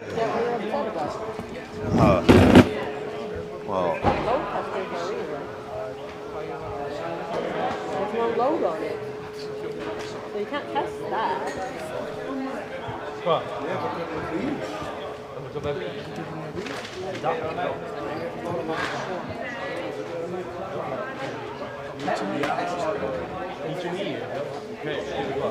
Is that what you're upset about? Well, Load testers are either. There's no load on it. So you can't test that. Qua? Dan moet Niet hier. Oké, even qua.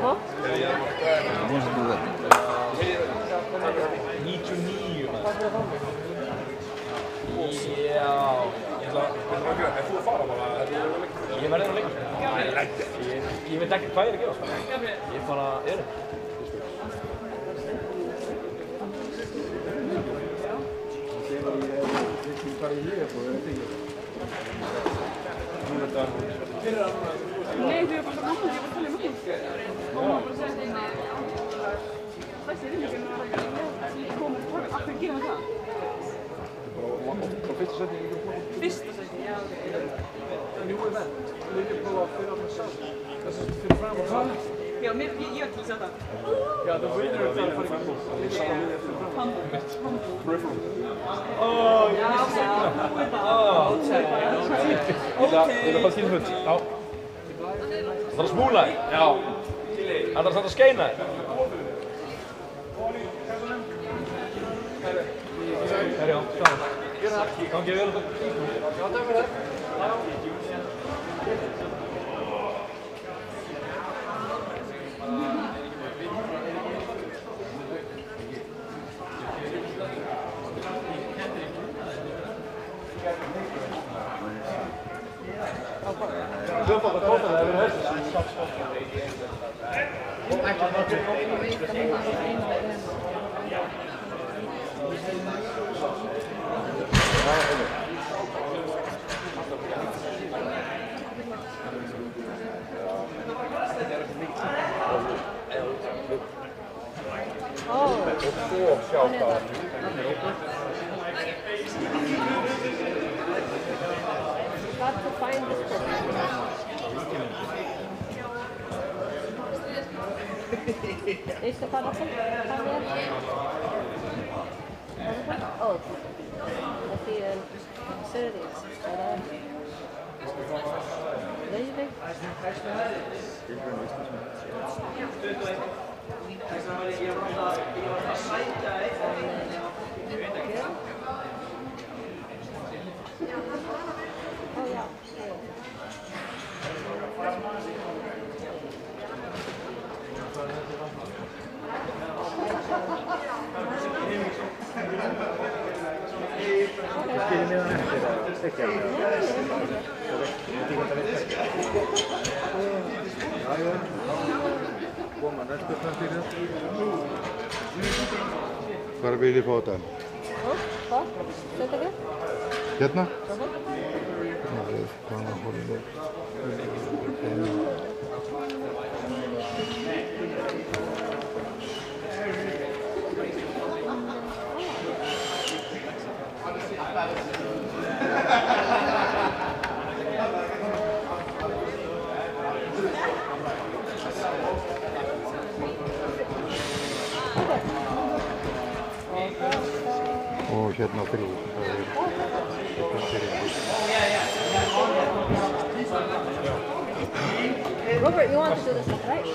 Huh? Niet hier. Ja. Hij voelt vallen, maar je bent lekker. Je bent lekker kwijt, joh. Je van eerder. Nee, jag bara måste jag följa med. Mamma precis inne. Vad säger du? Kommer på att ge mig så. Visst, ja. Nu är det. Ligger på 4%. Alltså 4%. Ja, men jag till sådär. Ja, då blir det för peripheral. Ja, Dat gaat heel goed. Nou. Dat is moeilijk. Ja. En dat is de skenen. Ja, dank je wel. Veel van de koppen hebben we Got to find this person. Is the father? Oh, I see a Mercedes. Leaving? Oh yeah. Hvar vil ég fá þetta? Hvað? Þetta ekki? Hérna? Og hérna þrjú. Robert, you want to do this stuff, right?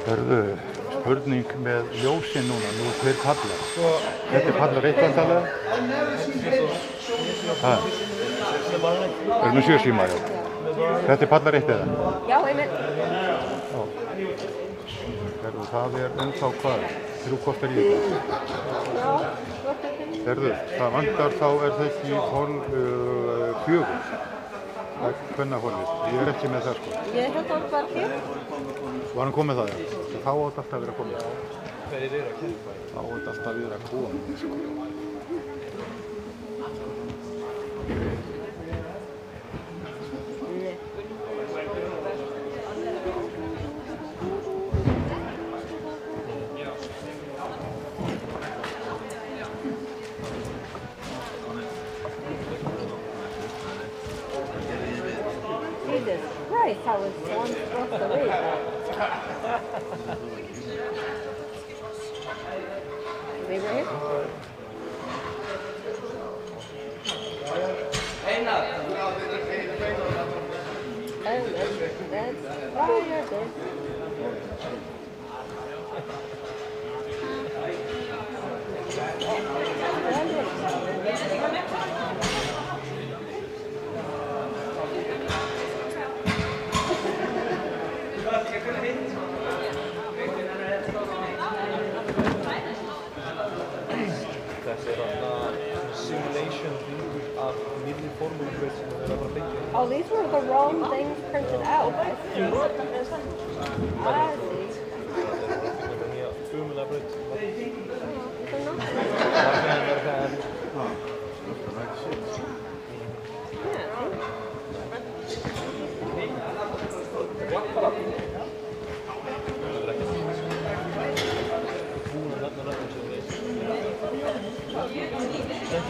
Hörðu, spurning með ljósin núna, nú hver pallar? Þetta er pallar 1 vandalega? Erum við 7 síma, já. Þetta er pallar 1 eða? Já, einmitt. Já. Hörðu, það er ennþá hvað? 3 korter í þetta? Já, gott að finna. Hörðu, það vantar þá er þessi hol 4. Það er kvennahólið. Ég er ekki með það sko. Ég held að það var hér. Var hann komið það, já? Þá átt alltaf að vera komið. Hverjir eru að kempa? Þá átt alltaf að vera komið sko. Christ, I was one supposed to read that. Leave right here. That's fire, dude. Þessi simulation af nýrri formúlbraut sem við erum að byggja. Oh, these were the wrong things printed out. I see. I see. Nýja umulega braut.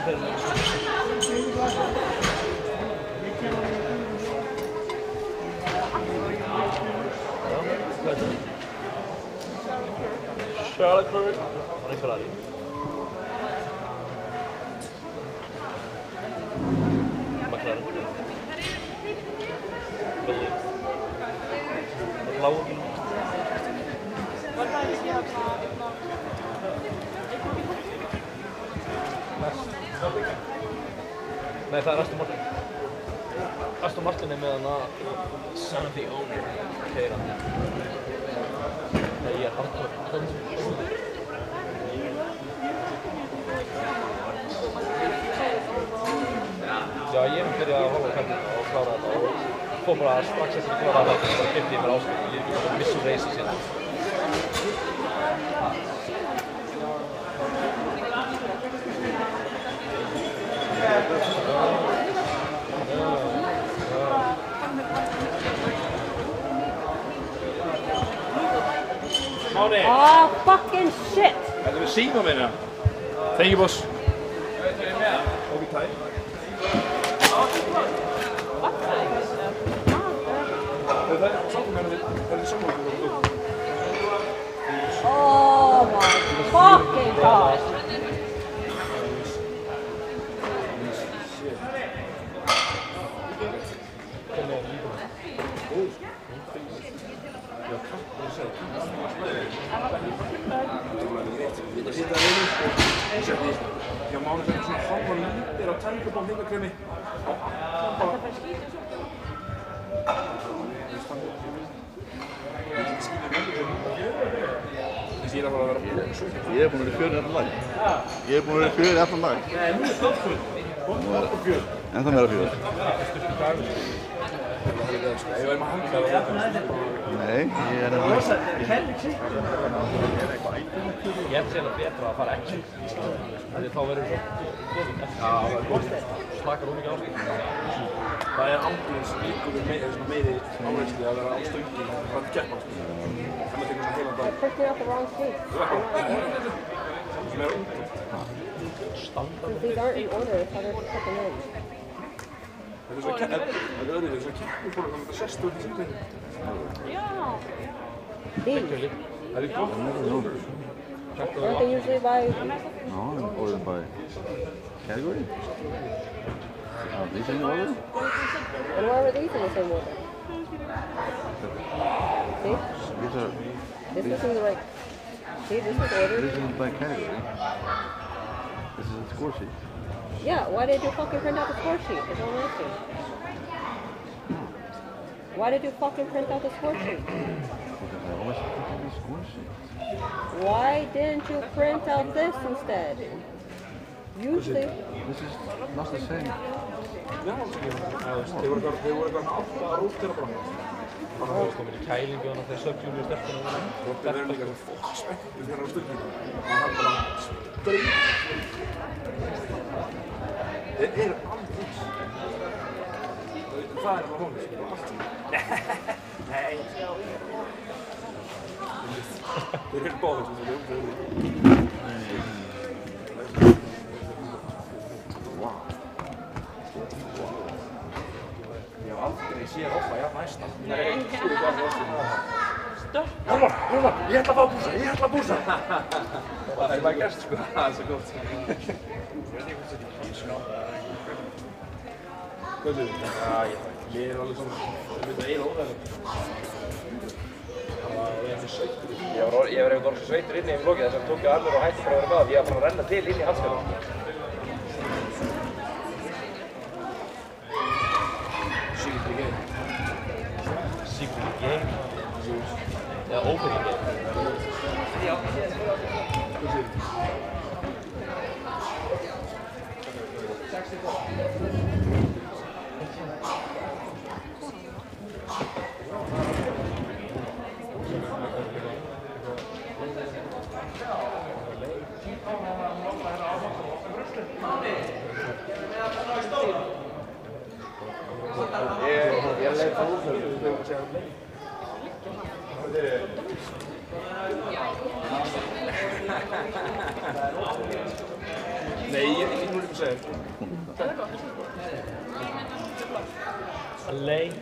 They're not. Charlotte Bird. Vad är Ferrari? McLaren. Billy. Blauer. Nej, það Aston Martin. Aston Martin með hana Son of the Owner keyran. Það hardcore. Já, ég byrjaði að horfa á kemdina og klára þetta og fór bara strax eftir að klára þetta og bara keypti ég mér áskrift. Ég bara missu reysi síðan. Oh, fucking shit! Þetta er síma minna. Thank you, boss. Okay, tight. Oh my fucking god! Já, mánu fyrir svona hálfa lítir á tenningabón hingakremi. Ég er að fara að vera búinn. Ég er búinn að vera í fjörunni allan dag. Ég er búinn að vera í fjörunni allan dag. Nei, nú er stofnfjörn. Bótt og fjörn. En það meira fjörn. Ég var með handklæði á þetta. Nei, ég er nefnilega. Ég held sér að betra að fara ekki. Þannig þá verður svo slakar hún ekki áskil. Það er ángurins líkur meiri áreysli að vera á stöngi hvað til keppast. Það með tekur svona heilan dag. I printed out the wrong sheet. Sem er ungt. These aren't in order, so they're fucking in. Þetta er svona öðruðið, svona keppnifórum þannig að það sést út í síðan. These. Það er gott. Aren't they usually by... No, I'm ordered by category. Are these in order? And why were these in the same order? See? These are. This isn't the right... See, this is ordered. This is by category. This is a score sheet. Yeah, why did you fucking print out the score sheet? That's all I'm asking. Why did you fucking print out the score sheet? Because I always print out the score sheet. Why didn't you print out this instead? Usually... This is not the same. Já, þeir voru eitthvað með 8 rúttir að branda. Það var komin í kælingu þannig að þeir söggjum við sterkuna. Róttir verður líka svo fokk spektur þegar á stundinu. Það er bara stöð. Þeir eru alveg eins. Það er bara hónið, bara allt. Nei. Þeir eru báðir sem þeir eru. Wow. Ég hef aldrei sé offa, já, næsta. Hjálmar, ég ætla að fá búsa, ég ætla að búsa. Það er bara gerst, sko. Það er svo gott. Hvað séu þið? Já, ég er alveg svona, ég veit að eiginlega óþægilegt. Ég var einhvern veginn sveitur inni í vlogið þess að tók ég armur og hætti bara að vera með. Ég var bara að renna til inn í handskjálfum. Secret game. Secret game? Ja, opening game. Ja. Ég leið það út þegar þú segja um leið. Nei, ég er ekki núl að segja. Leið.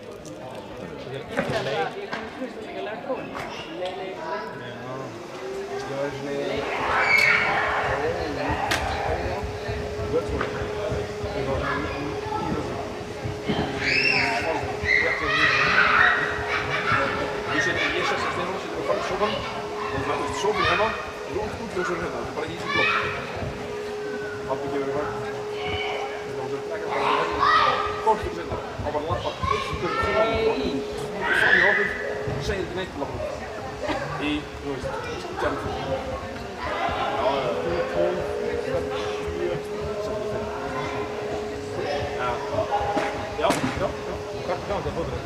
Sopan, dan gaat het zo weer helemaal rond goed door zo'n helemaal. Maar hier is het blok. Had ik even gehad. En dan zo'n lekker van de kort gezet. Al wat laat wat iets te kunnen. Van die hoofd, zijn het net lachen. Die, hoe is het? Ja, kort gedaan, dat wordt het.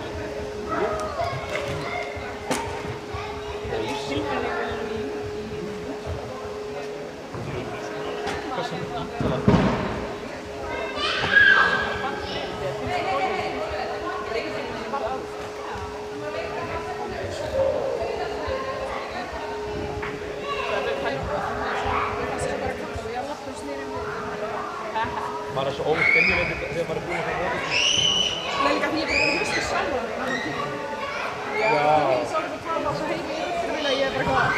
Maar als je overstemmen bent, zeg maar de boel van worden. Nee, ik heb niet een rustig samen. Ja, ik zou het vertellen als we heen willen je hebben gehad.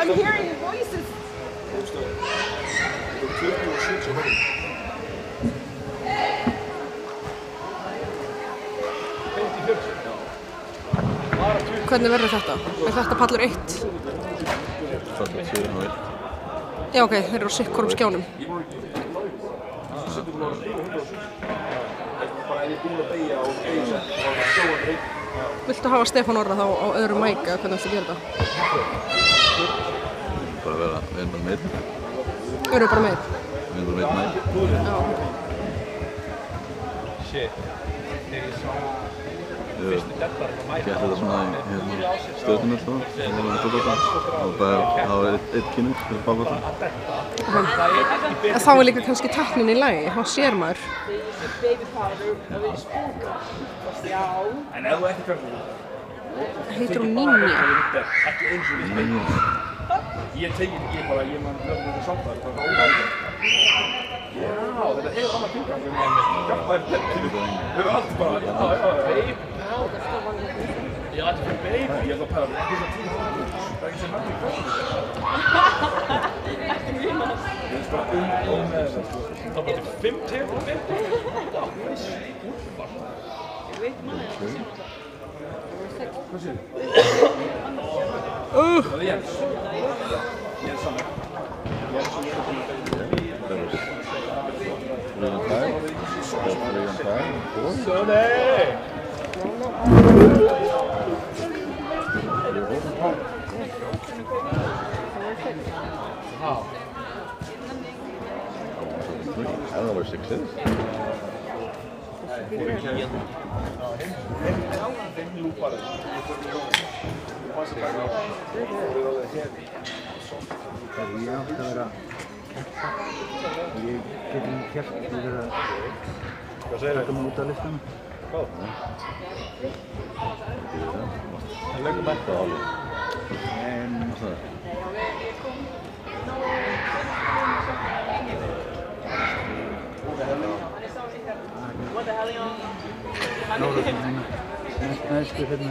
I'm hearing voices. Hvernig verður þetta? Er þetta pallur 1? Pallur 2 og 1. Já, ok, þeir eru á sikkorum skjánum. Viltu hafa Stefán Orra þá á öðrum mæk eða hvernig ættu að gera þetta? Bara vera, við erum bara með. Við erum bara með? Við erum bara með mæk. Já. Shit. Ég ætla þetta svona í stöðunum svo, og bara hafa eitt kynning fyrir fákvölda. Þá er líka kannski tæknin í lagi, þá sér maður. En ef þú ekki hvernig Heitir hún Ninja? Ekki eins og Ninja. Ég tekið ekki bara, ég mann löfum samt það, það var óvægilegt. Já, þetta er annað tilgang við gaffaði plettinu. Við höfum alltaf bara, babe. Ég ætti fyrir babe. Ég ætla að pæla, ekki svo tíma. Það er ekki sem mætti hvernig. Ekki mýna. Ég veist bara með það. Það var til 5 tegur með. Já, það er skúrfar. Ég veit maður. Hvað séu? Það er Jens. Jens saman. Jens og Jens. I don't know where 6 is. Ég get ekki kert yfir að taka mig út af listanum. Hvað? Það er lögum eftir að halda. En What the hell? Nei, sko, hérna.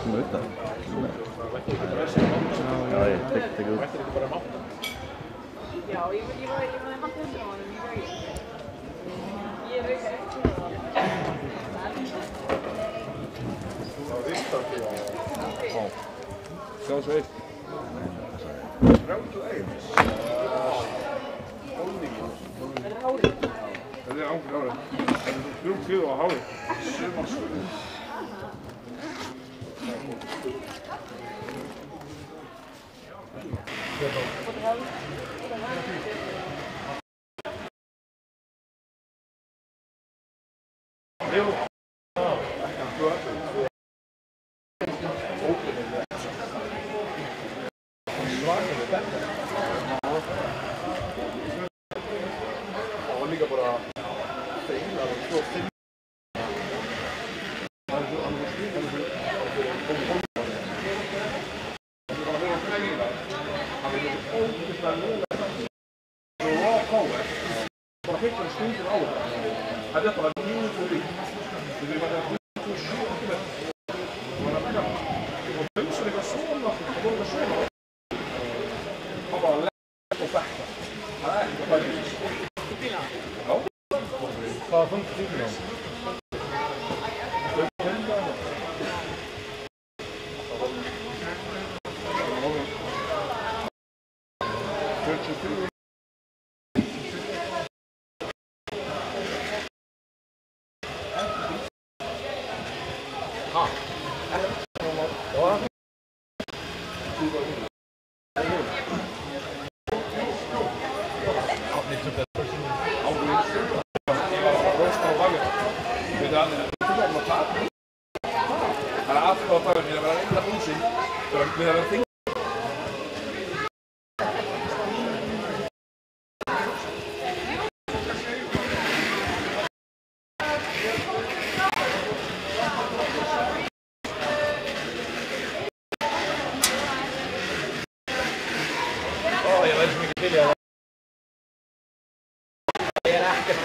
Þú veit það. Já, ég tek út. Já, ég var haldið undir á honum, ég veit. Ég veit ekki. Sjá svo eitt. Þetta er ángur árið. Það er 3 kilo á hári. Sumarskurður. Það var líka bara feila og svo þinn. Bara hittar stundir á það. Það er bara mjög og líkt. Þú veist bara 27 metrar. Það var að byrja. Og buksur eitthvað svona, það voru eitthvað svona. Það var bara legg og bekka. Það er ekki hvað það er. Já. Hvað fannst þið á? Þau kenda hana. Það var 44. Það er aftur á dagunni að vera einhverja húsin við að vera þing. Ég væri svo mikið til í að það er ekkert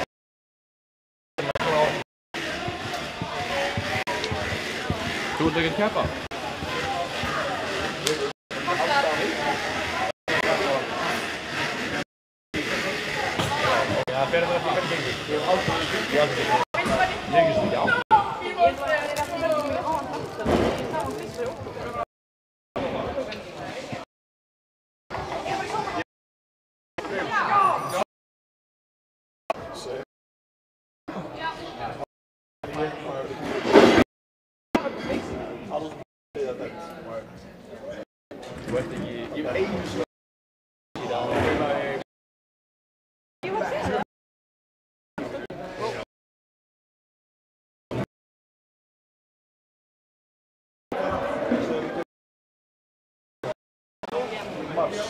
Þú ert ekki að keppa? Já, það fer það ekki hvernig gengur. Ég hef aldrei gengið. Ég hef ekki já. Þú ert ekki, ég var einu svo í það og það er... Ég var síðan það. Mars,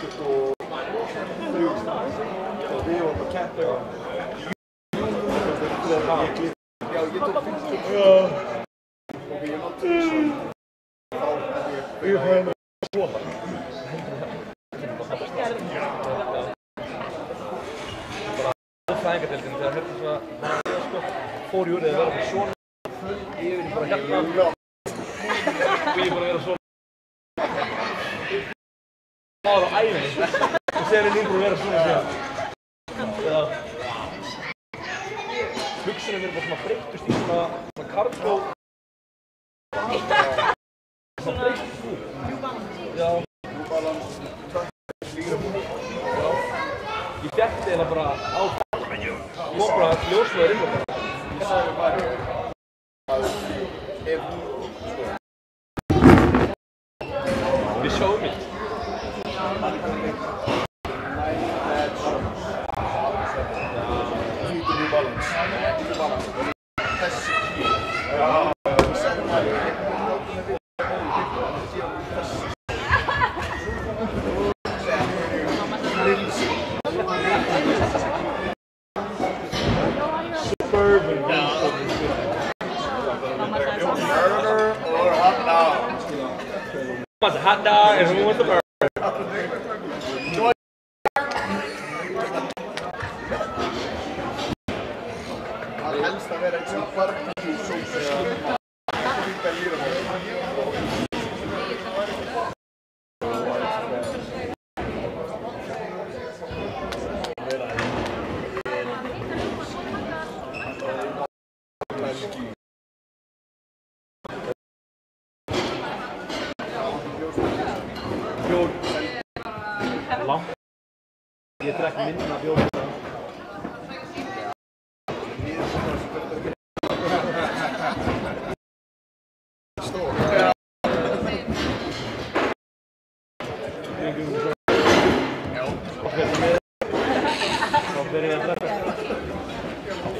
23 og við varum að keppa Já, ég tók 50 og ég nátti Ég fæði svona. Bara fæðingardeildin þegar hérna svona fór í úrið að vera svona yfir í bara hérna og ég bara vera svona Það var á æfinni og þegar ég líka að vera svona síðan Hugsunum mér bara svona breyttust í svona kargó Svona breyttust þú Já Ég fekk þetta bara á kom bara ljóslegar inn Við sjáum mitt wants a hot dog and who wants a burger? Það helst að vera eins og barbecue sósa. langt. Ég drekk minna bjór.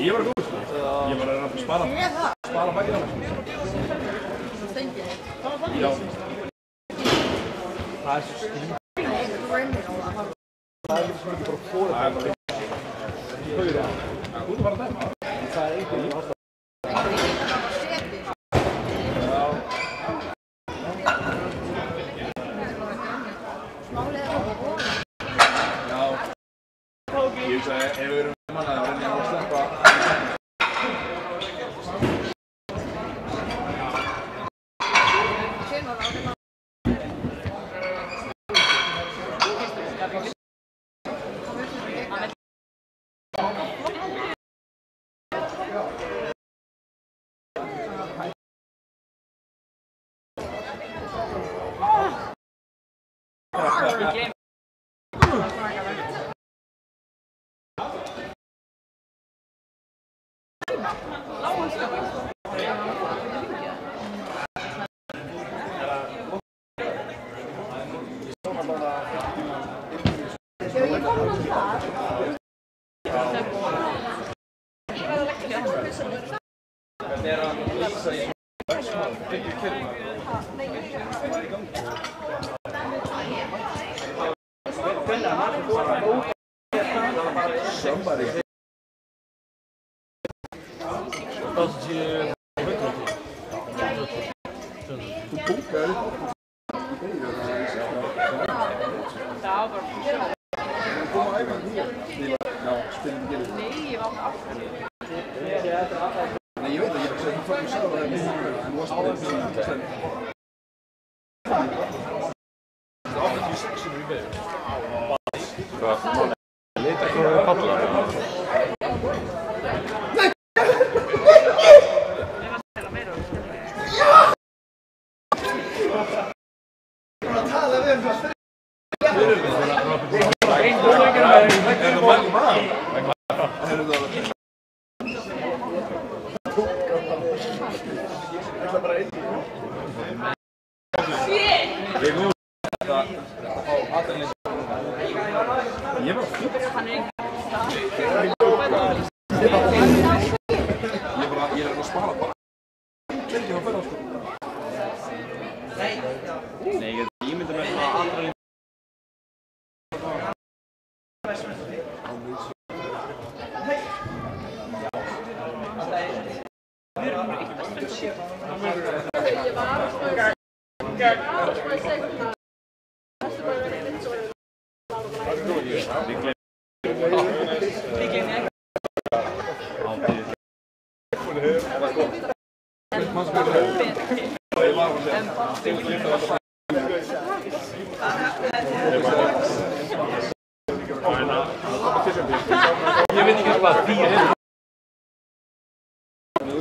Ég var góð, ég var að reyna að spara bækina. Já. Það svo skrítið. Það svo skrítið bara fóra. Það bara höfður það. Þú bara það. Það einhver í hálta. Já. Ég hugsaði, ef við erum mannaði að reyna að sleppa.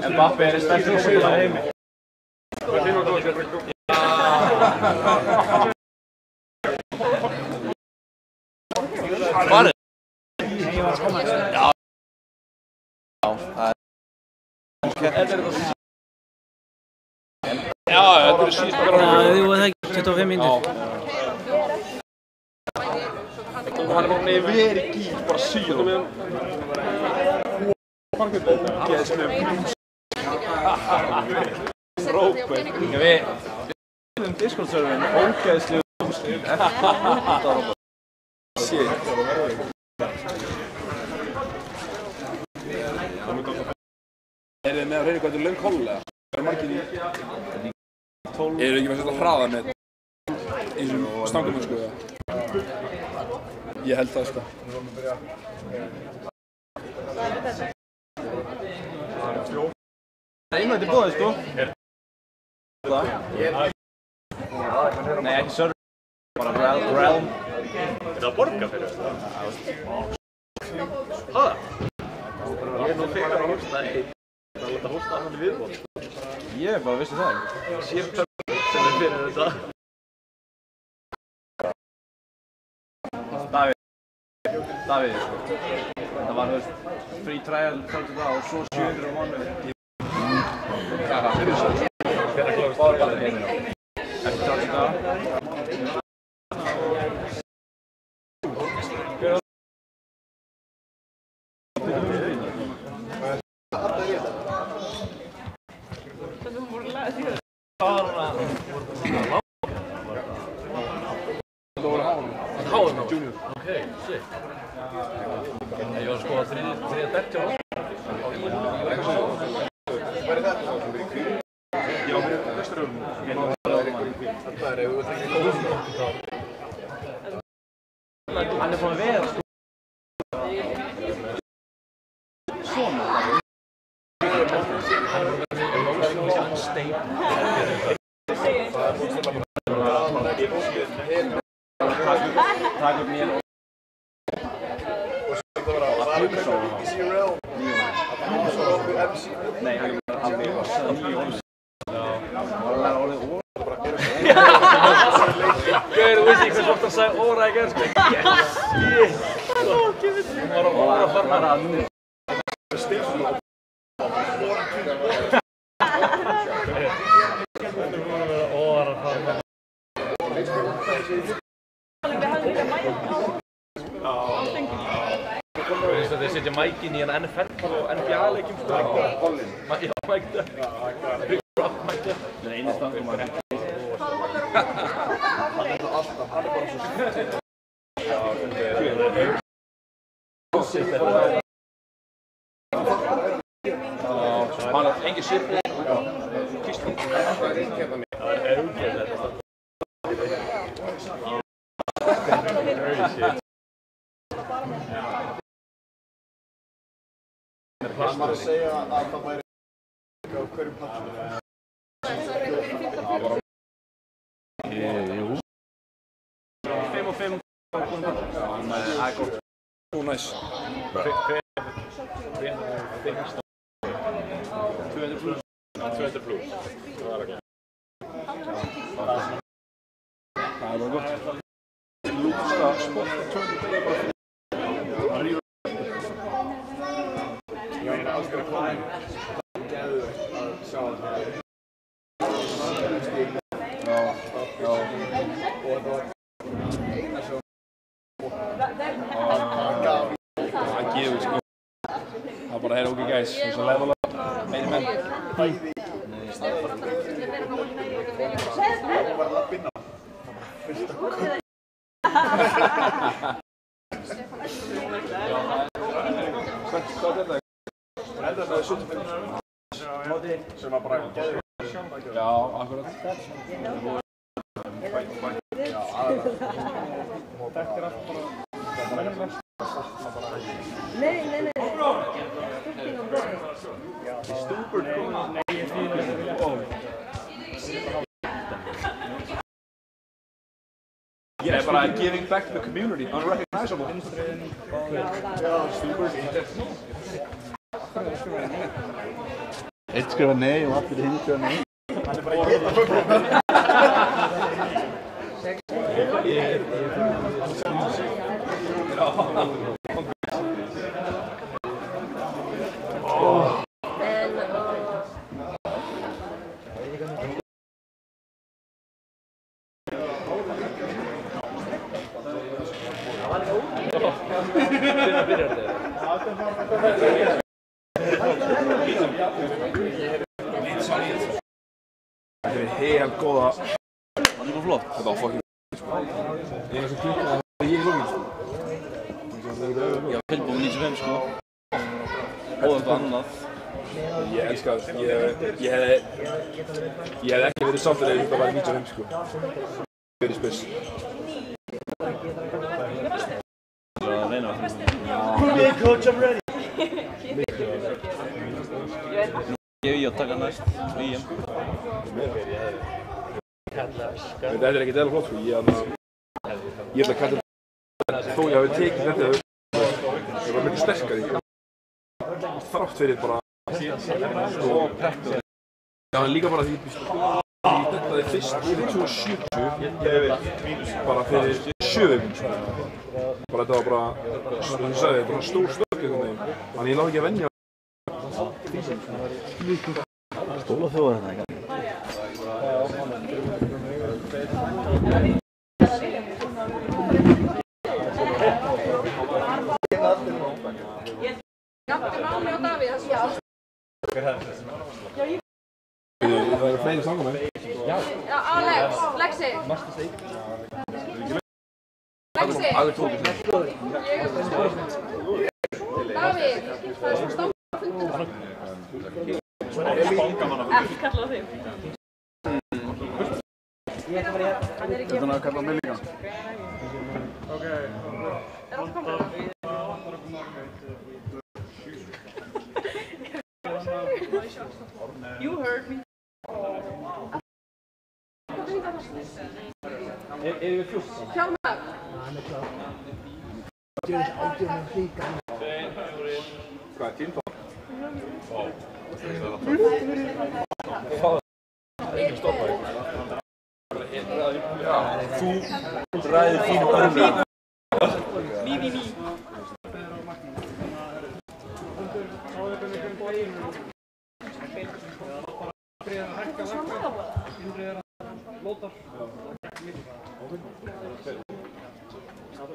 Mbappé er stærsti fótboltamaður í heimi. Hvar er? Já. Já, þetta er síðan bara. Já, jú, það er ekki 25 mínútur. Hann er bara verið í gíl, bara síðan. Rópur. Við erum Discord-serverinn ógeðslega shit. Er þið með að reyna hvað þetta er löng kolla? Það margir í 12. Eru ekki með að setja hraða með eins og stangum sko? Ég held það sko. Nei, þetta er bóðið sko. Nei, ekki server. Bara realm. Er það að borga fyrir þetta? Hæ? Ég er nú fyrir að hósta einn. Það er að hósta annan í viðbót. Ég bara vissi það. Sér sem er fyrir þetta. Davíð, sko. Það var, þú veist, free trial, taldi það og svo 700 mánuði. Það fyrir svo. Hvernig klárast það að heimina? Eftir taldi það. Junior. Okay, shit. Ég var að skoða þriðja dekk hjá það. Já, vesturöfum. Hann búinn að vera sko. Svona. Hann búinn að vera emotionally unstable. Takk upp mér og svo var það að hugsa á Nei, hann var aldrei að segja 9 orð. Hann var að læra orðið orð og bara gera Gauður, þú veist ekki hvers oft hann sagði óra í gauður, sko. Yes! Hann var að óra að fara að nú. Þeir setja mækinn í hann NFL og NBA-leikjum, sko. Já, Mike Duck. Rock Mike Duck. Það einu stangum að hann. Hann er alltaf, hann er bara svo skemmt. Já, hann er engin sýrni. Kýstum. Það er umfjöldlega. Það var að segja að það væri á hverjum plattinu. Jú. 5 og 5. Það er gott. Ó, næs. 200 plus. 200 plus. Það var ekki. Það var gott. Lúksta sport 200 plus bara fyrir. Ég er aldrei að koma inn. Það er geðveikt að sjá það. Já. Og þetta var eina sem það gefur sko. Það er bara að heyra okkur gæs. Það er svo level up. Meiri menn. Það var bara að binna. Hvað er þetta? Þetta er 75 sem var bara geðveikt. Já, akkurat. Já, þetta er allt bara Nei. Stúpur komið. Yeah, but I'm giving back to the community. Unrecognizable. Eitt skrifa nei og allir hinn skrifa nei. Hann er bara að geta Þetta er helt góða. Það er flott. Þetta var fucking eina sem klukkan það var ég í lógin sko. Ég var tilbúin 95 sko. Og eitthvað annað. Ég elska það. Ég hefði ekki verið sáttur ef þetta var 95 sko. Verið spes. Það er að reyna það. Coach, I'm ready. Ég og taka næst VM. Þetta er ekkert eða flott sko. Ég ætla að kalla þó ég hafi tekið þetta það var mikið sterkari þrátt fyrir bara sko preppu. Já, en líka bara því ég dettaði fyrst fyrir 270 bara fyrir 7 7 vikum. Bara þetta var bara, sem ég sagði, bara stór stökk einhvern veginn. Þannig ég náði ekki að venja. Skólaþjóðar þetta ekki? Það eru fleiri stangamenn. Alex, Lexi. Lexi. Davíð, það er svona stangafundur. Ekki kalla á þig. Þetta er að kalla á mig líka. Er allt komið? You heard me. Hjálmar. Hvað er tímtó? Þú ræðir þínu örlögum.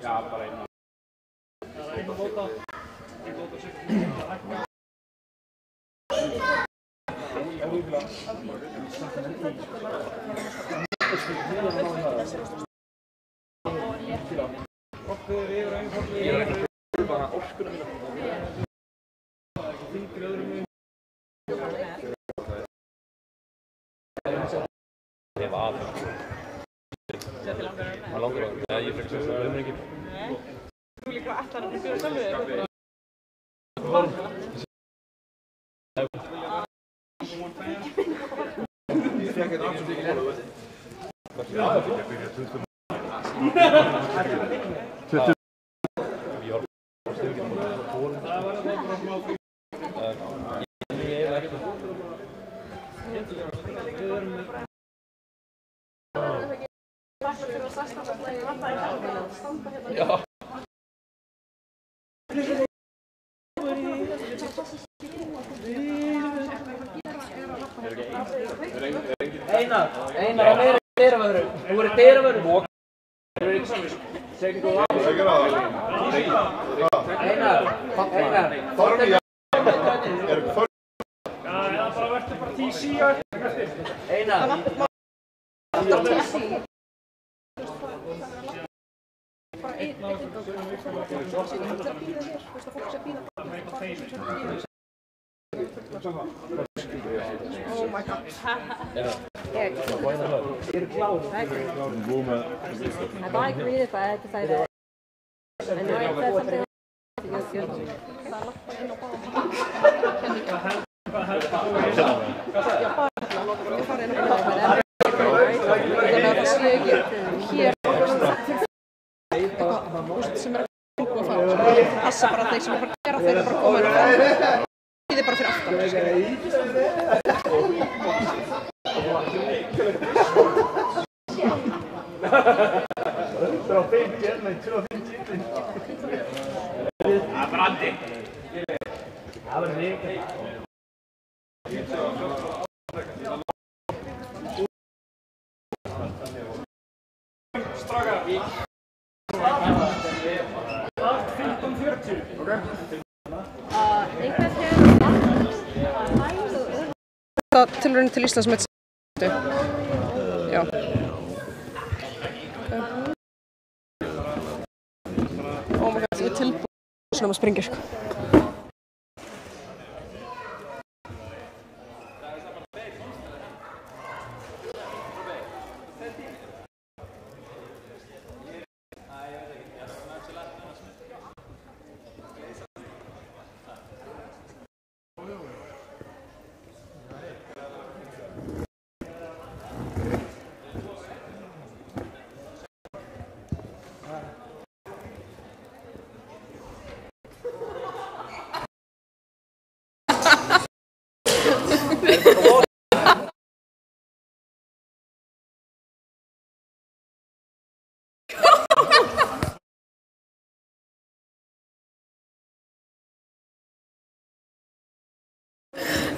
Já, bara einu. Det var av. Man langar að, ég fekk svo verður ekki. Þú líka ætlar að byrja sjálfur. Ég fekk þetta alls ekki móla, veist. Já, það fikk ég byrja 20. Ja. Einar á meira dyravörður. Þú verður dyravörður. Einar. Bara verður bara TC á eftir. Einar. Oh my god. I thought I agreed if I had to say that. I know I said something else. Sem er að passa bara þeir sem er að gera þeir bara koma inn og þið er bara fyrir aftan. Brandi. Það verður mikið. Strákar. 15:40. Okay. Það tilraun til Íslandsmets. Já. Oh my god, ég er tilbúin svona að springa sko.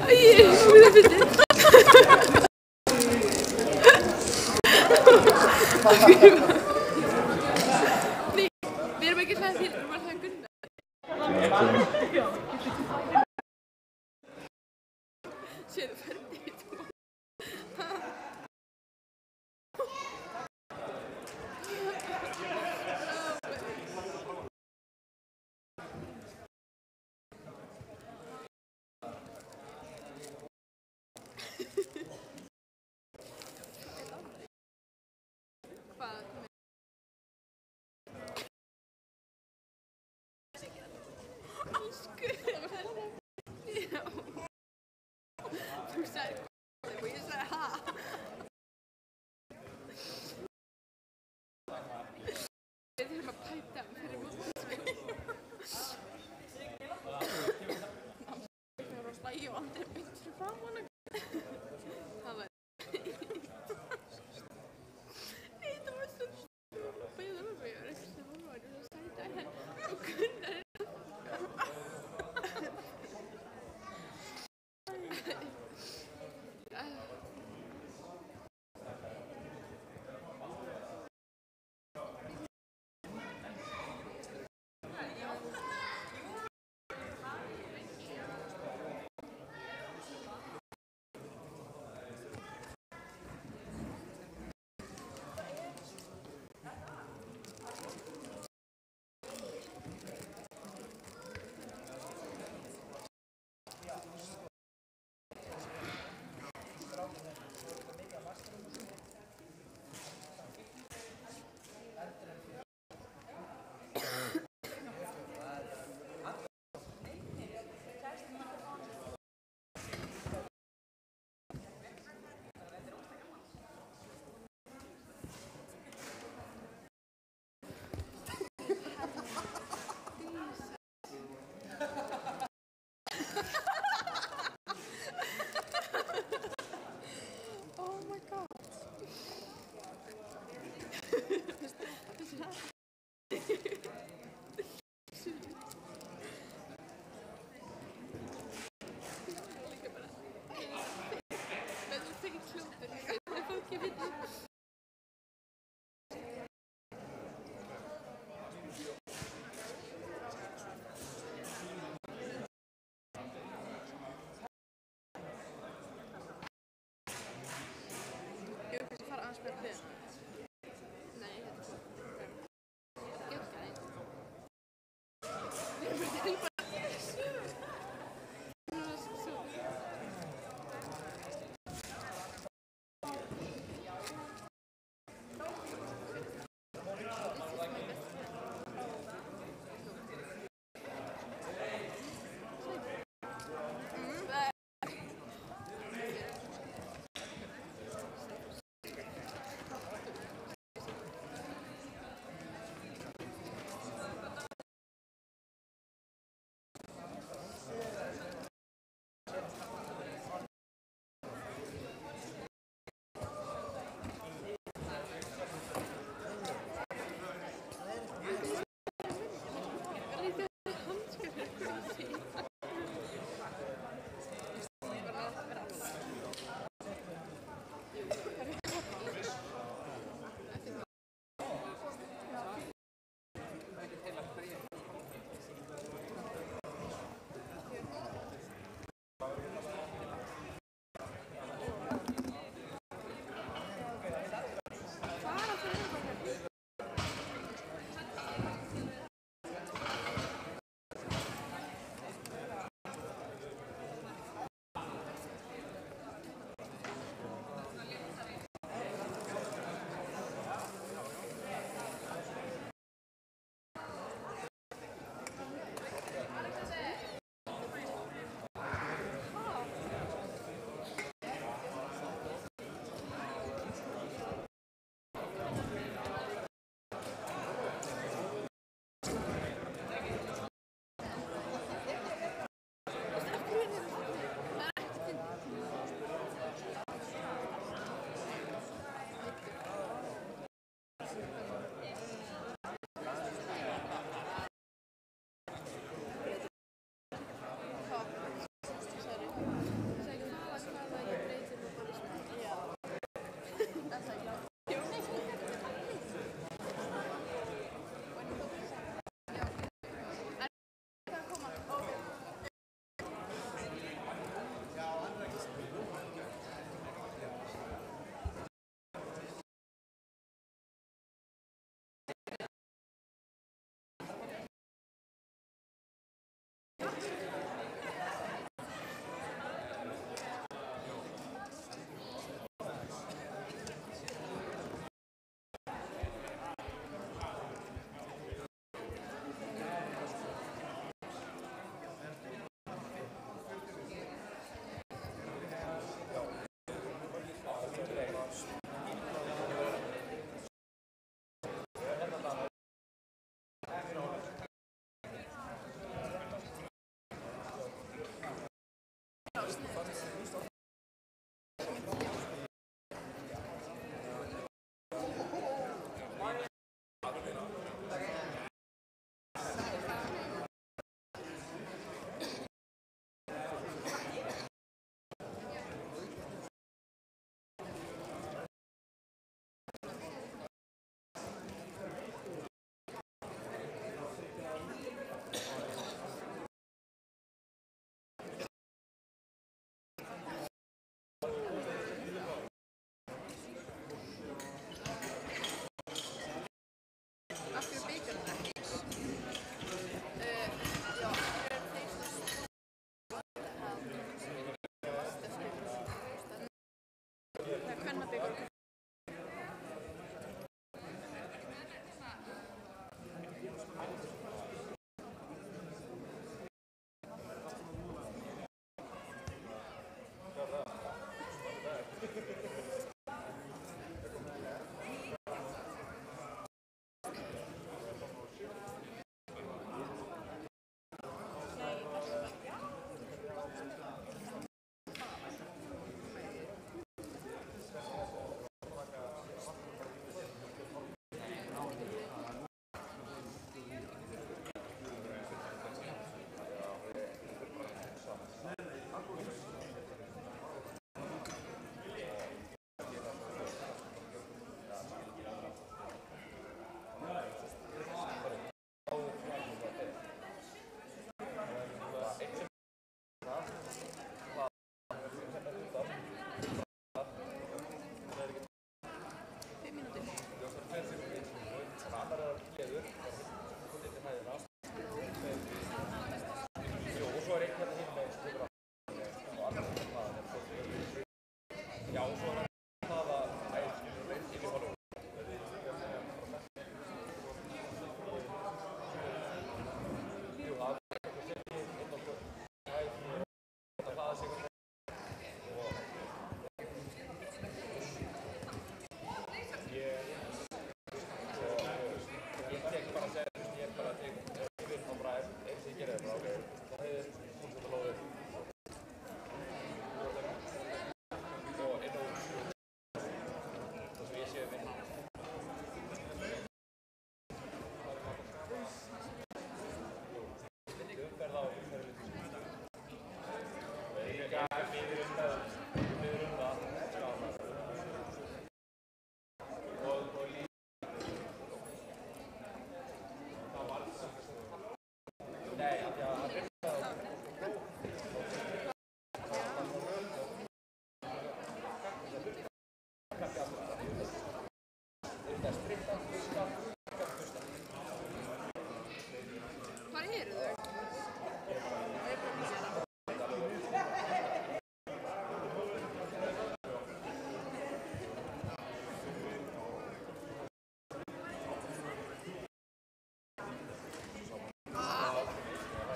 Við erum ekki hlæðið þín, við erum að hlæða Gunnar. Sér ferdi í tvo. Hvað?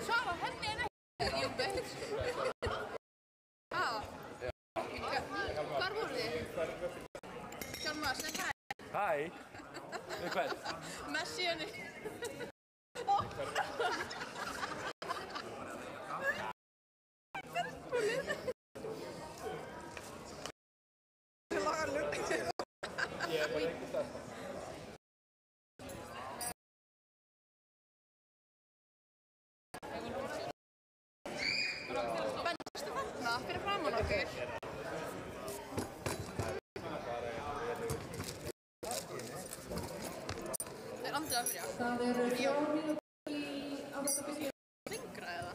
Svara henni en ekki Júbbi. Hvar voru þið? Hjálmar, segð hæ. Hæ. Við hvern? Messi henni. Benstu þarna fyrir framan okkur? Er Andri að byrja? Það eru 4 mínútur í áttafyrstu. Lengra eða?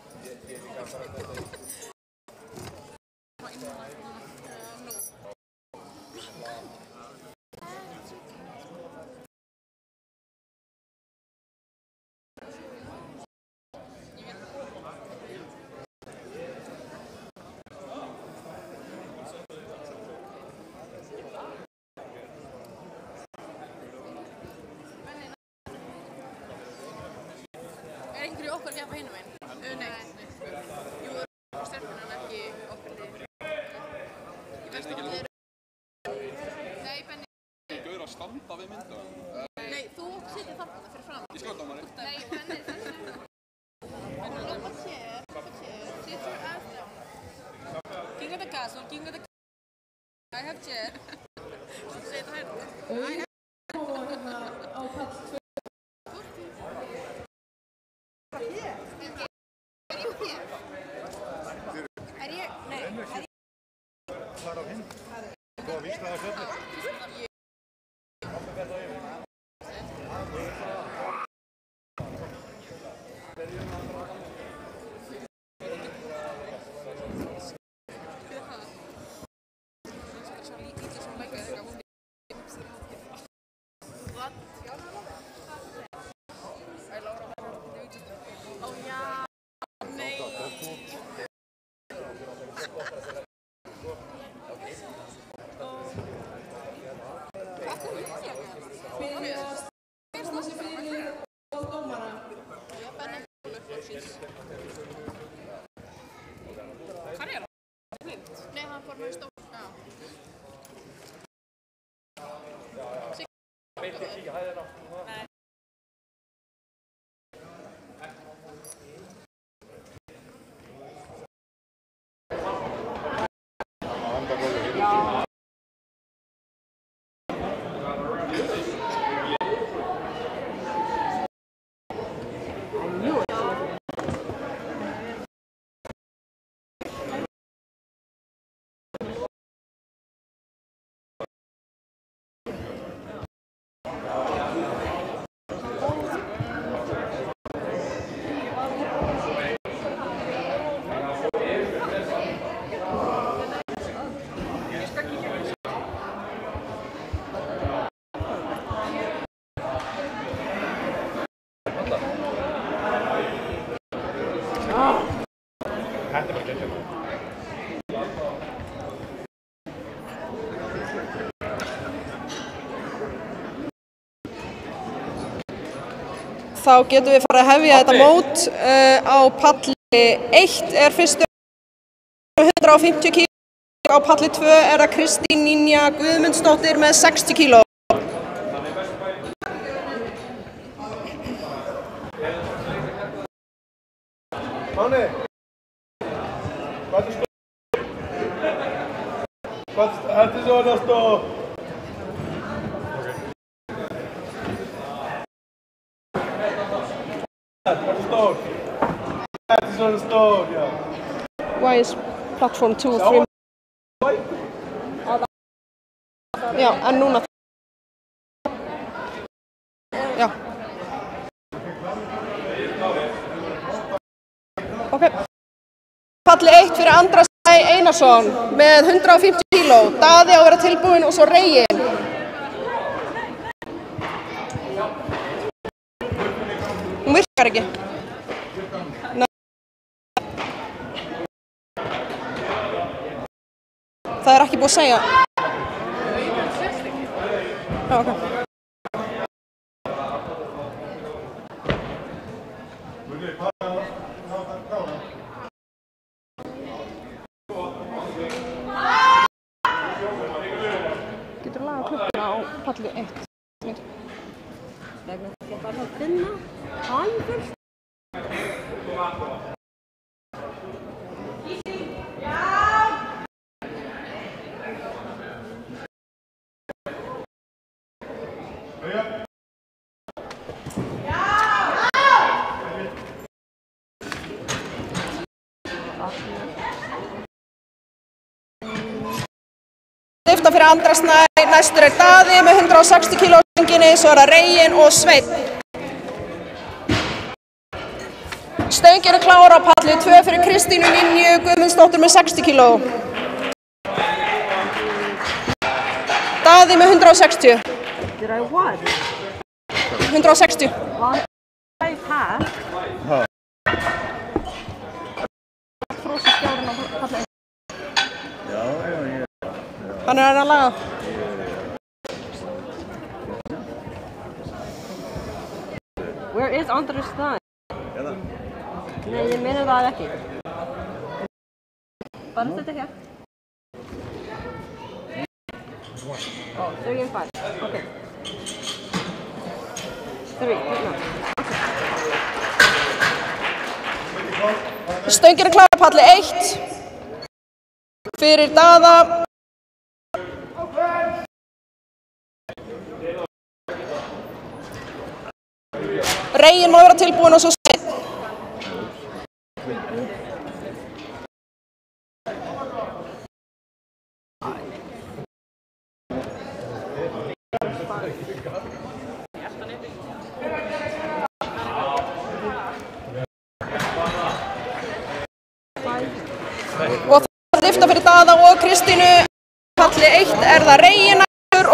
Einhverju okkar að gefa hinum einn? Nei. Jú, það er stjórnum en ekki okkar lið. Ég veist að þið eru... Nei, Benni. Gauður að standa við mynda? Nei, þú sittir þarna fyrir fram. Ég skjóta á manni. Nei, Benni, þessi. Benni, look what's here. Sit your ass down. King of the castle, king of the castle. I have chair. Segð það hérna. I have... Á pall 2. Hvar á hinn? Þú að vísta það sjöfnir? Þá getum við farið að hefja þetta mót á palli 1 er fyrstur 150 kg, á palli 2 er það Kristín Ninja Guðmundsdóttir með 60 kg. Máni, hvað er stóð? Þetta er svona stóð. That is on the stove, yeah. Why is platform 2 og 3? Já, en núna. Já. Ok. Palli 1 fyrir Andra Snæ Einarsson með 150 kg. Daði á að vera tilbúinn og svo Reginn. Hún virkar ekki. Það er ekki búið að segja. Já, ok. Geturðu lagað klukkuna á palli 1? Vegna þess að ég bara að finna hálfur. Lyfta fyrir Andra Snæ, næstur er Daði með 160 kg á stönginni, svo er það Reginn og Sveinn. Stöngin er klára á palli 2 fyrir Kristínu Ninju Guðmundsdóttur með 60 kg. Daði með 160. Did I what? 160. What? I passed. Frosi skjárinn á palli 1. Hann er að laga. Where is Andrés Snæ? Nei, ég meina það ekki. Bara þetta hér. Oh, 3 and 5. Okay. 3, no. Stöngin er klára á palli 1 fyrir Daða. Reginn má vera tilbúin og svo Sveinn. Og það er lyfta fyrir Daða og Kristínu. Palli 1 er það Reginn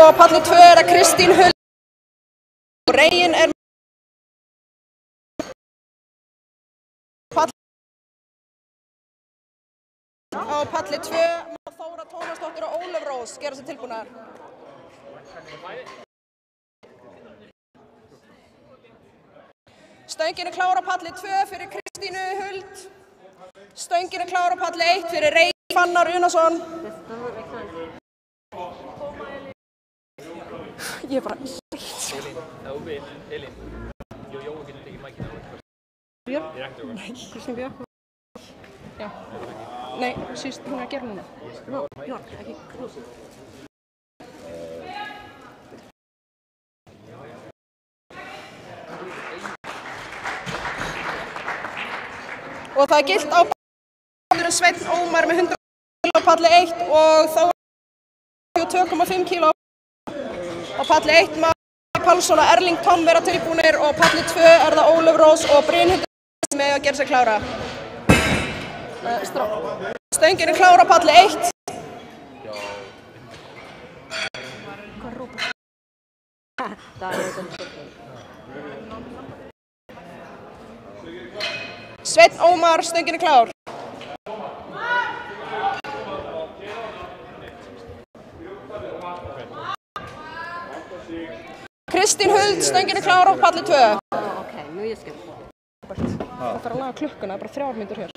og palli 2 er það Kristín Huld. Og Reginn er á palli 2 má Þóra Tómasdóttir og Ólöf Rós gera sér tilbúnar. Stöngin er klára á palli 2 fyrir Kristínu Huld. Stöngin er klára á palli 1 fyrir Reginn Fannar Unason. Ég er bara Elín, Jói getur tekið mækina á þetta. Björn? Nei, Kristín Björn. Já. Nei, síst hún er að gera núna. No, Björn, ekki Krús. Og það er gilt á Sveinn Ómar með 100 kg á palli 1 og Þóra 2,5 kg á palli 1 má Pálsson og Erling Tom vera tilbúnir og palli 2 er það Ólöf Rós og Brynhildur með að gera sér klára. Stöngin er klára á palli 1. Hvað er Róbert? Það er þetta. Sveinn Ómar, stöngin er klár. Kristín Huld, stöngin er klár á palli 2. Ok, nú ég skil. Það þarf að laga klukkuna, það er bara 3 mínútur hér.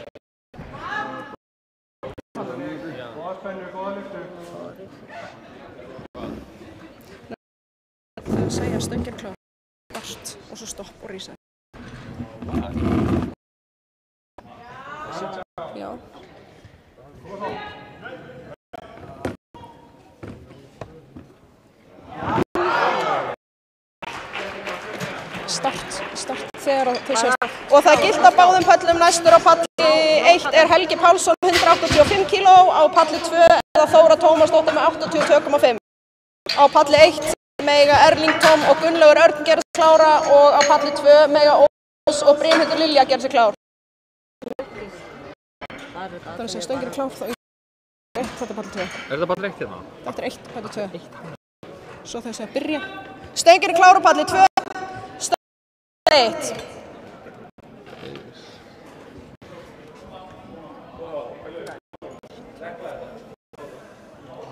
Það segja stöngin klár, bart og svo stopp og rísa. Já. Start þegar þau sést. Og það er gilt á báðum pöllum. Næstur á palli 1 er Helgi Pálsson 185 kg, á palli 2 er það Þóra Tómasdóttir með 82,5. Á palli 1 mega Erling Tom og Gunnlaugur Örn gera sig klára og á palli 2 mega Ólafs og Brynhildur Lilja gera sig klár. Þannig að stöngin er klár þá þetta er palli 2. Er þetta palli 1 hérna? Þetta er 1, palli 2. Svo þau segja byrja. Stöngin er klár á palli 2. Stöngin er 1.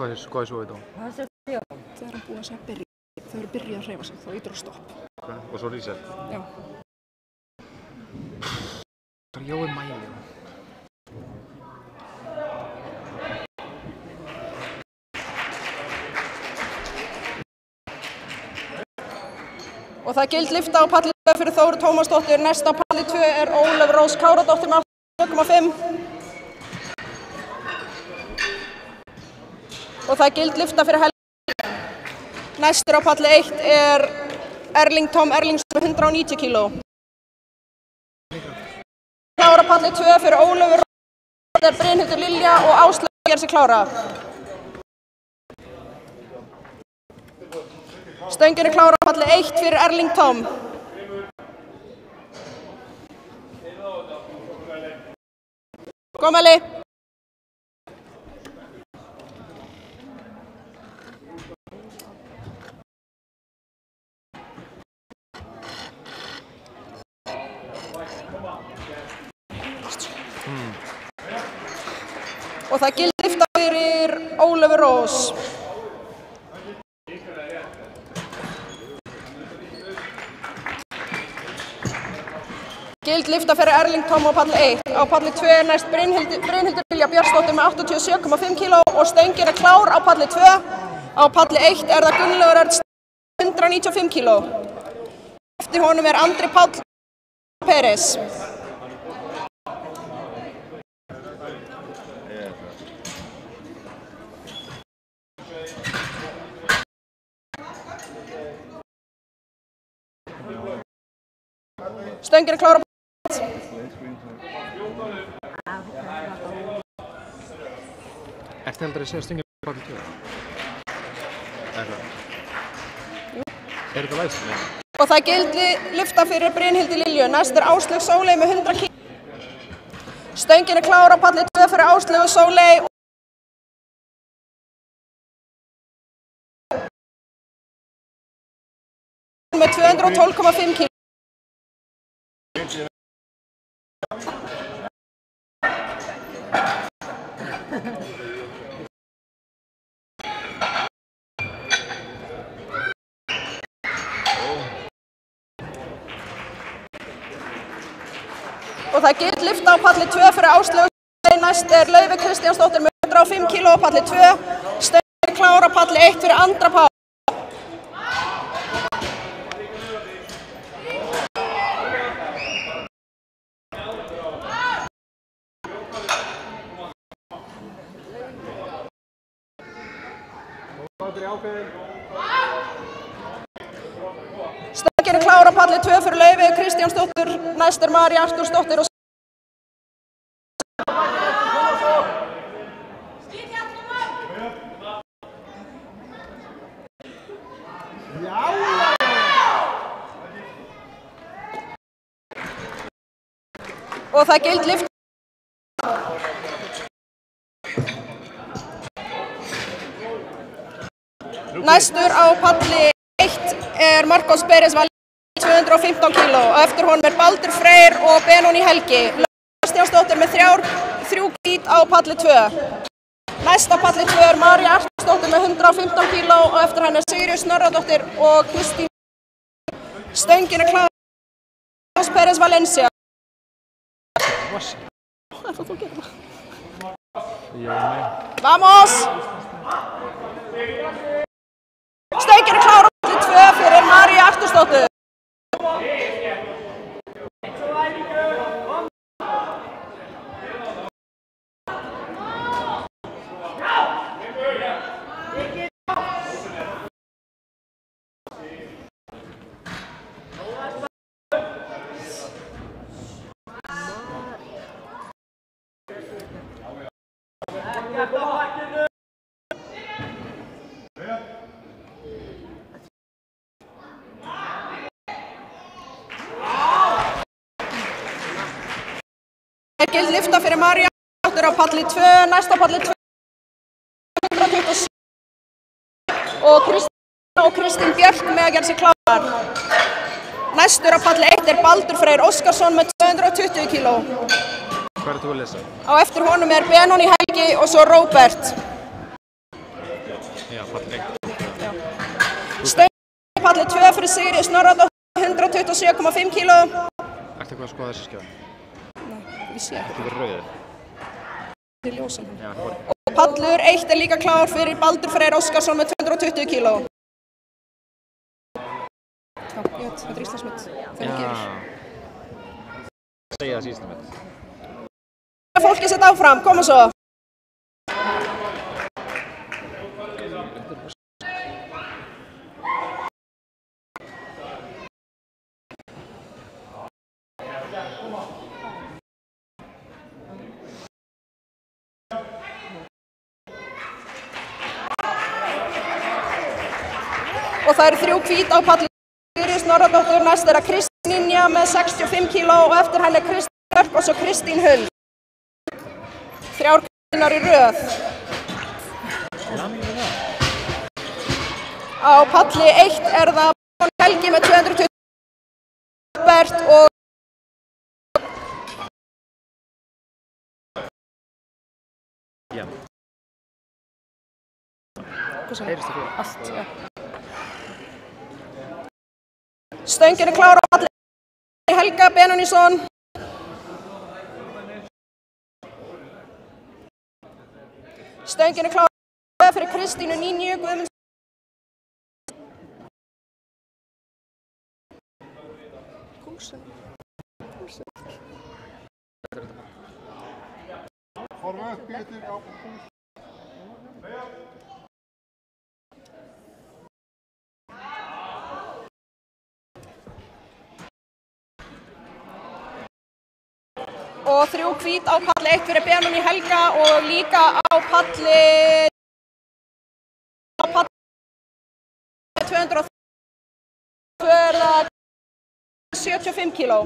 Hvað er svo þetta? Þegar hann búið að segja byrja, þau eru byrjað að hreyfa sig, þá ítur á stopp. Og svo reset? Já. Það er Jói mæli. Og það er gild lyfta á palli 2 fyrir Þóru Tómasdóttir. Næst á palli 2 er Ólöf Rós Káradóttir með 8,5. Og það er gild lyfta fyrir Helgi. Næstur á palli 1 er Erling Tom Erlingsson með 190 kíló. Klára palli 2 fyrir Ólöf Rós, Brynhildur Lilja og Áslaug gerð sig klára. Stöngin er klára á palli 1 fyrir Erling Tom. Kom Eli. Og það gild lyfta fyrir Ólöfu Rós. Gild lyfta fyrir Erling Tom á palli 1. Á palli 2 er næst Brynhildur Lilja Björnsdóttir með 87,5 kíló og stöngin er klár á palli 2. Á palli 1 er það Gunnlaugur Örn 195 kíló. Eftir honum er Andri Páll Peres. Stöngin er klára á palli 1. Ertu heldur að segja stöngin á palli 2? Er þetta læst? Og það gildi lyfta fyrir Brynhildi Lilju. Næst er Áslaug Sóley með 100 kíló. Stöngin er klára á palli 2 fyrir Áslaug Sóley. Með 212,5 kíló. Og það gild lyfta á palli 2 fyrir Áslaug. Næst er Laufey Kristjánsdóttir með 105 kíló á palli 2. Stöngin er klára á palli 1 fyrir Andra Páll. Stöngin er klára á palli 2 fyrir Laufey Kristjánsdóttir. Næst er María Artúrsdóttir og og það gild lyfta. Næstur á palli 1 er Marcos Pérez Valén 215 kíló og eftir honum er Baldur Freyr og Benóni Helgi. Kristjánsdóttir með 3 gít á palli 2. Næst á palli 2 er María Artúrsdóttir með 115 kíló og eftir hann er Sigríður Snorradóttir og Kristín. Stöngin er klára. Marcos Pérez Valencia. Hvað er það þú gerir það? Vamos! Stöngin er klára á palli 2 fyrir María Artúrsdóttir. Gild lyfta fyrir María Artúrsdóttir á palli 2, næst á palli 2 127 og Kristín Björk með að gera sig klárar. Næstur á palli 1 er Baldur Freyr Óskarsson með 220 kíló. Hvað er þú að lesa? Á eftir honum er Benóni Helgi og svo Róbert. palli 2 fyrir Sigríði Snorradóttur, 127,5 kíló. Ertu eitthvað að skoða þessi skjá? Nei, ég sé ekki. Þetta er rauðið. Þetta er ljósin. Já, það var. Og pallur 1 er líka klár fyrir Baldur Freyr Óskarsson með 220 kíló. Já, ég veit, þetta er Íslandsmet. Þegar gerir. Segja það síðustu met. Fólki sett áfram, koma svo. Og það eru 3 hvít á palli. Sigríður Snorradóttur, næst er að Kristín Ninja með 65 kíló og eftir henni er Kristín Björk og svo Kristín Huld. 3 kvinnar í röð. Á palli 1 er það Helgi með 220 Bert og allt, já. Stöngin er klár á palli Helga Benónísson. Stöngin er klár fyrir Kristínu Ninju Guðmundsdóttur. Og 3 hvít á palli 1 fyrir Benóní Helga og líka á palli 202 er það 75 kíló.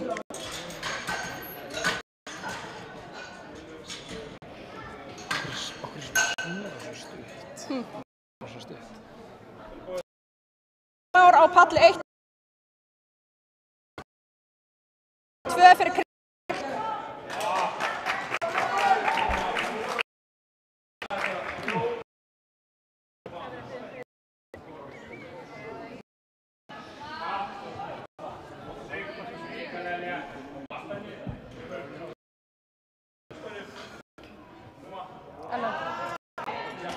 Klár á palli 1 2 fyrir Kristín.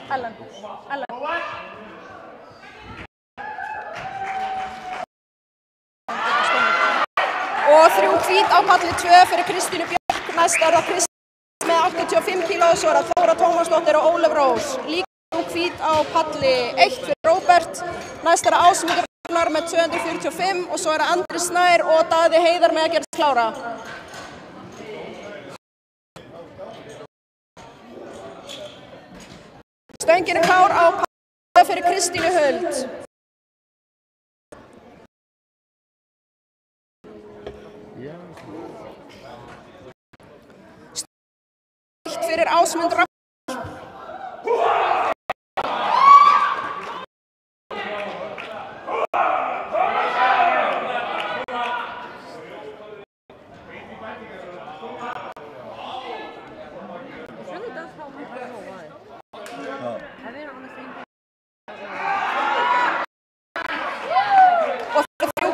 Ellen. Og 3 hvít á palli 2 fyrir Kristínu Björk, næst er það Kristín með 85 kíló, svo er það Þóra Tómasdóttir og Ólöf Rós. Líka 3 hvít á palli 1 fyrir Róbert, næst er það Ásmundur Ragnar með 245 og svo er það Andri Snær og Daði Heiðar með að gerast klára. Stöngin er klár á palli fyrir Kristínu Huld. Stöngin fyrir Ásmund Ragnar.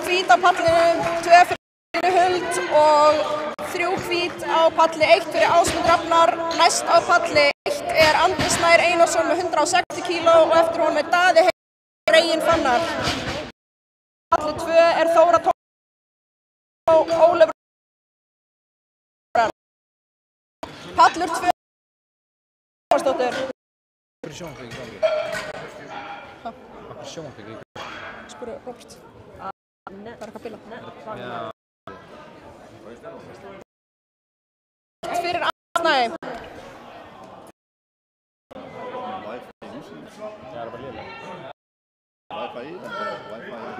Hvít á palli 2 fyrir Huld og 3 hvít á palli 1 fyrir Ásmund Ragnar. Næst á palli 1 er Andri Snær Einarsson með 160 kíló og eftir honum er Daði Heiðar Reginn Fannar. Palli 2 er Þóra Tómasdóttir og Ólöf Rós. Pallur 2 Tómasdóttir. Hvað er sjónvarpið í gangi? Hvað er sjónvarpið í gangi? Spurðu Róbert. Það er eitthvað bila. Fyrir Andri Snær. Det er bare lille. Wi-Fi, Wi-Fi.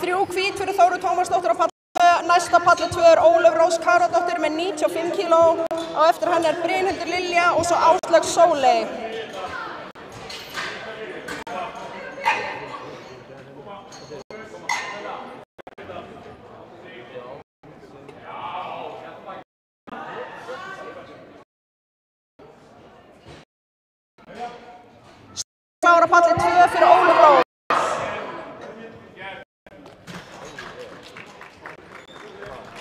Þrjú hvít fyrir Þóru Tómasdóttur á palli 2. Næsta palli 2 er Ólöf Rós Karadóttir með 95 kíló. Á eftir henni er Brynhildur Lilja og svo Áslaug Sóley.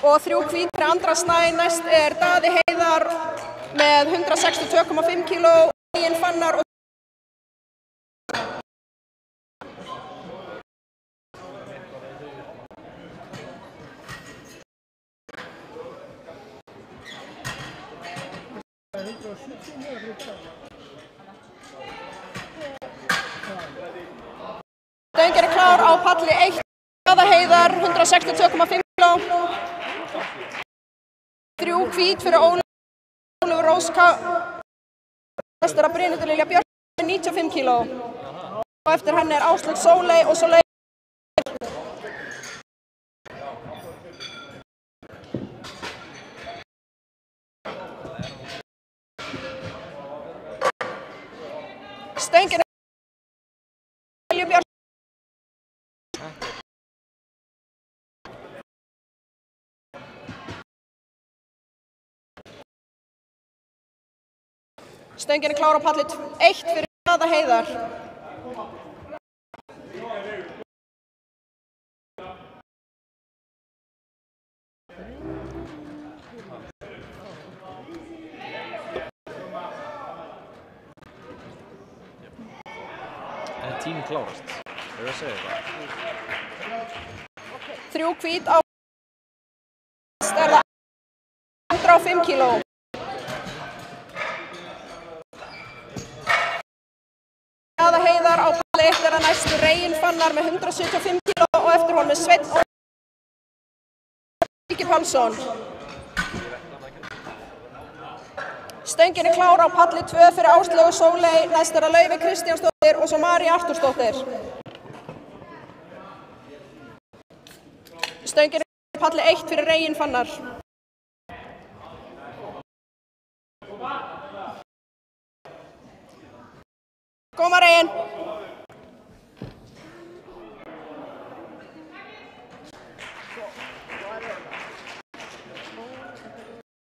og 3 hvít fyrir Andra Snæ. Næst er Daði Heiðar með 162,5 kíló, Egin Fannar og Stöngin er klár á palli 1, Daði Heiðar, 162,5 kíló. 3 hvít fyrir Ólafur Róska. Næst er Brynhildur Lilja Björk með 95 kíló. Og eftir henni er Áslaug Sóley og Sóley. Stöngin er Lilja Björk. Stöngin er klár á palli 1 fyrir Daða Heiðar. En tíminn klárast. Ég að segja það. 3 hvít á er það 105 kíló. Daði Heiðar á palli 1 er að næstu Regin Fannar með 175 kíló og eftir honum er Sveinn Helgi Pálsson. Stöngin er klár á palli 2 fyrir Áslaugu Sóley, næst er að Laufey Kristjánsdóttir og svo María Artúrsdóttir. Stöngin er klár á palli 1 fyrir Regin Fannar. Koma Regin.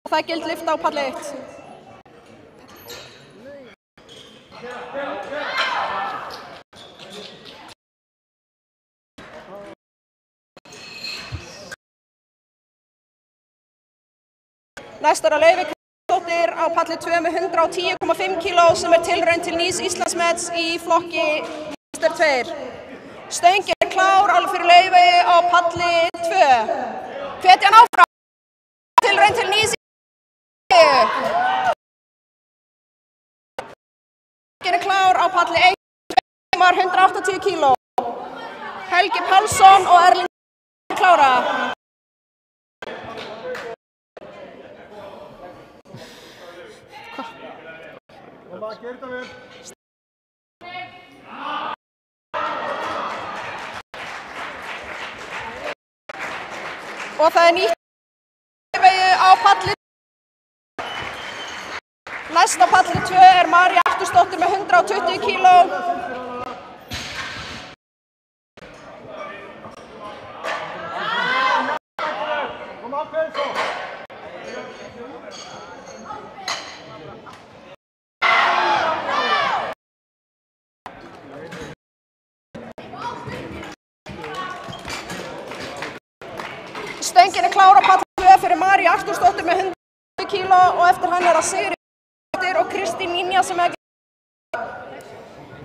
Það er gild lyfta á palli 1. Næst er að Laufey Kristjánsdóttir á palli 2 með 110,5 kíló sem er tilraun til nýs Íslandsmets í flokki Mr. 2. Stöngin er klár alveg fyrir Laufey á palli 2. Hvetja hann áfram. Tilraun til nýs Íslandsmets. Stöngin er klár á palli 1. 180 kíló. Helgi Pálsson og Erling klára. Og það er nýtt á palli. Næst á palli 2 er María Artúrsdóttir með 120 kíló. Stöngin er klár á palli 2 fyrir Maríu Artúrsdóttir með 100 kíló og eftir hann er að Sigríður og Kristín Ninja sem er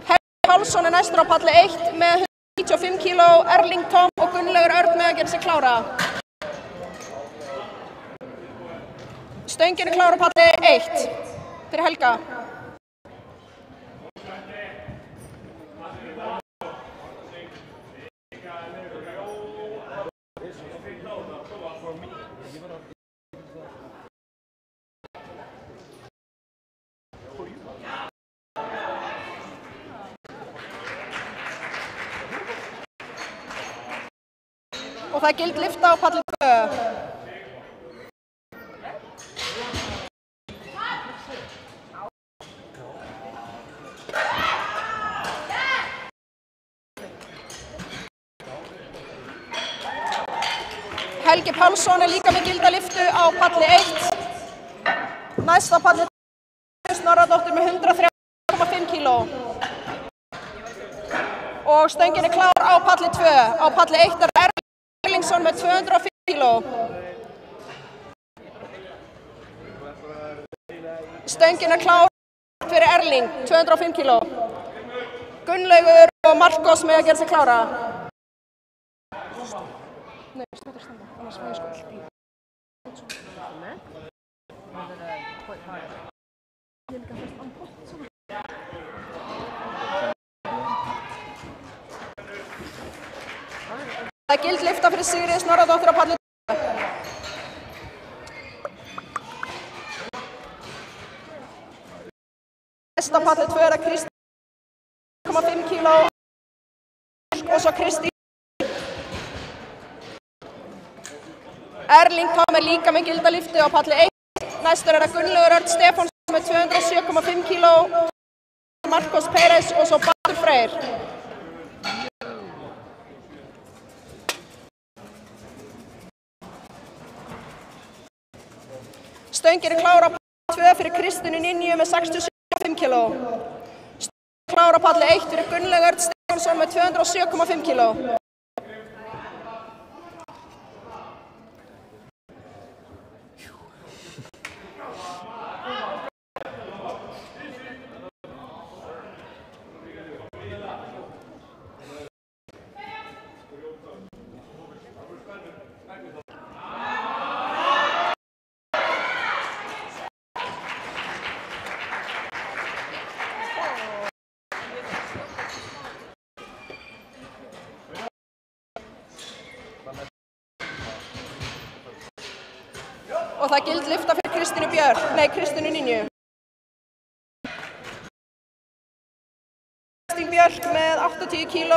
Helgi Pálsson er næstur á palli 1 með 195 kíló, Erling Tom og Gunnlaugur Örn með að gera sig klára. Stöngin er klár á palli 1 fyrir Helga. Og það er gild lyfta á palli 2. Helgi Pálsson er líka með gilda lyftu á palli 1. Næst á palli 2 Snorradóttir með 103,5 kíló. Og stöngin er klár á palli 2. Á palli 1 er Erlingsson með 205 kíló. Stöngin er klár fyrir Erling, 205 kg. Gunnlaugur og Markos með að gera sig klára. Nei, standa, annars var ég sko. Það er gild lyfta fyrir Sigríði Snorradóttur á palli 2. Næsta palli 2 er að Kristín 1,5 kg og svo Kristín. Erling Tom er líka með gilda lyfti á palli 1. Næstur er að Gunnlaugur Örn Stefánsson með 207,5 kg, Markos Pérez og svo Baldur Freyr. Stöngin er klár á palli 2 fyrir Kristínu Ninju með 67,5 kg. Stöngin er klár á palli 1 fyrir Gunnlaug Örn Stefánsson með 207,5 kg. Og það er gild lyfta fyrir Kristínu Ninju. Kristín Björk með 80 kg,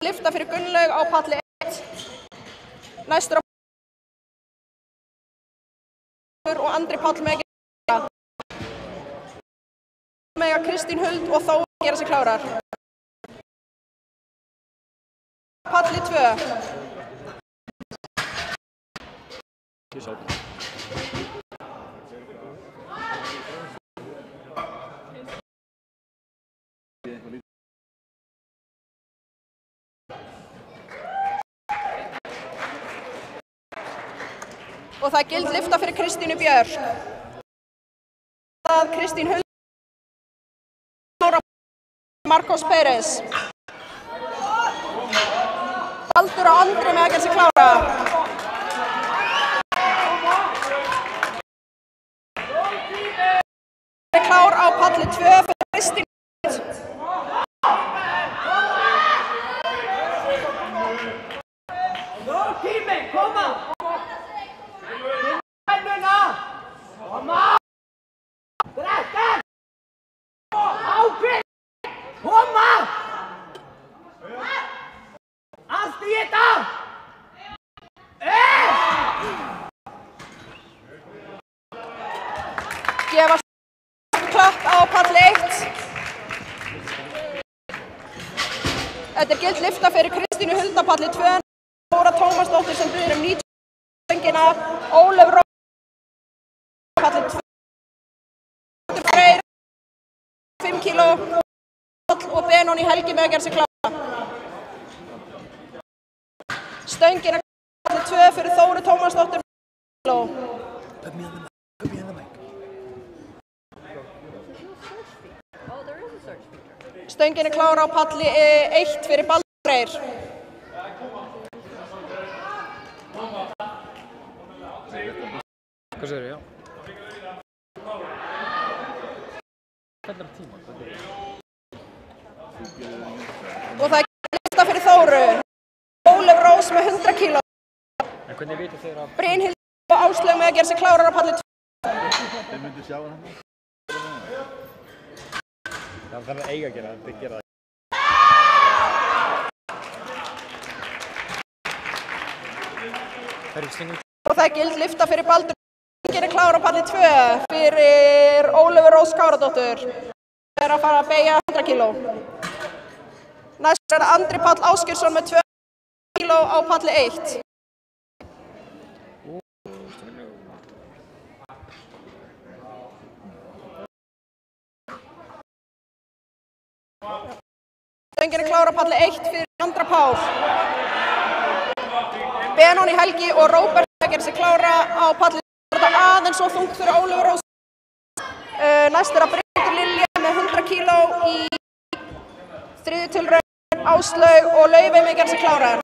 lyfta fyrir Gunnlaug á palli 1. Næstur á og Andri Páll með að gera Kristín Huld og Þór gera sig klárar. Palli 2. Og það er gild lyfta fyrir Kristínu Björk. Það er Kristín Huld, Markos Pérez. Baldur og Andri með að gera sig klára. Klár á palli 2 fyrir Kristín Huld. Tími, koma! Koma! 13! Ákveð! Koma! Allt í þetta! Gefa klapp á palli 1. Þetta er gild lyfta fyrir Kristínu Huld á palli 2. Þóra Tómasdóttir sem biður 90 stöngina. Ólöf Rós á palli 2. Baldur Freyr 5 kg og Benóni Helgi með að gera sig klára. Stöngin er á palli 2 fyrir Þóru Tómasdóttir 5 kg. Stöngin er klár á palli 1 fyrir Baldur Freyr. Hvað segir þú, já? Hvernig er tíma? Og það er lyfta fyrir Þóru. Ólöf Rós með 100 kg. En hvernig veitir þeir að... Brynhild og Áslaug með að gera sig klárar á palli 2. Þeir myndu sjá hann. Það þarf að eiga að gera það, þeir gera það. Og það er gild lyfta fyrir Baldur. Stöngin er klár á palli 2 fyrir Ólöfu Rós Káradóttur. Það er að fara að beygja 100 kg. Næst er Andri Páll Ásgeirsson með 2 kg á palli 1. Stöngin er klár á palli 1 fyrir Andra Pál. Benóni Helgi og Róbert að gera sig klára á palli 2. Þetta aðeins og þungt fyrir Ólöfu Rós. Næst Brynhildur Lilja með 100 kíló í þriðju tilraun, Áslaug og Laufey með að gera sig klárar.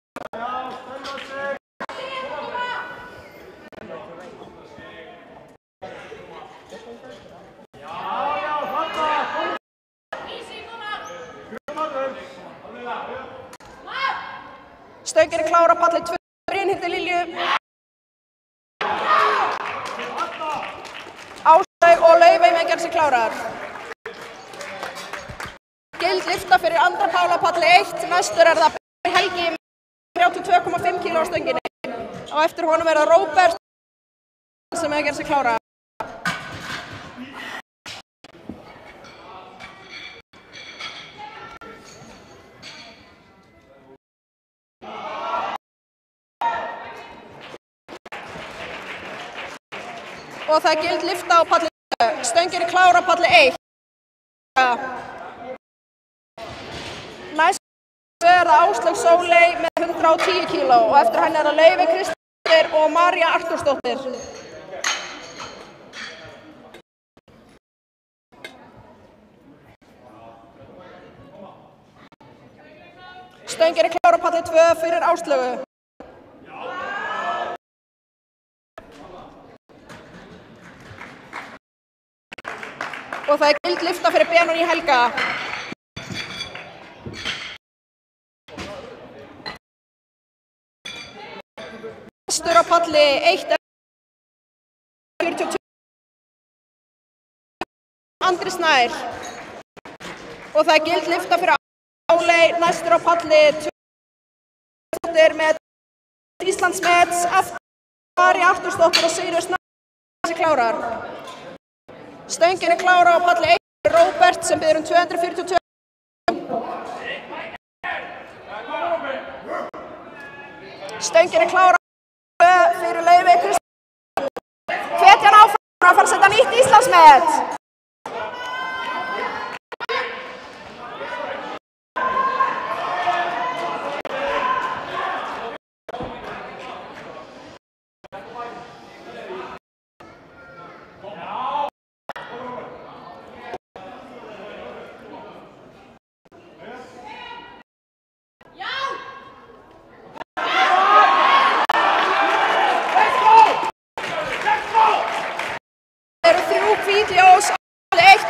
Stöngin klára á palli 2, Brynhildur Lilju. Áslaug og Laufey með að gera sig klárar. Gild lyfta fyrir Andra Pála á palli 1. Næstur það Helgi með 32,5 kíló á stönginni. Á eftir honum það Róbert sem með að gera sig klára. Og það gild lyfta á palli 2. Stöngin klára á palli 1. Næst það Áslaug Sóley með 110 kíló og eftir henni það Laufey Kristín og María Artúrsdóttir. Stöngin klára á palli 2 fyrir Áslaugu. Og það gild lyfta fyrir Benóný Helga. Næstur á palli 1 42 Andri Snær. Og það gild lyfta fyrir Áley. Næstur á palli 2 með Íslandsmets aftur María Artúrsdóttir og Sigríður Snær klárar. Stöngin klára á palli 1 Róbert sem biður 242. Stöngin klára fyrir Laufey Kristín. Hvetja hann áfram að fara að setja nýtt Íslandsmet.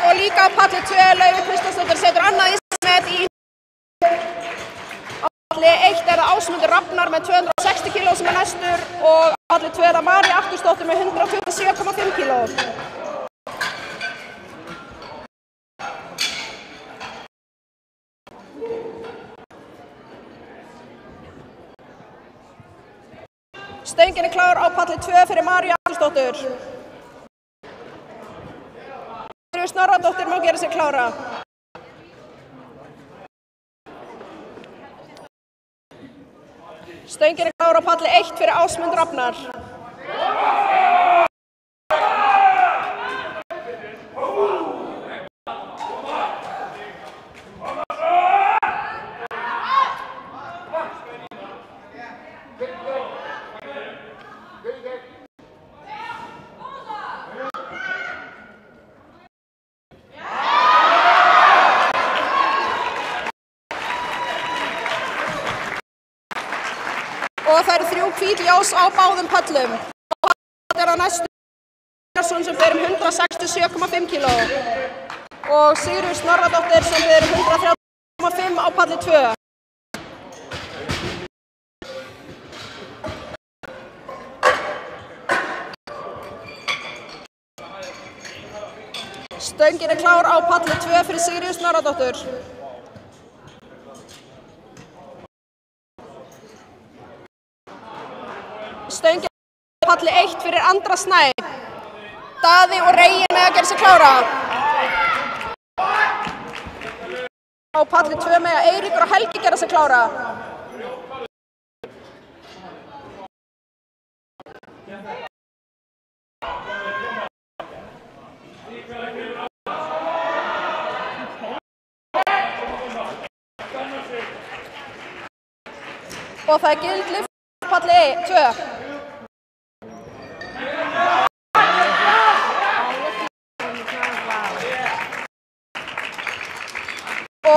Og líka á palli 2 Laufey Kristjánsdóttir setur annað Íslandsmet í. Á palli 1 það Ásmundur Rafnar með 260 kíló sem næstur og á palli 2 það María Artúrsdóttir með 127,5 kíló. Stöngin klár á palli 2 fyrir Maríu Artúrsdóttur. Snorradóttir má gera sig klára. Stöngin klára á palli 1 fyrir Ásmund Rafnar. Og það 3 hvít ljós á báðum pöllum. Það á næstu Einarsson sem fer 167,5 kíló og Sigríður Snorradóttir sem fer 130,5 á palli 2. Stöngin klár á palli 2 fyrir Sigríður Snorradóttir. Stöngin á palli 1 fyrir Andra Snær. Daði og Reginn með að gera sig klára. Á palli 2 með að Eiríkur og Helgi gera sig klára. Og það gild lyft á palli 2.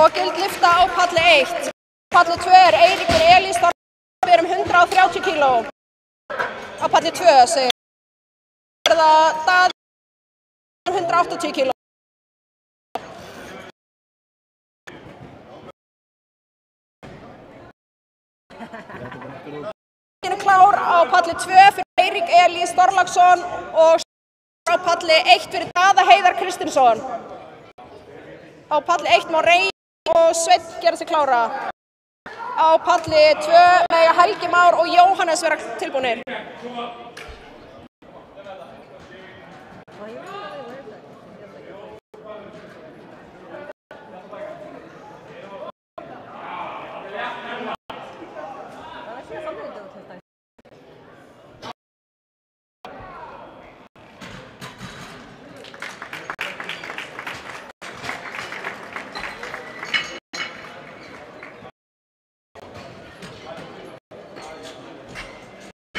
Og gild lyfta á palli 1. Palli 2 er Eiríkur Elís Þorvaldsson um 130 kíló. Á palli 2 segir það Daði 180 kíló. Klár á palli 2 fyrir Eirík Elís Þorláksson og á palli 1 fyrir Daða Heiðar Kristinsson. Á palli 1 má Reyn og Sveinn gera sig klára. Á palli 2 mega Helgi Már og Jóhannes vera tilbúnir.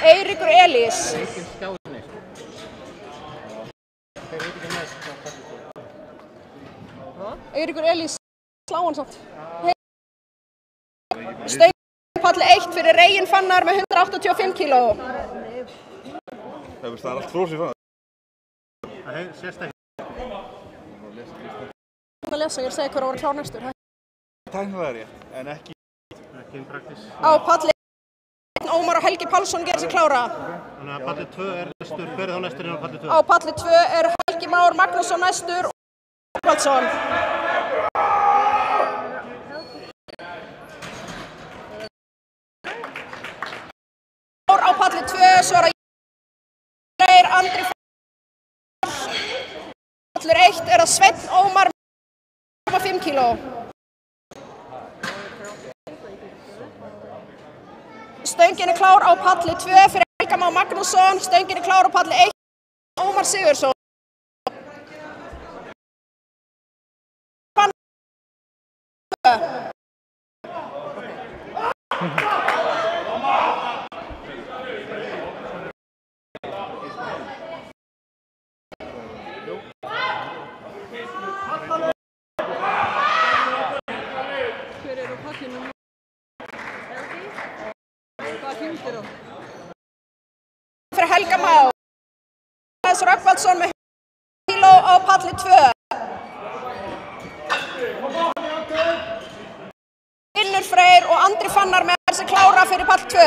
Eiríkur Elís. Eiríkur Elís slá hann samt. Stöng palli 1 fyrir Regin Fannar með 185 kíló. Það er allt frosið fann. Það sést ekki. Það lesa, ég segi hver að voru klár næstur. Tæknilega er ég, en ekki praktis. Á palli 1 Ómar og Helgi Pálsson gera sig klára. Þannig að palli 2 er næstur, hver er þá næstur á palli 2? Á palli 2 er Helgi Már Magnússon næstur og Pálsson. Á palli 2 svara Freyr Andri Pallur 1 er að Sveinn Ómar 5 kíló. Stöngin er klár á palli 2 fyrir Helga Má Magnússon. Stöngin er klár á palli 1 Ómar Sigurðsson. Fyrir Helga Má Rögnvaldsson með 100 kíló á palli 2. Finnur Freyr og Andri Fannar með þessi klára fyrir palli 2.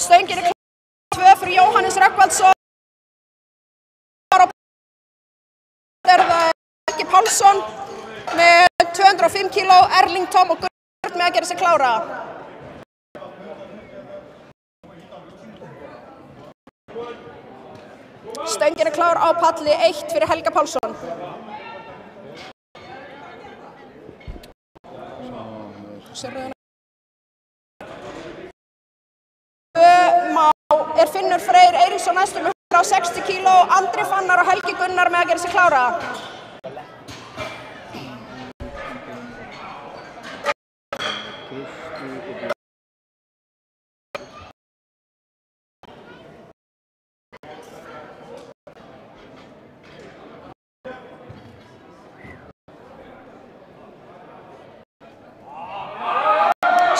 Stöngin er klár 2 fyrir Jóhannes Rögnvaldsson. Er það Helgi Pálsson með 205 kíló, Erling Tom og Gurt með að gera sig klára. Stöngin er klár á palli 1 fyrir Helga Pálsson. Er Finnur Freyr Eiríksson næstur með 160 kíló, Andri Fannar og Helgi Gunnar með að gera sig klára.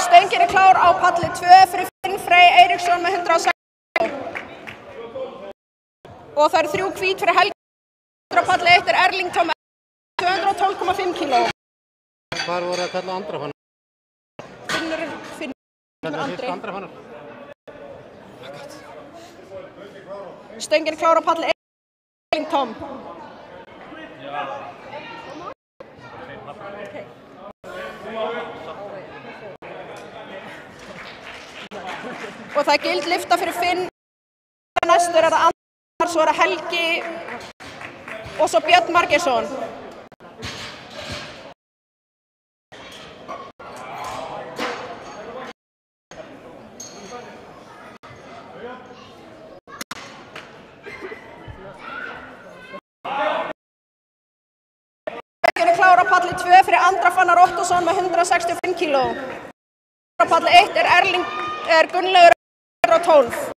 Stöngin er klár á palli 2 fyrir Finn Freyr Eiríksson með 160 og það eru 3 hvít fyrir Helgi. Á palli 1 er Erling Tom 212,5 kíló. Hvar voru að kalla Andra Fannar? Finnur Andri. Andra Fannar. Stöngin er klár á palli 1 Erling Tom. Og það er gild lyfta fyrir Finn. Næstur er það Andri, svo er það Helgi og svo Björn Margeirsson. Stöngin er klár á palli palli 2 fyrir Andra Fannar Ottosson með 165 kg. Á palli 1 er Gunnlaugur á 12.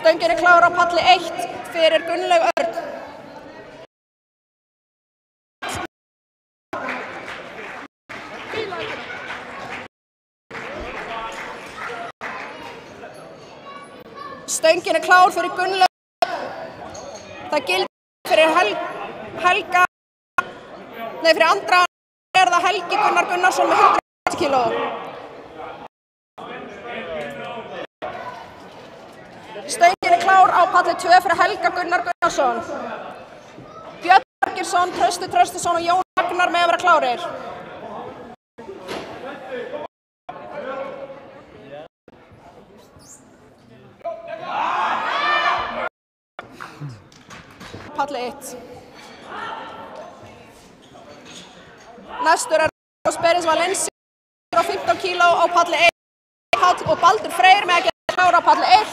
Stöngin er klár á palli 1 fyrir Gunnlaug Örn. Stöngin er klár fyrir Gunnlaug. Það gildir fyrir Helga, fyrir Andra er það Helgi Gunnar Gunnarsson með 180 kg. Stöngin er klár á palli 2 fyrir Helga Gunnar Gunnarsson. Björn Margirsson, Trausti Traustason og Jón Ragnar með að vera klárir. Palli 1. Næstur er Sperris Valencia á 15 kg á palli 1 og Baldur Freyr með að gera klára á palli 1.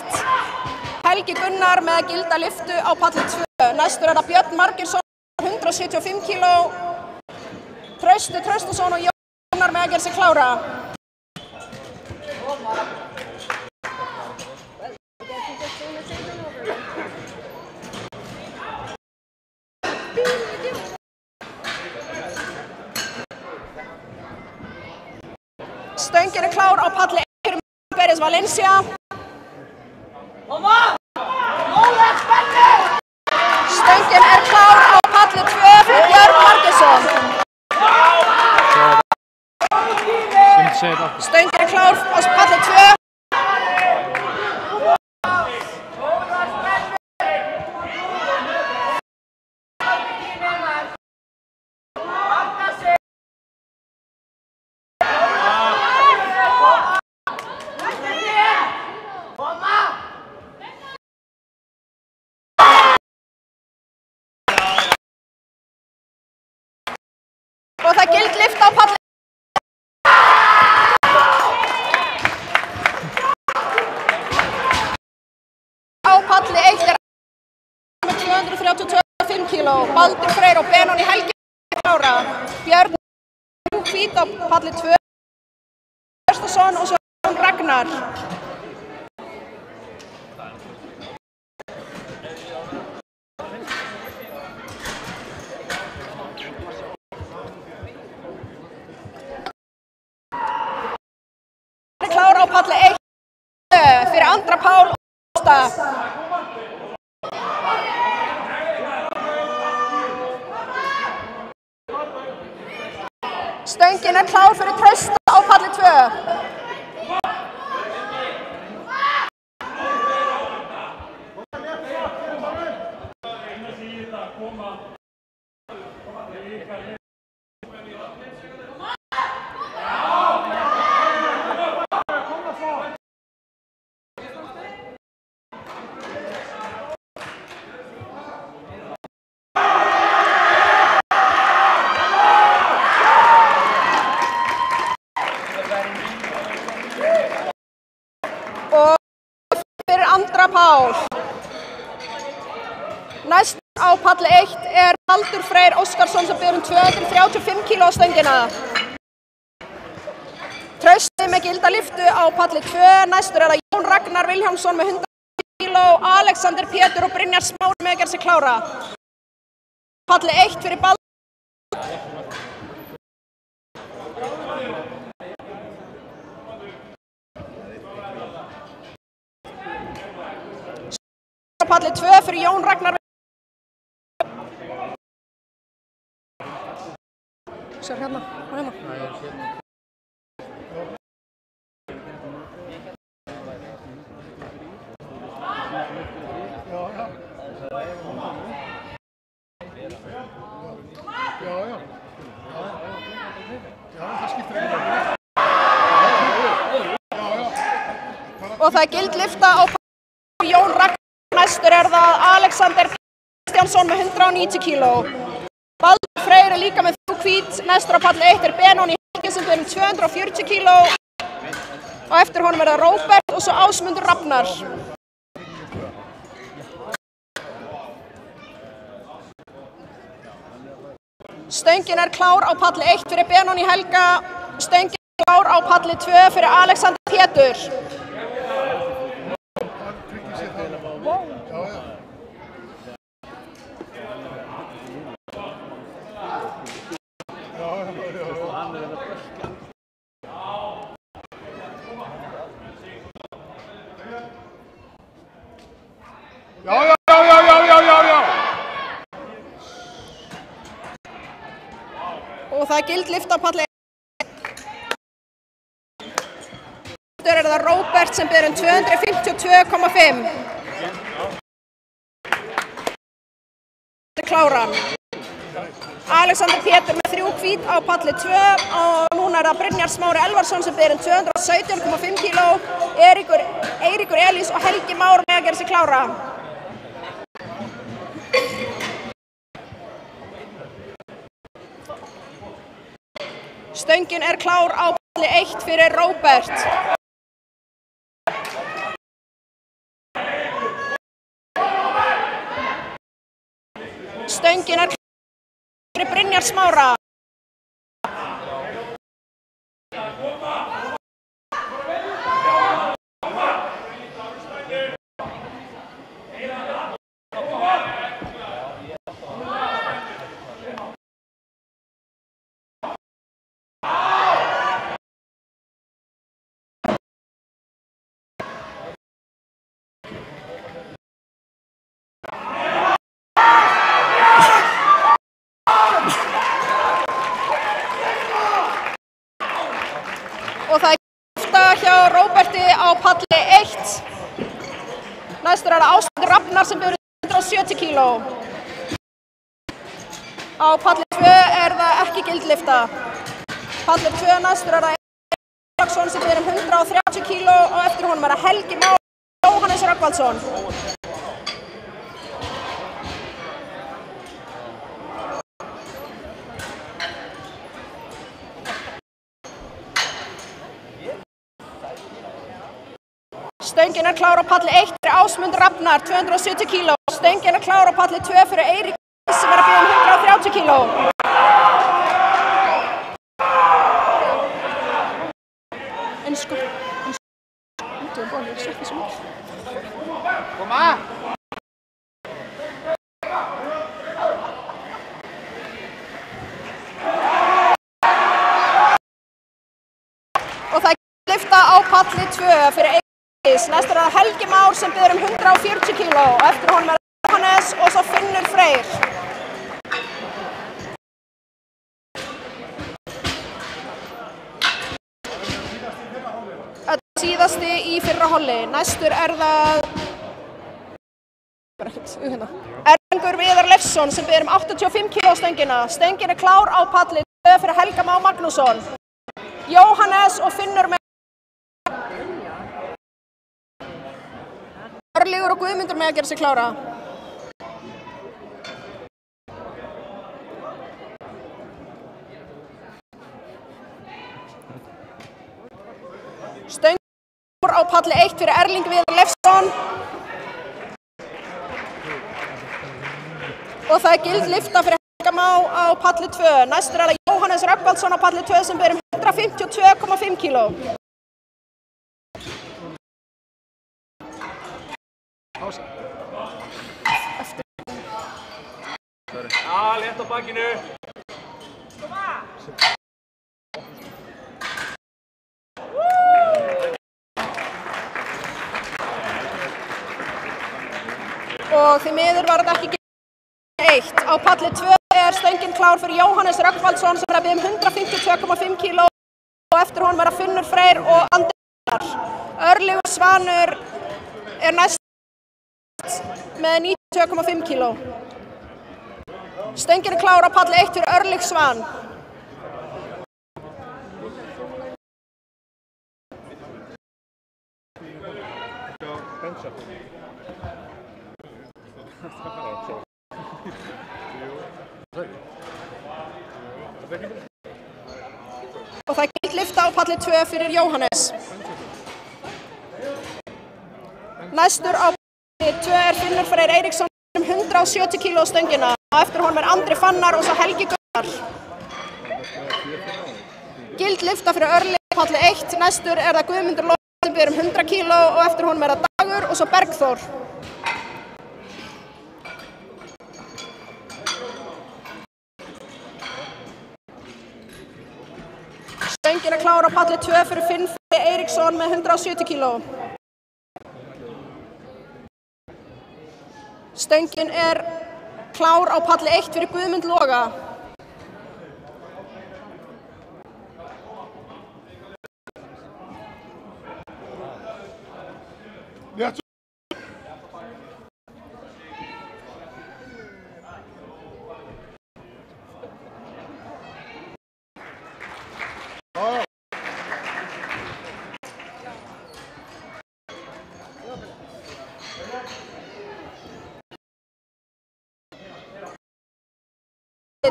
Helgi Gunnar með að gilda lyftu á palli 2. Næstur er það Björn Margirsson 175 kg. Trausti Traustason og Jón Ragnar með að gera sig klára. Stöngin er klár á palli 1 fyrir Sperris Valencia. Stöngin er klár á palli 2 fyrir Björn Margirsson. Stöngin er klár á palli 2. Og það gild lyft á palli. Á palli 1 er með 235 kg. Baldur Freyr og Benóni Helgi klára. Björn Hvít á palli 2. Traustason og svo Jón Ragnar. Klára á palli 1 fyrir Andra Pál og Ásta. Stöngin er klár fyrir Trausta á palli 2. Andra Pál. Næst á palli 1 er Baldur Freyr Óskarsson sem ber 235 kg á stöngina. Trausti með gilda lyftu á palli 2. Næstur er það Jón Ragnar Vilhjálmsson með 100 kg. Alexander Pétur og Brynjar Smári með að gera sig klára. Palli 1 fyrir Baldur. Palli 2 fyrir Jón Ragnar. Sér hérna, hérna. Og það er gild lyfta á Jón Ragnar. Næstur er það Alexander Kristjánsson með 190 kg. Baldur Freyr Freyr er líka með 3 hvít. Næstur á palli 1 er Benóni Helgi sem ber 240 kíló. Og eftir honum er það Róbert og svo Ásmundur Rafnar. Stöngin er klár á palli 1 fyrir Benóni Helga. Stöngin er klár á palli 2 fyrir Alexander Pétur. Já. Og það er gild lyfta á palli 1. Er það Róbert sem ber 252,5. Kláran. Alexander Pétur með 3 hvít á palli 2 og núna er það Brynjar Smári Elvarsson sem ber 217,5 kíló. Eiríkur Elís og Helgi Már með að gera sig klára. Stöngin er klár á palli 1 fyrir Róbert. Stöngin er klár fyrir Brynjar Smára. Og það er lyfta hjá Róberti á palli 1. Næstur er það Ásmundur Rafnar sem ber 170 kíló. Á palli 2 er það ekki gild lyfta. Palli 2 næstur er það Eiríkur sem ber 130 kíló og eftir honum er það Helgi Már og Jóhannes Rögnvaldsson. Stöngin er klár á palli 1 fyrir Ásmundur Rafnar, 270 kíló. Stöngin er klár á palli 2 fyrir Eirík sem er að biðja 130 kíló. Koma! Og það er lyfta á palli 2 fyrir Eirík. Næstur er það Helgi Már sem ber 140 kíló og eftir honum er Jóhannes og svo Finnur Freyr. Þetta er síðasti í fyrra holli. Næstur er það Erlengur Viðar Leifsson sem ber 85 kíló stöngina. Stöngin er klár á palli 2 fyrir Helga Má Magnússon. Jóhannes og Finnur með Örlygur og Guðmundur með að gera sig klára. Stöngin á palli 1 fyrir Erling Viðar Leifsson. Og það er gild lyfta fyrir Helga Má á palli 2. Næstur er það Jóhannes Rögnvaldsson á palli 2 sem ber 152,5 kíló. Já, létt á bakinu. Og því miður var þetta ekki gild 1. Á palli 2 er stöngin klár fyrir Jóhannes Rögnvaldsson sem er að biðja 152,5 kíló og eftir honum er það Finnur Freyr og Andri. Örlygur Svanur er næst með 92,5 kíló. Stöngin er klár á palli 1 fyrir Örlyg Svan. Og það er gildlifta á palli 2 fyrir Jóhannes. Næstur á palli 2 er Finnur Freyr Eiríksson um 170 kg stöngina. Á eftir honum er Andri Fannar og svo Helgi Gunnar. Gildlifta fyrir Örli á palli 1. Næstur er það Guðmundur Logi sem ber 100 kg og eftir honum er það Dagur og svo Bergþór. Stöngin er klár á palli 2 fyrir Finnur Freyr Eiríksson með 170 kg. Stöngin er klár á palli 1 fyrir Guðmund Loga.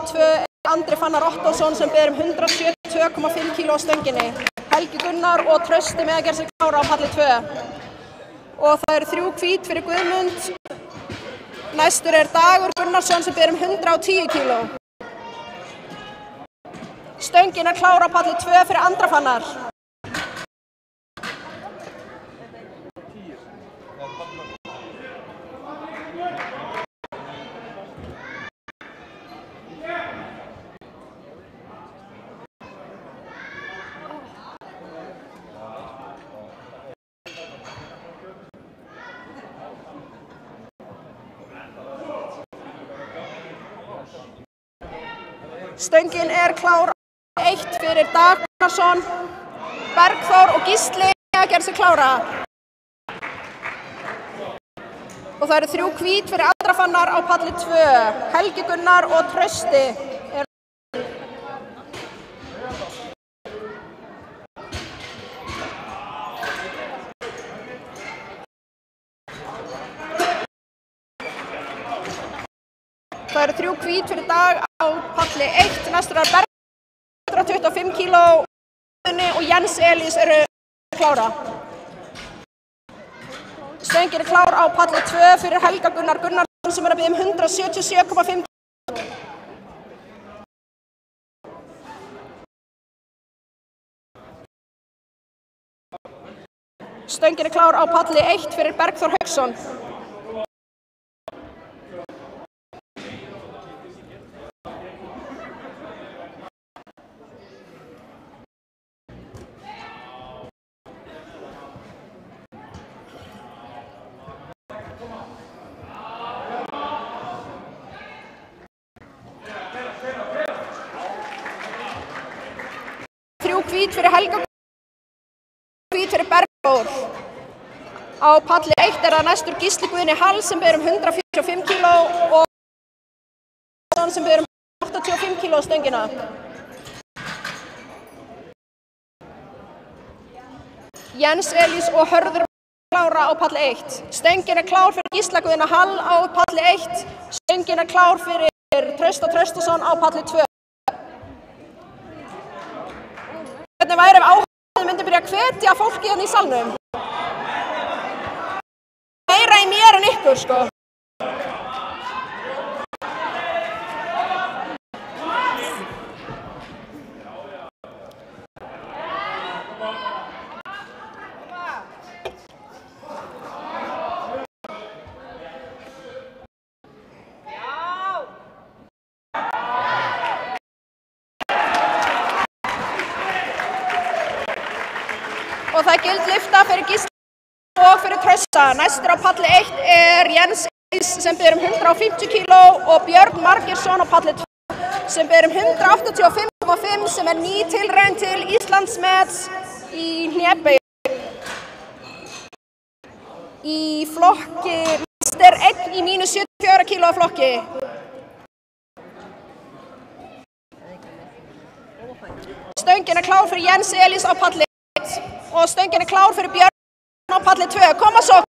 Tvö er Andri Fannar Ottosson sem ber 172,5 kg á stönginni. Helgi Gunnar og Trausti með að gera sig klára á palli 2. Og það eru 3 hvít fyrir Guðmund. Næstur er Dagur Gunnarsson sem ber 110 kg. Stöngin er klára á palli 2 fyrir Andra Fannar. Stöngin er klár á 1 fyrir Dag Gunnarsson, Bergþór og Gísli að gera sig klára. Og það eru 3 hvít fyrir Andra Fannar á palli 2. Helgi Gunnar og Trausti. Það eru 3 hvít fyrir Dag á palli 1. Næstur er Bergþór 125 kg og Jens Elís eru klára. Stöngin er klár á palli 2 fyrir Helga Gunnar Gunnarsson sem er að biðja 177,5 kg. Stöngin er klár á palli 1 fyrir Bergþór Hauksson. Hvít fyrir Helga, hvít fyrir Bergþór. Á palli 1 er það næstur Gísli Guðni Hall sem ber 145 kg og sem ber 85 kg á stöngina. Jens Elís og Hörður klára á palli 1. Stöngin er klár fyrir Gísla Guðna Hall á palli 1. Stöngin er klár fyrir Trausta Traustason á palli 2. Hvernig væri ef áhorfendur myndi byrja að hvetja fólki hérna í salnum? Meira í mér en ykkur, sko. Og það er gildlifta fyrir Gísla og fyrir Trausta. Næstur á palli 1 er Jens Elís sem ber 150 kg og Björn Margeirsson á palli 2 sem ber 185,5 sem er ný tilraun til Íslandsmets í hnébeygju. Í flokki Master 1 í mínus 74 kg flokki. Stöngin er klár fyrir Jens Elís á palli 1 og stöngin er klár fyrir Björn á palli 2. Koma svo!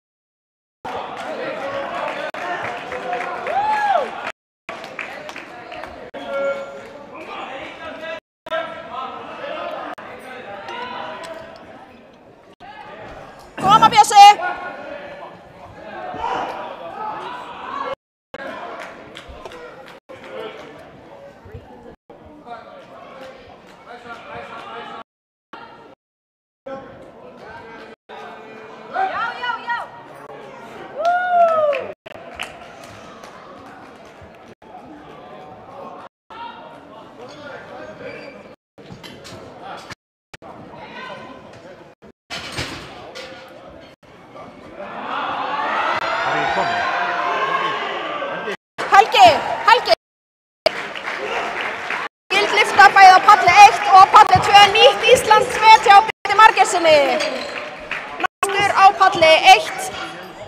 palli 1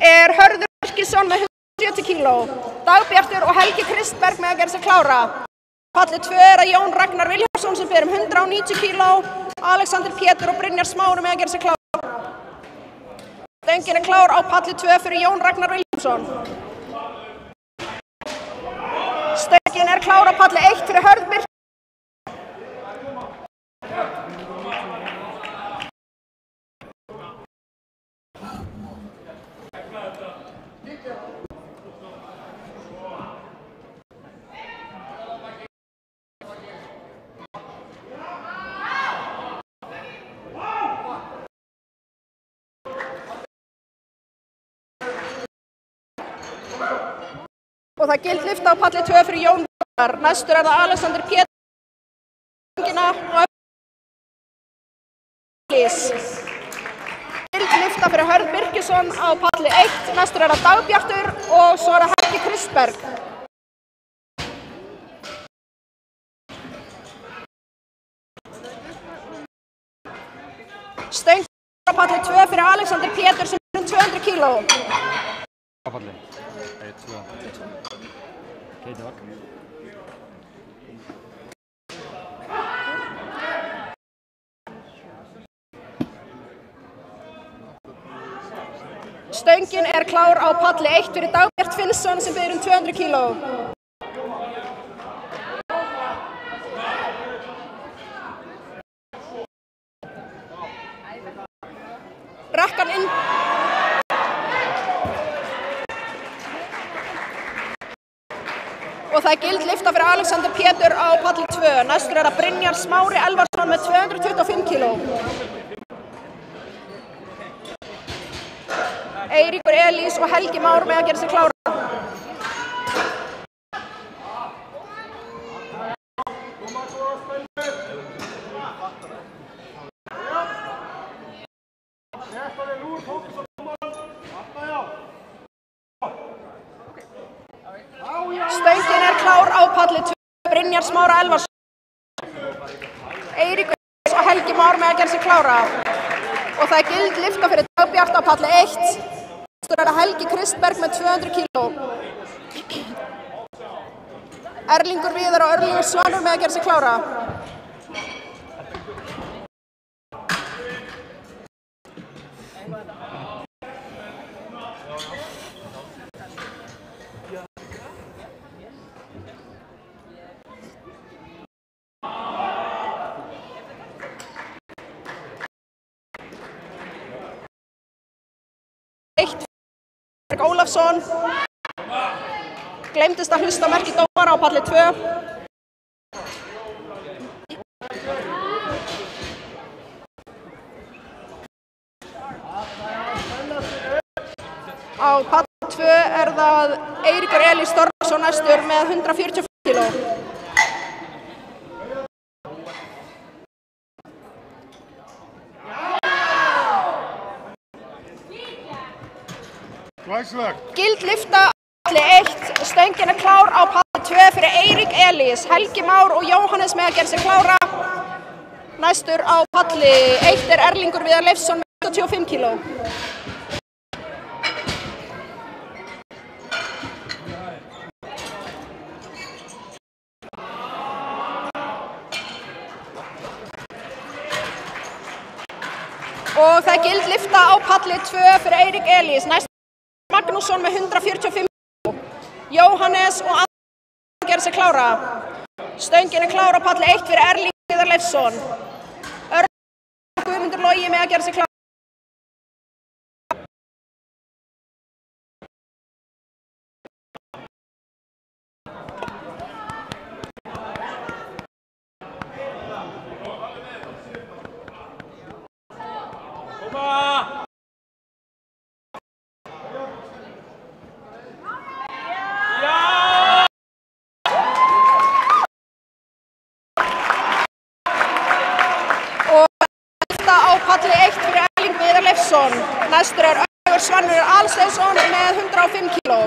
er Hörður Birkisson með 170 kíló. Dagbjartur og Helgi Kristberg með að gera sig klára. Palli 2 er að Jón Ragnar Vilhjálmsson sem ber 190 kíló. Alexander Pétur og Brynjar Smári með að gera sig klára. Stöngin er klár á palli 2 fyrir Jón Ragnar Vilhjálmsson. Stöngin er klár á palli 1 fyrir Hörður Birkisson. Og það gild lyfta á palli 2 fyrir Jón Ragnar. Næstur er það Alexander Pétur og gild lyfta fyrir Hörð Birkisson á palli 1. Næstur er það Dagbjartur og svo er það Helgi Kristberg. Stöng á palli 2 fyrir Alexander Pétur sem er 200 kíló. Á palli. 1, 2. Keiti vagn. Stöngin er klár á palli 1 fyrir Dagbjart Finnsson sem ber 200 kíló. Rekkan inn. Og það er gild lyfta fyrir Alexander Pétur á palli 2. Næstur er það Brynjar Smári Elvarsson með 225 kíló. Eiríkur Elís og Helgi Már með að gera sig klára. Stöngin er klár á palli 2. Brynjar Smára Elvarsson. Eiríkur Elís og Helgi Már með að gera sig klára. Og það er gild lyfta fyrir Dagbjart á palli 1. Næstur er það Helgi Kristberg með 200 kíló. Erlingur Viðar og Örlygur Svanur með að gera sig klára. Ólafsson gleymdist að hlusta á merki dómara á palli 2. Á palli 2 er það Eiríkur Elís Þorvarsson næstur með 145 kíló. Gild lyfta á palli 1. Stöngin er klár á palli 2 fyrir Eirík Elís, Helgi Már og Jóhannes með að gera sig klára. Næstur á palli 1 er Erlingur Viðar Leifsson með 85 kíló. Og það er gild lyfta á palli 2 fyrir Eirík Elís. Næstur Magnússon með 145 kíló. Jóhannes og Andri að gera sig klára. Stöngin er klár á palli 1 fyrir Erlingur Viðar Leifsson. Guðmundur Logi með að gera sig klára. Næstur er Örlygur Svanur Alsteinsson með 105 kíló.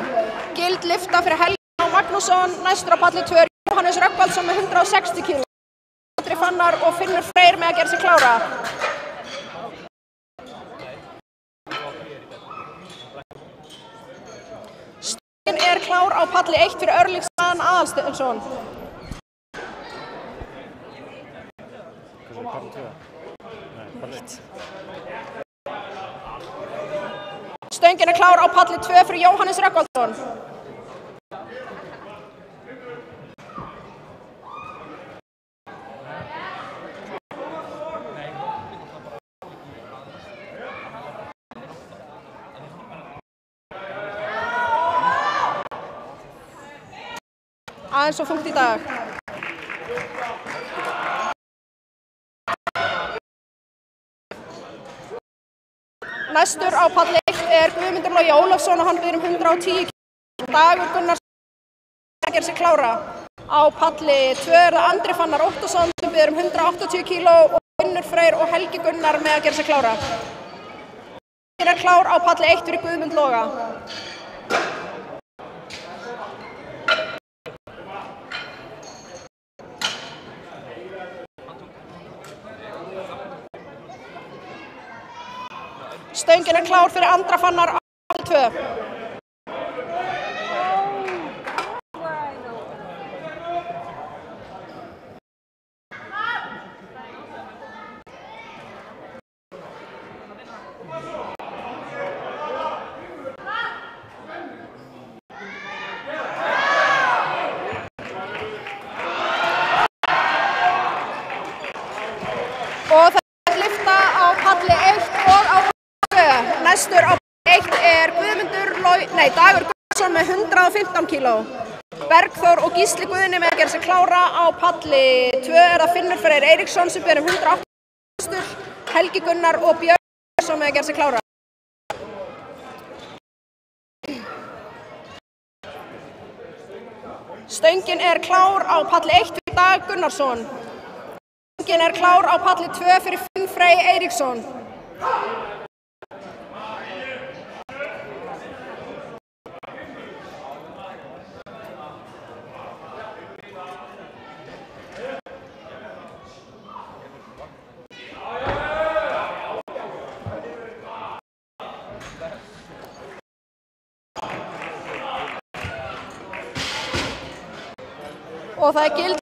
Gild lyfta fyrir Helgi Magnússon. Næstur á palli 2 er Jóhannes Rögnvaldsson með 160 kíló. Andri Fannar og Finnur Freyr með að gera sig klára. klár á palli 1 fyrir Örlygsson Aðalsteinsson. Hvað er palli 2? Nei, palli 1. Stöngin er klár á palli 2 fyrir Jóhannes Rögnvaldsson. Aðeins og þungt í dag. Næstur á palli 1 er Guðmundur Logi Ólafsson og hann biður 110 kg. Dagur Gunnarsson gerir sig klára. Á palli 2 er það Andri Fannar Óttarsson sem biður 180 kg og Finnur Freyr og Helgi Gunnar með að gera sig klára. Hann er klár á palli 1 fyrir Guðmund Loga. Stöngin er klár fyrir Andra Fannar á palli 2. Og það er lyfta á palli 1 og á palli 2. Næstur á palli 1 er Dagur Gunnarsson með 115 kg. Bergþór og Gísli Guðni með að gera sig klára. Á palli 2 er það Finnur Freyr Eiríksson sem biður 180 kg. Helgi Gunnar og Björn Gunnarsson með að gera sig klára. Stöngin er klár á palli 1 fyrir Dag Gunnarsson. Stöngin er klár á palli 2 fyrir Finn Frey Eiríksson. Og það er gild á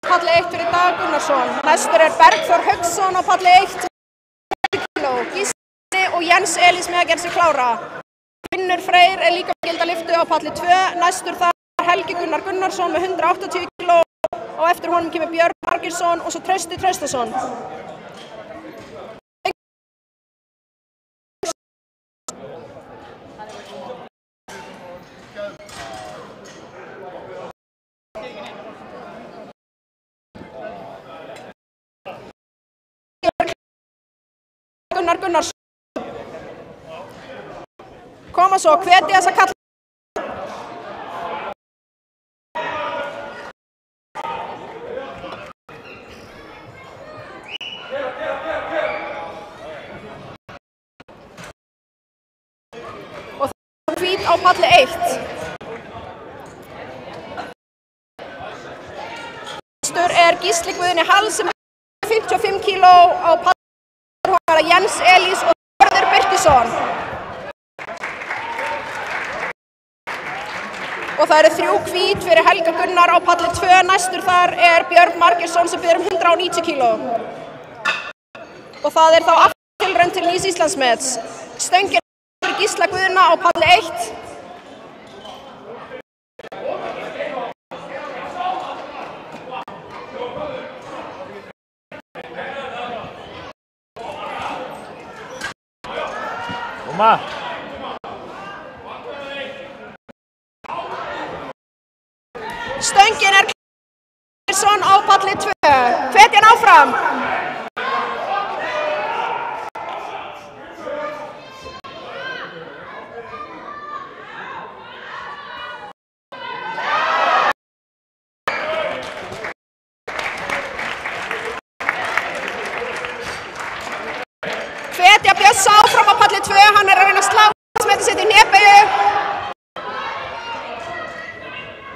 palli 1 fyrir Dag Gunnarsson. Næstur er Bergþór Hauksson á palli 1 kg. Gísli og Jens Elís með að gera sig klára. Finnur Freyr er líka með gilda lyftu á palli 2. Næstur það er Helgi Gunnar Gunnarsson með 180 kg. Og eftir honum kemur Björn Margeirsson og svo Trausti Traustason. Gunnar Gunnarsson. Koma svo, hvetja þessa kalla. Og það er hvít á palli 1. Næstur er Gísli Guðni Hall sem er 55 kg á palli. Jens Elís og Þórður Birkisson. Og það eru 3 hvít fyrir Helga Gunnar á palli 2. Næstur þar er Björn Margeirsson sem biður 190 kg. Og það er þá afturtilraun til nýs Íslandsmets. Stöngin fyrir Gísla Guðna á palli 1. Stöngin er Margeirsson á palli 2. Hvetja hann áfram. Hvetja Bjössa áfram á palli 2. Hann er að reyna að slá Íslandsmetið sitt í hnébeygju.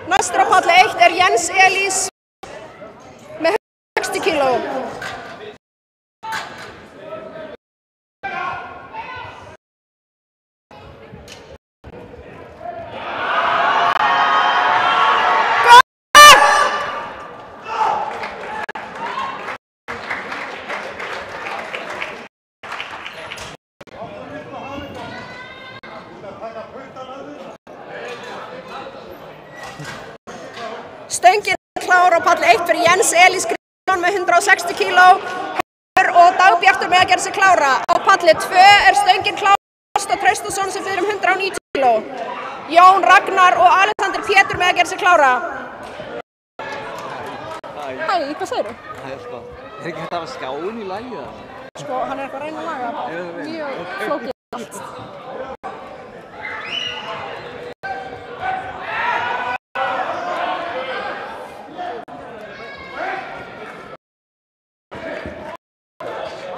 Næstur á palli 1 er Jens Elís með 160 kg. Stöngin er klár á palli 1 fyrir Jens Elís Grímsson með 160 kg. Og Dagbjartur með að gera sig klára. Á palli 2 er stöngin klár Ásta Traustason sem fyrir 190 kg. Jón Ragnar og Alexander Pétur með að gera sig klára. Hæ, hvað segirðu? Er ekki hægt að hafa skjáin í lagi það? Sko, hann er eitthvað að reyna að laga. Mjög flókið allt.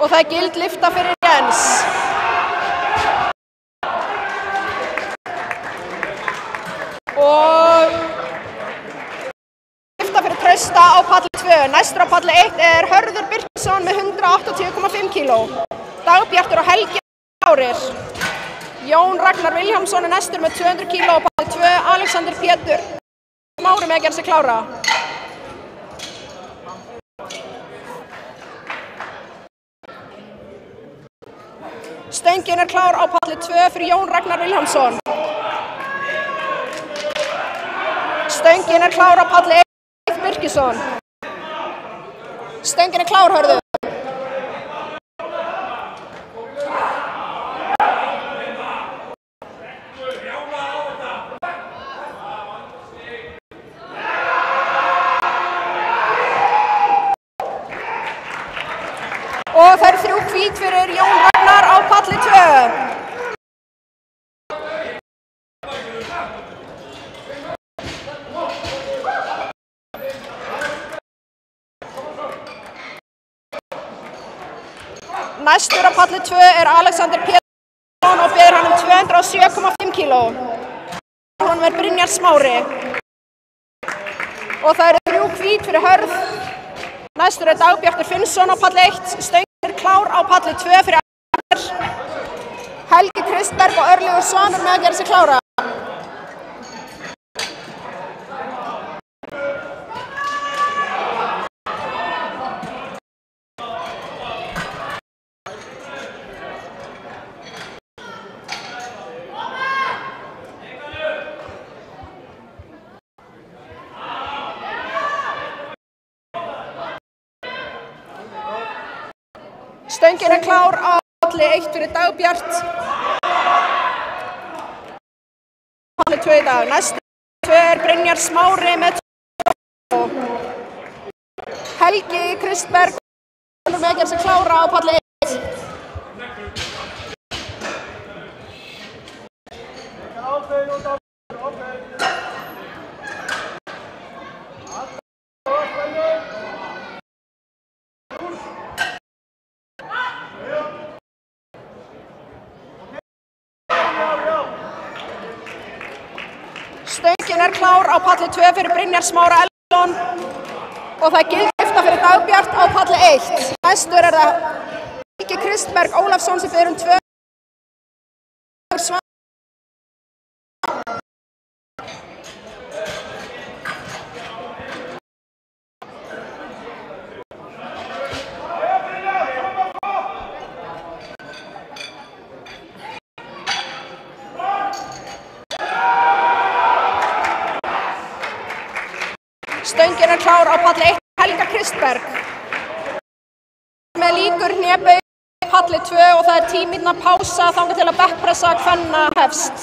Og það er gild lyfta fyrir Jens. Og lyfta fyrir Trausta á palli 2. Næstur á palli 1 er Hörður Birkesson með 180,5 kg. Dagbjartur og Helgi klárir. Jón Ragnar Vilhjálmsson er næstur með 200 kg á palli 2. Alexander Pétur Smári með að gera sig klára. Stöngin er klár á palli 2 fyrir Jón Ragnar Vilhjálmsson. Stöngin er klár á palli 1 Birkesson. Stöngin er klár, hörðu. Og það eru 3 hvít fyrir Jón Ragnar á palli 2. Næstur á palli 2 er Alexander Pétursson og ber hann 207,5 kg. Honum er Brynjar Smári. Og það eru 3 hvít fyrir Hörð. Næstur er Dagbjartur Finnsson á palli 1. Stöngin er klár á palli 2 fyrir Arnar. Helgi Kristberg og Örlygur Svanur með að gera sig klára. Stöngin er klár á palli 1 fyrir Dagbjart. Palli 2 í dag. Næstu 2 er Brynjar Smári með 2. Helgi Kristberg með að gera sig klára á palli 1. Stöngin er klár á palli 2 fyrir Brynjar Smára Elfsson og það er gildlyfta fyrir Dagbjart á palli 1. Næstur er það Helgi Kristberg Ólafsson sem fyrir 2. Stöngin er klár á palli 1 Helga Kristberg. Með líkur hnébaug palli 2 og það er 10 mínútna pása þangað til að bekkpressa kvenna hefst.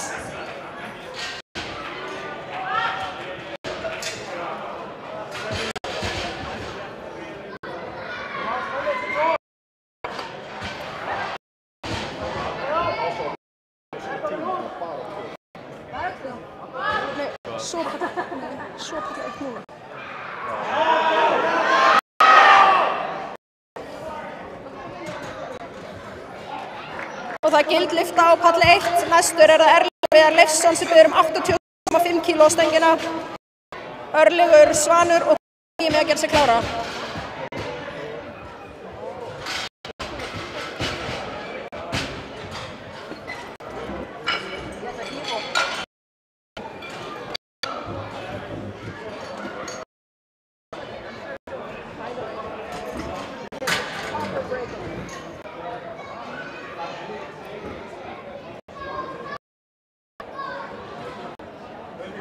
Svo palli 1 núna. Og það er gildlyfta á palli 1. Næstur er það Erlendur Leifsson sem biður 80,5 kg á stöngina. Örlygur Svanur og með að gera sig klára.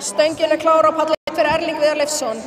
Stöngin er klár á palli 1 fyrir Erling Viðar Leifsson.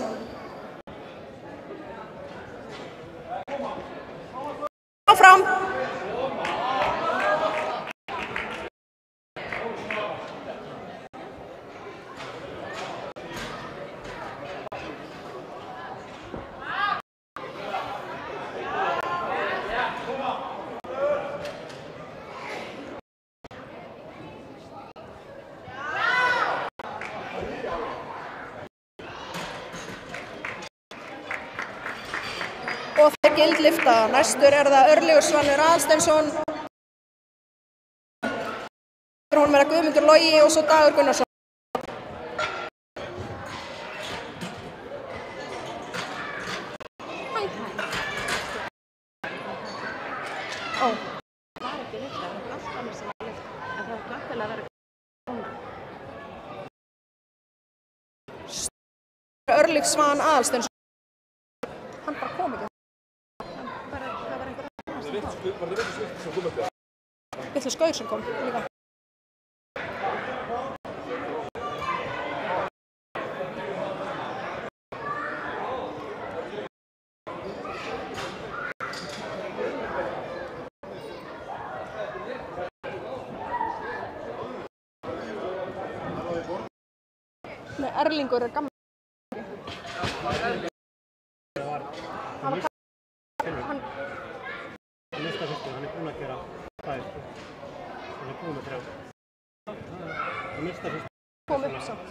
gild lyfta. Næstur er það Örlygur Svanur Aðalsteinsson. Hún er Guðmundur Logi og svo Dagur Gunnarsson. Örlygur Svan Aðalsteinsson. Hann bara kom ekki. Litlu skaur sem kom líka. Nei, Erlingur er gammal. Kom upp samt.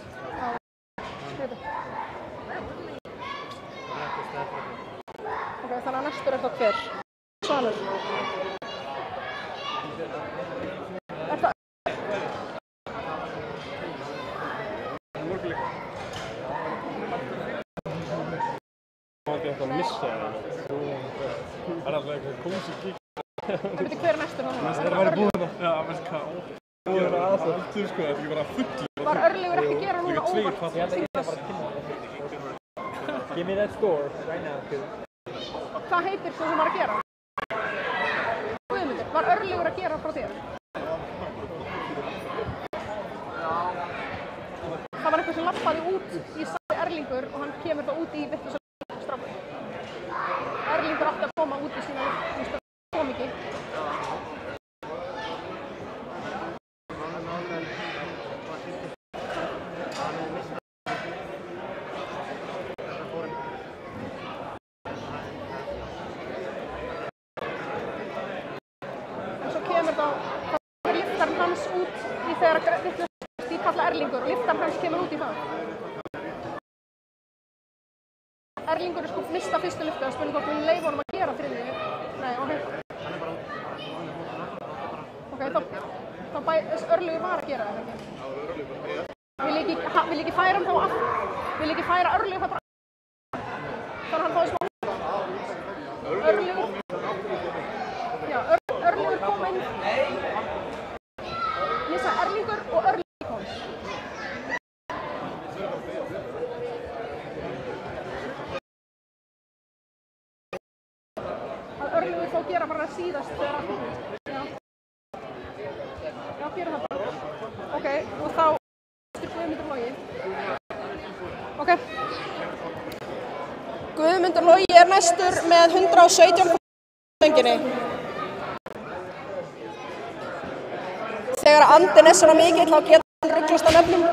Ok, þannig að næstur er þá hver? Svanur. Er það? Að missa það. Það er alltaf eitthvað kósi gík. En veitu hver er næstur þá? Það er bara búið það. Já, veist hvað. Það er aðeins aftur sko, það er ekki bara fulli. Var Örlygur ekki að gera núna óvart? Give me that score right now. Hvað heitir svo sem var að gera? Guðmundur, var Örlygur að gera frá þér? Það var eitthvað sem lappaði út í sagði Erlingur og hann kemur þá út í vittu strákur. Erlingur átti að koma út í sína vittu kom ekki. En svo kemur þá lyftarinn hans út í þegar vittu ég kalla Erlingur og lyftarinn hans kemur út í það. Erlingur er sko mista fyrstu lyftu og spurning hvort við leyfa honum að gera þriðju. Nei, ok. Ok, þá Örlygur var að gera það ekki. Vil ekki færa hann þá af? Vil ekki færa Örlygur það bara? Þannig að hann fáið smá. Örlygur. Já, Örlygur kom inn. Ég sagði Erlingur og Örlygur kom. Örlygur þá gera bara síðast þegar hann kom. Já, gera það bara. Ok, og þá Guðmundur Logi. Ok. Guðmundur Logi er næstur með 117 stöngina. Þegar andinn er svona mikill þá getur hann ruglast á nöfnum.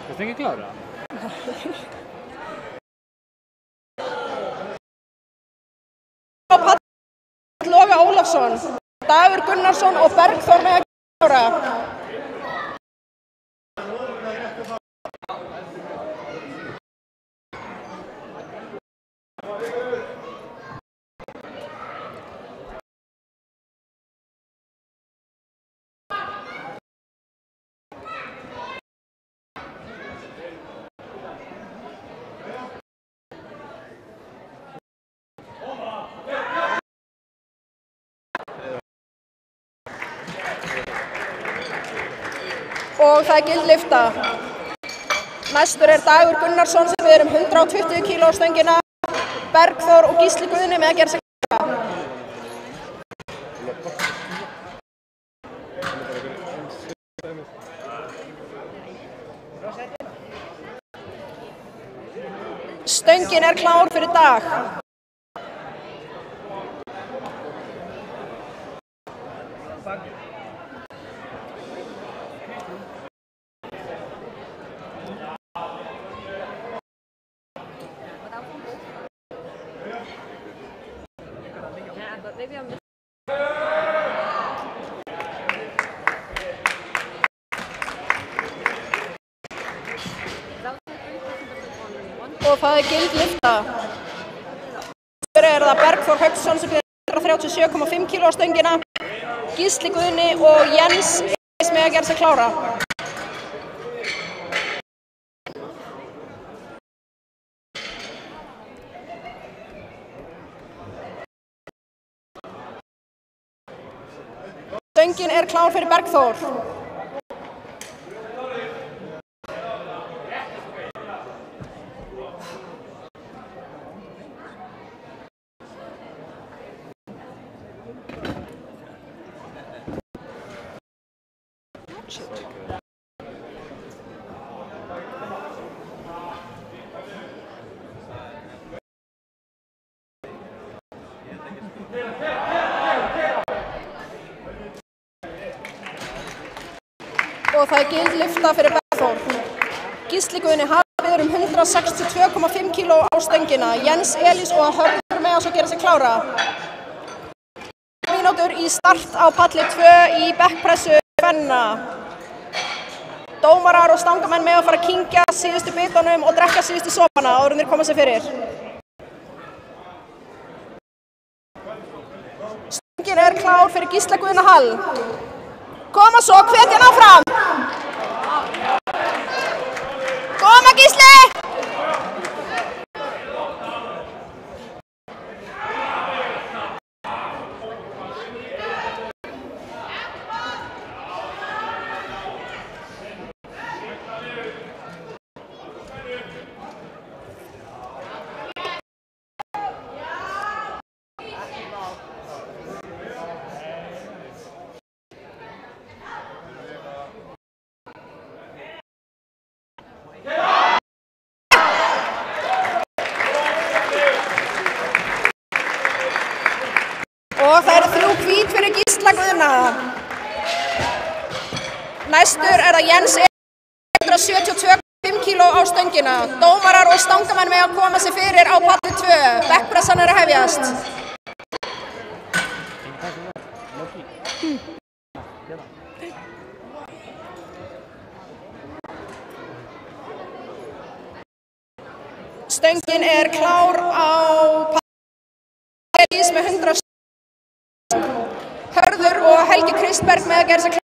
Ertu ekki klára? Loga Ólafsson, Dagur Gunnarsson og Bergþór með að klára. Og það er gild lyfta. Næstur er Dagur Gunnarsson sem við erum 120 kíló á stöngina. Bergþór og Gísli Guðni með að gera sig klára. Stöngin er klár fyrir dag. Maybe I'm missing. Og það gild lyfta. Er það Bergþór Hauksson sem byrjar 137,5 kg á stöngina. Gísli Guðni og Jens með að gera sig klára. Stöngin er klár fyrir Bergþór. Og það er gild lyfta fyrir Bergþór. Gísli Guðni hafið 162,5 kg á stöngina. Jens Elís og Hörður með að gera sig klára. Mínútur í start á palli 2 í bekkpressu kvenna. Dómarar og stangamenn með að fara að kyngja síðustu bitunum og drekka síðustu sopana áður en þeir koma sér fyrir. Stöngin er klár fyrir Gísla Guðna Hall. Koma svo, hvetja hann áfram! Koma Gísli! Og það eru 3 hvít fyrir Gísla Guðna. Næstur er það Jens Elís 172,5 kg á stöngina. Dómarar og stangamenn með að koma sér fyrir á palli 2. Bekkpressan er að hefjast. Stöngin er klár á palli Elís með 100. Hörður og Helgi Kristberg með að gera sig klára.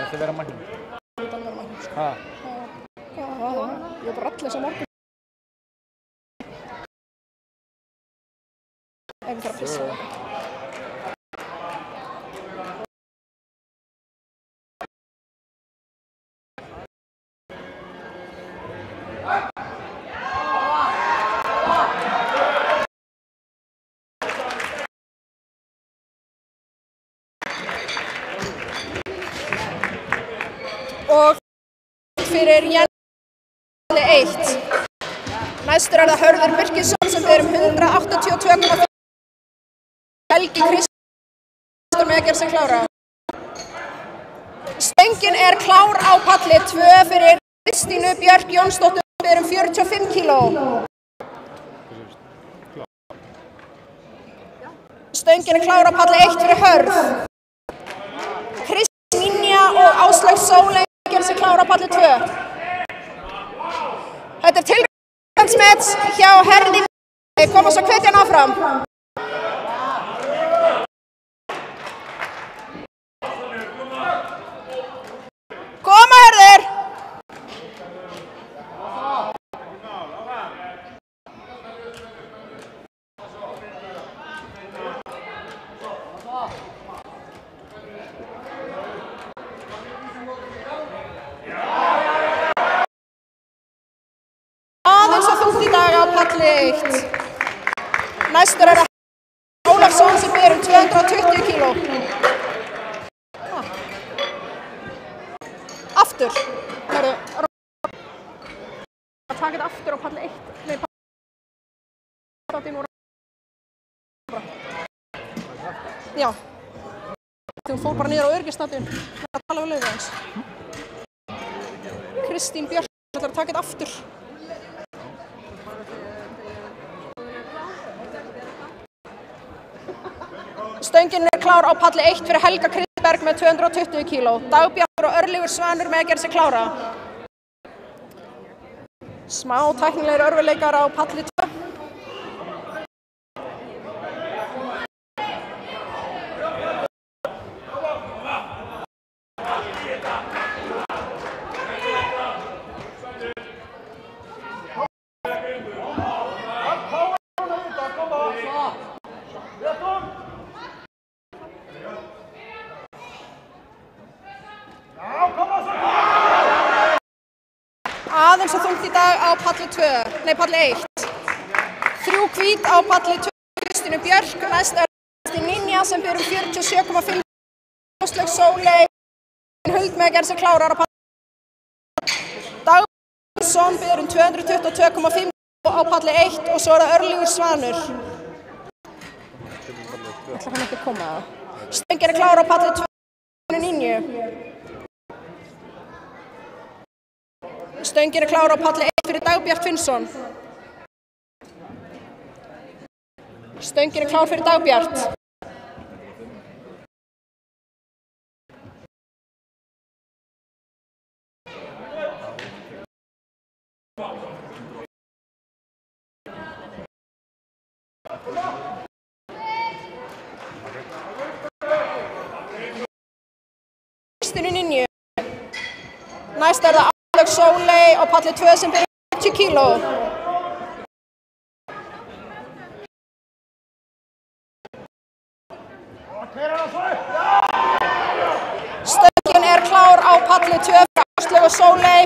Þetta vera Magnús. Þetta vera Magnús. Hæ? Ég er bara allir sem morgun. Ef ég þarf að pissa. Og fyrir Jens 1. Næstur er það Hörður Birkisson sem byrjar 182,5. Helgi Kristberg með að gera sig klára. Stöngin er klár á palli 2 fyrir Kristínu Björk Jónsdóttur sem byrjar 45 kg. Stöngin er klár á palli 1 fyrir Hörð. Kristín Minja og Áslaug Sóley gera sig klára á palli 2. Þetta er tilraunarsmet hjá Herði. Koma svo hvetja hann áfram. Koma Herður! Aðeins og þungt í dag á palli 1. Næstur er það Ólafsson sem byrjar 220 kg. Aftur. Hörðu, að taka þetta aftur á palli 1. Nei, palli 1. Já. Þú fór bara niður á öryggisstadion að tala við Laufey eins. Kristín Björk ætlar að taka þetta aftur. Stöngin er klár á palli 1 fyrir Helga Kristberg með 220 kg. Dagbjartur og Örlygur Svanur með að gera sig klára. Smá tæknilegir örðuleikar á palli 2. Aðeins og þungt í dag á palli 1. 3 hvít á palli 2, Kristínu Björk, næst er Kristín Ninja sem ber 47,5 Áslaug Sóley, Huld með að gera sig klárar á palli 2. Dagbjörnsson ber 222,5 á palli 1 og svo er það Örlygur Svanur. Ætlar hann ekki að koma það? Stöngin er klár á palli 2, Ninju. Stöngin er klár á palli 1 fyrir Dagbjart Finnsson. Stöngin er klár fyrir Dagbjart. Kristínu Ninju. Næst er það Áslaug Sóley á palli 2 sem ber 40 kg. Stöngin er klár á palli 2 fyrir Áslaug Sóley,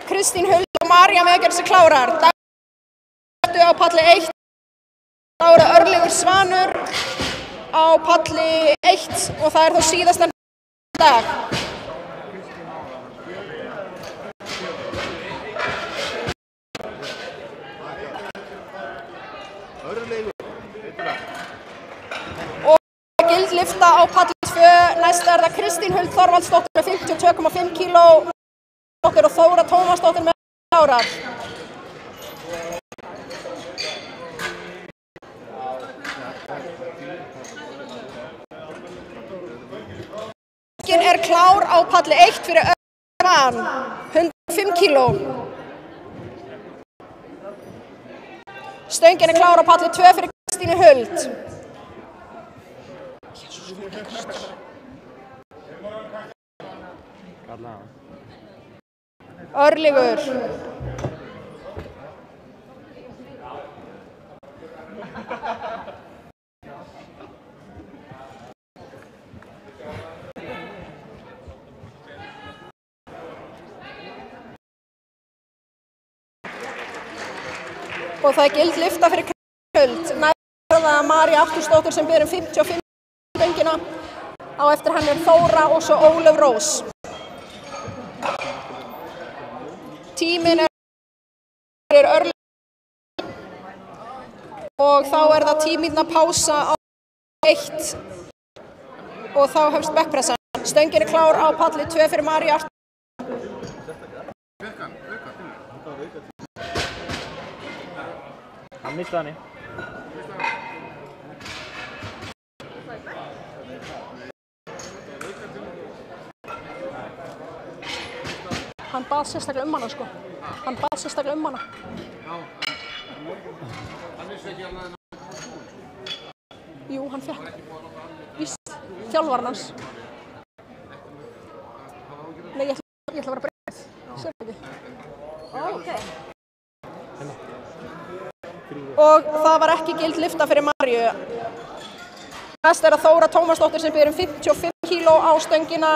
Kristín Huld og María með að gera sig klárar. Dagbjartur á palli 1. Þá er það Örlygur Svanur á palli 1 og það er þá síðasta dag. Og gildlifta á palli 2, næst er það Kristín Huld Þorvaldsdóttir með 52,5 kg og Þóra Tómasdóttir með klárar. Stöngin er klár á palli 1 fyrir Örlygur, 105 kg. Stöngin er klár á palli 2 fyrir Kristínu Huld. Örlygur. Og það er gildlifta fyrir Kristínu Huld. Næst er það María Artúrsdóttir sem ber 55 stöngina. Á eftir henni er Þóra og svo Ólöf Rós. Tíminn er fyrir Örlygur og þá er það 10 mínútna pása á 1 og þá hefst bekkpressan. Stöngin er klár á palli 2 fyrir María Artúrsdóttir. Hann misti hann í. Hann bað sérstaklega hana sko. Hann bað sérstaklega hana. Jú, hann fekk. Víst, þjálfarinn hans. Nei, ég ætla að vera breyð. Sér ekki. Ok. Og það var ekki gildlifta fyrir Maríu. Næst er það Þóra Tómasdóttir sem ber 55 kg á stöngina,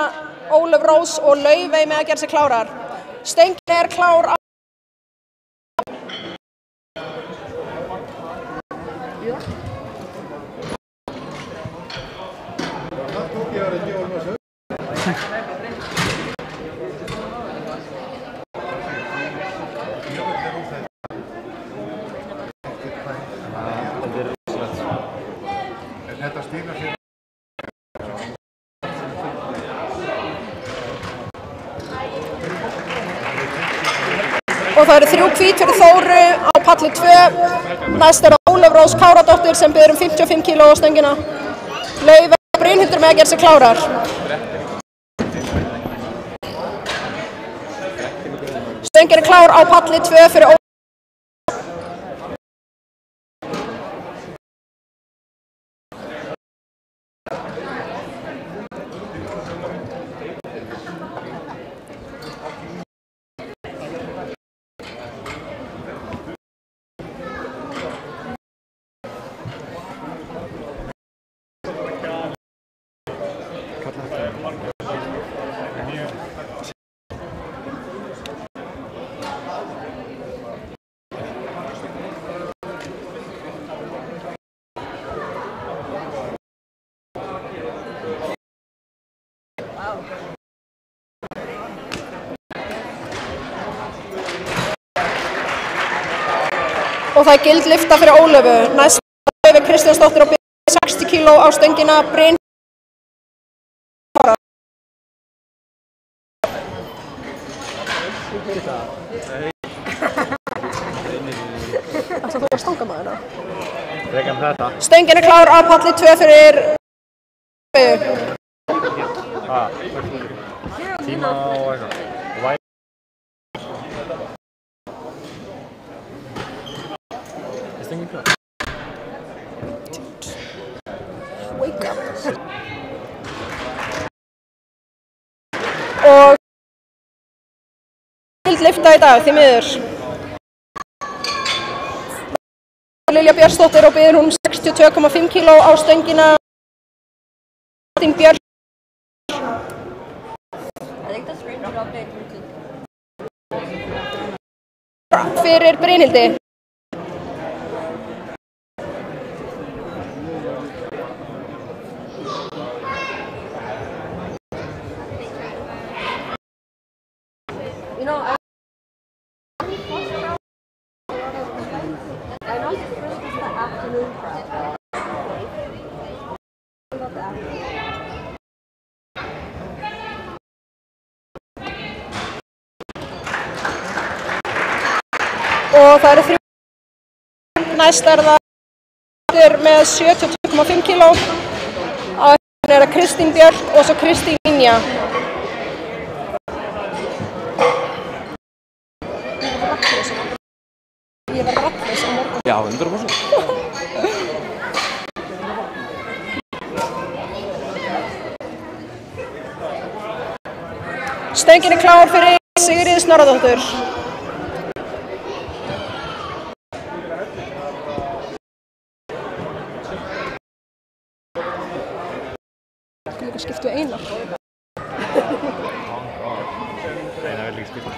Ólöf Rós og Laufey með að gera sig klárar. Stöngin er klár á... Og það eru 3 hvít fyrir Þóru á palli 2. Næst er það Ólöf Rós Káradóttir sem ber 55 kg á stöngina. Laufey og Brynhildur með að gera sig klárar. Stöngin er klár á palli 2 fyrir Ólöfu. Og það er gild lyfta fyrir Ólöfu. Næst Laufey Kristjánsdóttir og byrja 60 kg á stöngina. Brynhildur. Ætlar þú að stanga með hana? Frekar með þetta. Stöngin er klár á palli 2 fyrir Laufey. Tíma og eitthvað. Wake up. Og gild lyfta í dag, því miður. Lilja Björnsdóttir og biður hún 62,5 kg á stöngina. Kristín Björk. Fyrir Brynhildi. You know, I know it's really just the afternoon prep. About the afternoon. Og það eru 3. Næst er það með 72,5 kg. Á eftir er það Kristín Björk og svo Kristín Ninja. Ég var rattlaus á morgun. Já, 100%. Stöngin er klár fyrir Sigríði Snorradóttur. Skal líka skipta við Einar. Einar vil líka skipta.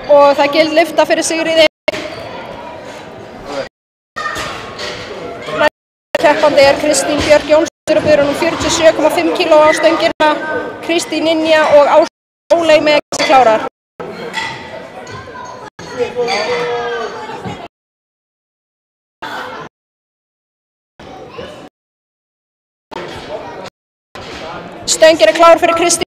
Og það er gild lyfta fyrir Sigríði. Keppandi er Kristín Björk Jónsdóttir og biður hún 47,5 kg á stöngina. Kristín Ninja og Ólöf með að gera sig klárar. Stöngin er klár fyrir Kristín.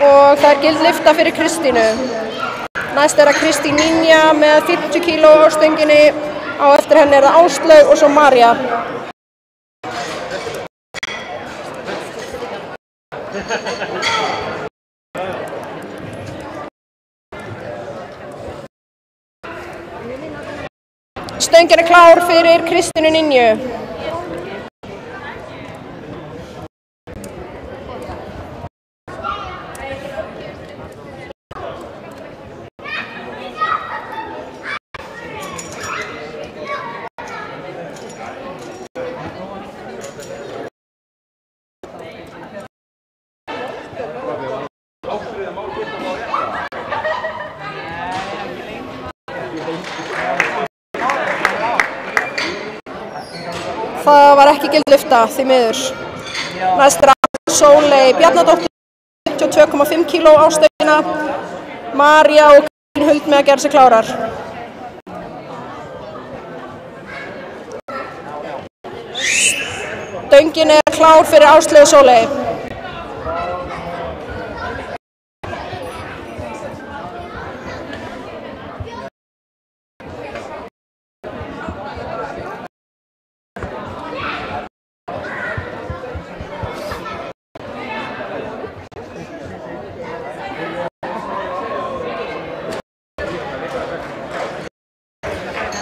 Og það er gild lyfta fyrir Kristínu. Næst er það Kristín Ninja með 50 kg á stönginni. Á eftir henni er það Áslaug og svo María. Stöngin er klár fyrir Kristínu Ninju. Það var ekki gild lyfta, því miður. Næst er Sóley Bjarnadóttir, 52,5 kíló á stöngina. María og Katrín Huld með að gera sig klárar. Stöngin er klár fyrir Áslaugu Sóley.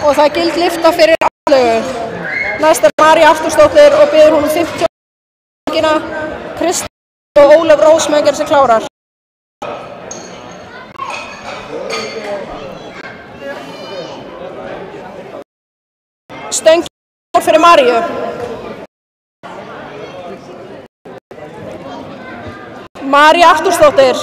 Og það er gild lyfta fyrir Áslaugu. Næst er María Artúrsdóttir og biður hún 50 stöngina. Kristín og Ólöf Rós með að gera sig klárar. Stöngin er klár fyrir Maríu. María Artúrsdóttir.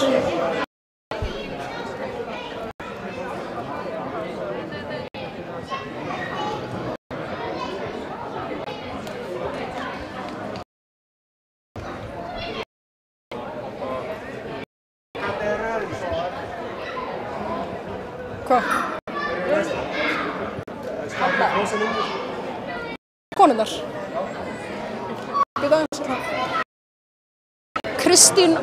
Konundar. Kristín.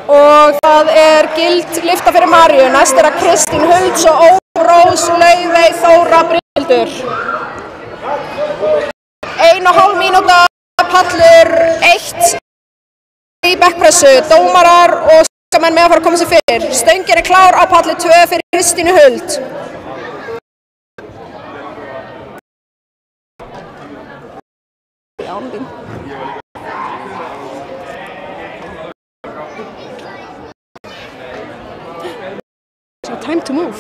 Og það er gild lyfta fyrir Maríu. Næst er að Kristín Huld og Ólöf Rós, Laufey, Þóra, Brynhildur. 1,5 mínúta, pallur 1 í backpressu. Dómarar og skamenn með að fara að koma sér fyrir. Stöngin er klár á palli 2 fyrir Kristínu Huld. So time to move.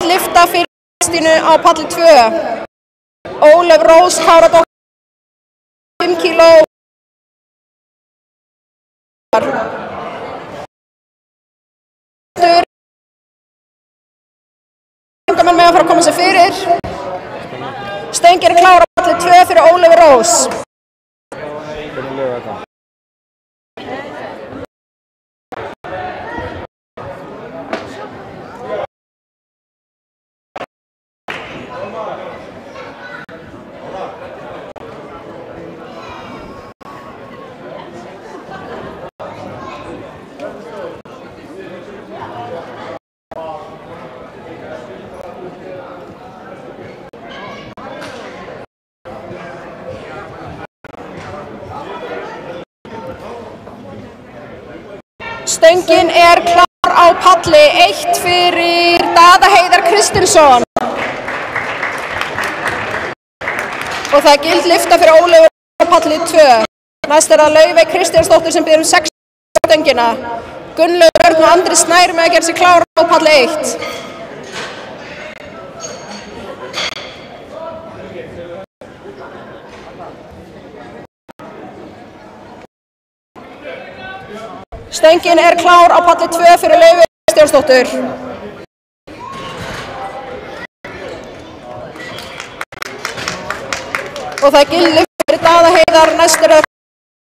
Lyfta fyrir Kristínu á palli 2. Ólöf Rós Káradóttir, 5 kíló. Skamenn með að fara að koma sér fyrir. Stöngin er klár á palli 2 fyrir Ólöf Rós. Stöngin er klár á palli 1 fyrir Daða Heiðar Kristinsson. Og það er gild lyfta fyrir Ólöfu á palli 2. Næst er það Laufey Kristjánsdóttir sem biður 6 stöngina. Gunnlaugur Örn og Andri Snær með að gera sig klára á palli 1. Stöngin er klár á palli 2 fyrir Laufey Kristjánsdóttir. Og það er gild lyfta fyrir Daða Heiðar. Næst er það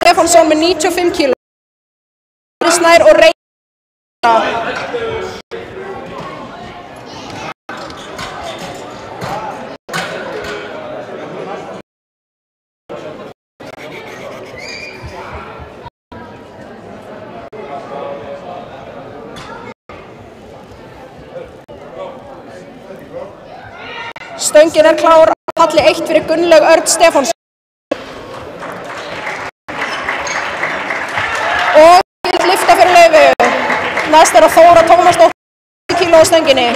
Stefánsson með 95 kíló. Andri Snær og Reyna. Stöngin er klár á palli 1 fyrir Gunnlaug Örn Stefánsson. Og gild lyfta fyrir Laufey. Næst er að Þóra Tómasdóttir 10 kíló á stönginni.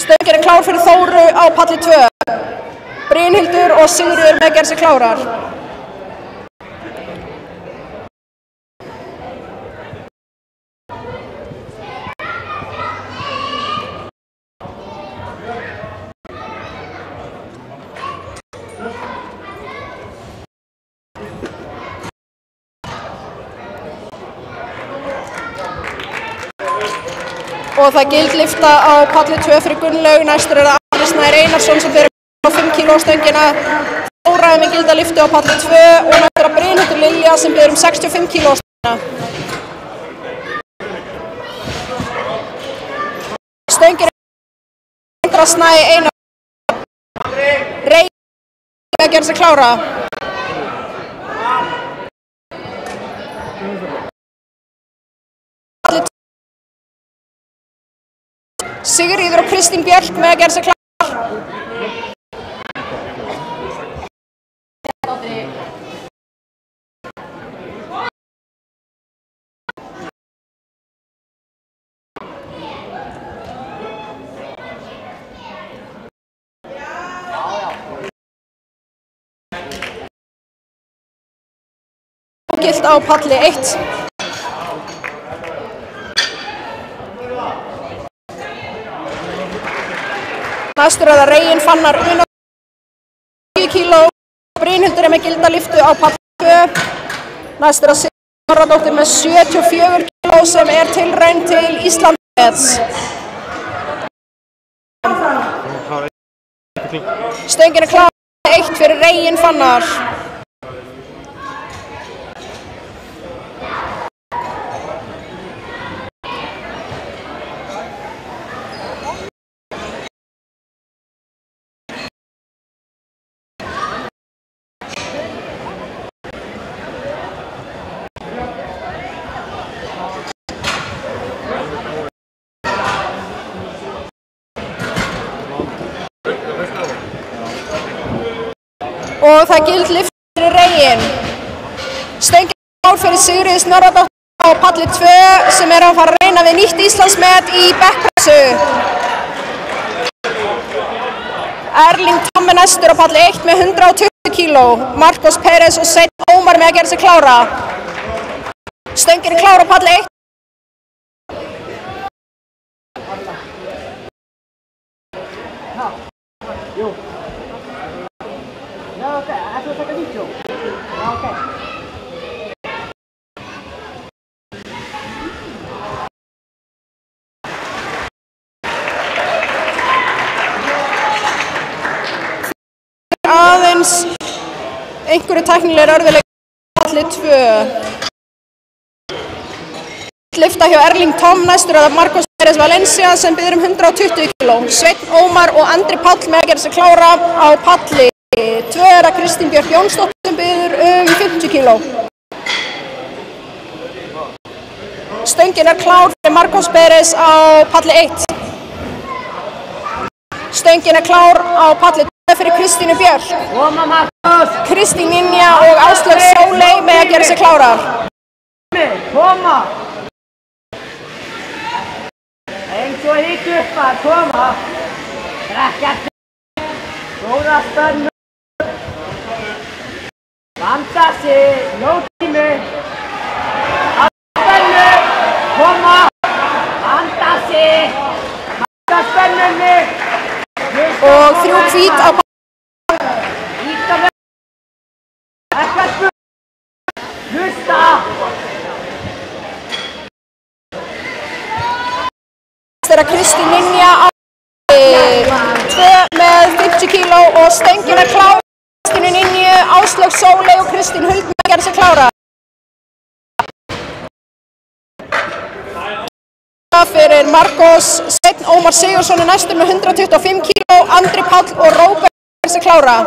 Stöngin er klár fyrir Þóru á palli 2. Brynhildur og Sigríður með að gera sig klárar. Og það gildlifta á palli 2 fyrir Gunnlaug, næstur það Ari Snær Einarsson sem ber 5 kg stöngina. Þóra með gildaliftu á palli 2 og næstur Brynhildur Lilja sem ber 65 kg stöngina. Stöngin Ari Snær Einarsson. Reyni að gera sig klára. Sigríður og Kristín Björk með að gera sig klar. Gilt á palli 1. Næstur það Reginn Fannar Una 10 kg. Brynhildur með gildaliftu á palli 2. Næstur það Sigríður Snorradóttir með 74 kg sem tilraun til Íslandsmets. Stöngin klár 1 fyrir Reginn Fannar. Og það gildlift fyrir Reginn. Stöngin klár fyrir Sigríður Snorradóttir á palli 2 sem að fara að reyna við nýtt Íslandsmet í bekkpressu. Erling Tommi næstur á palli 1 með 120 kg. Marcos Pérez og Sveinn Ómar með að gera sig klára. Stöngin klár á palli 1. Aðeins einhverju tæknilegir örðuleikar palli 2. Lifta hjá Erling Tom næstur að Marcos Pérez Valencia sem biður 120 kg. Sveinn Ómar og Andri Páll með að gera sig klára á palli 2 að Kristín Björk Jónsdóttir sem biður 50 kg. Stöngin klár fyrir Marcos Pérez á palli 1. Stöngin klár á palli 2 fyrir Kristínu Björk. Kristín Ninja og Áslaug Sóley með að gera sig klárar. Koma! Eins og hík upp að koma. Ekkert. Góða spönnu. Vanda sig. Nóg tími. Spönnu. Koma. Vanda sig. Vanda spönnunni. Og 3 hvít á palli. Ekkert spönnu. Hlusta. Þetta er Kristín Ninja á 2 með 50 kg og stöngin klár. Kristínu Ninju, Áslaug Sóley og Kristín Huld með að gera sig klára. Fyrir Marcos, Sveinn Ómar Sigurðsson næstur með 125 kg, Andri Páll og Róbert með að gera sig klára.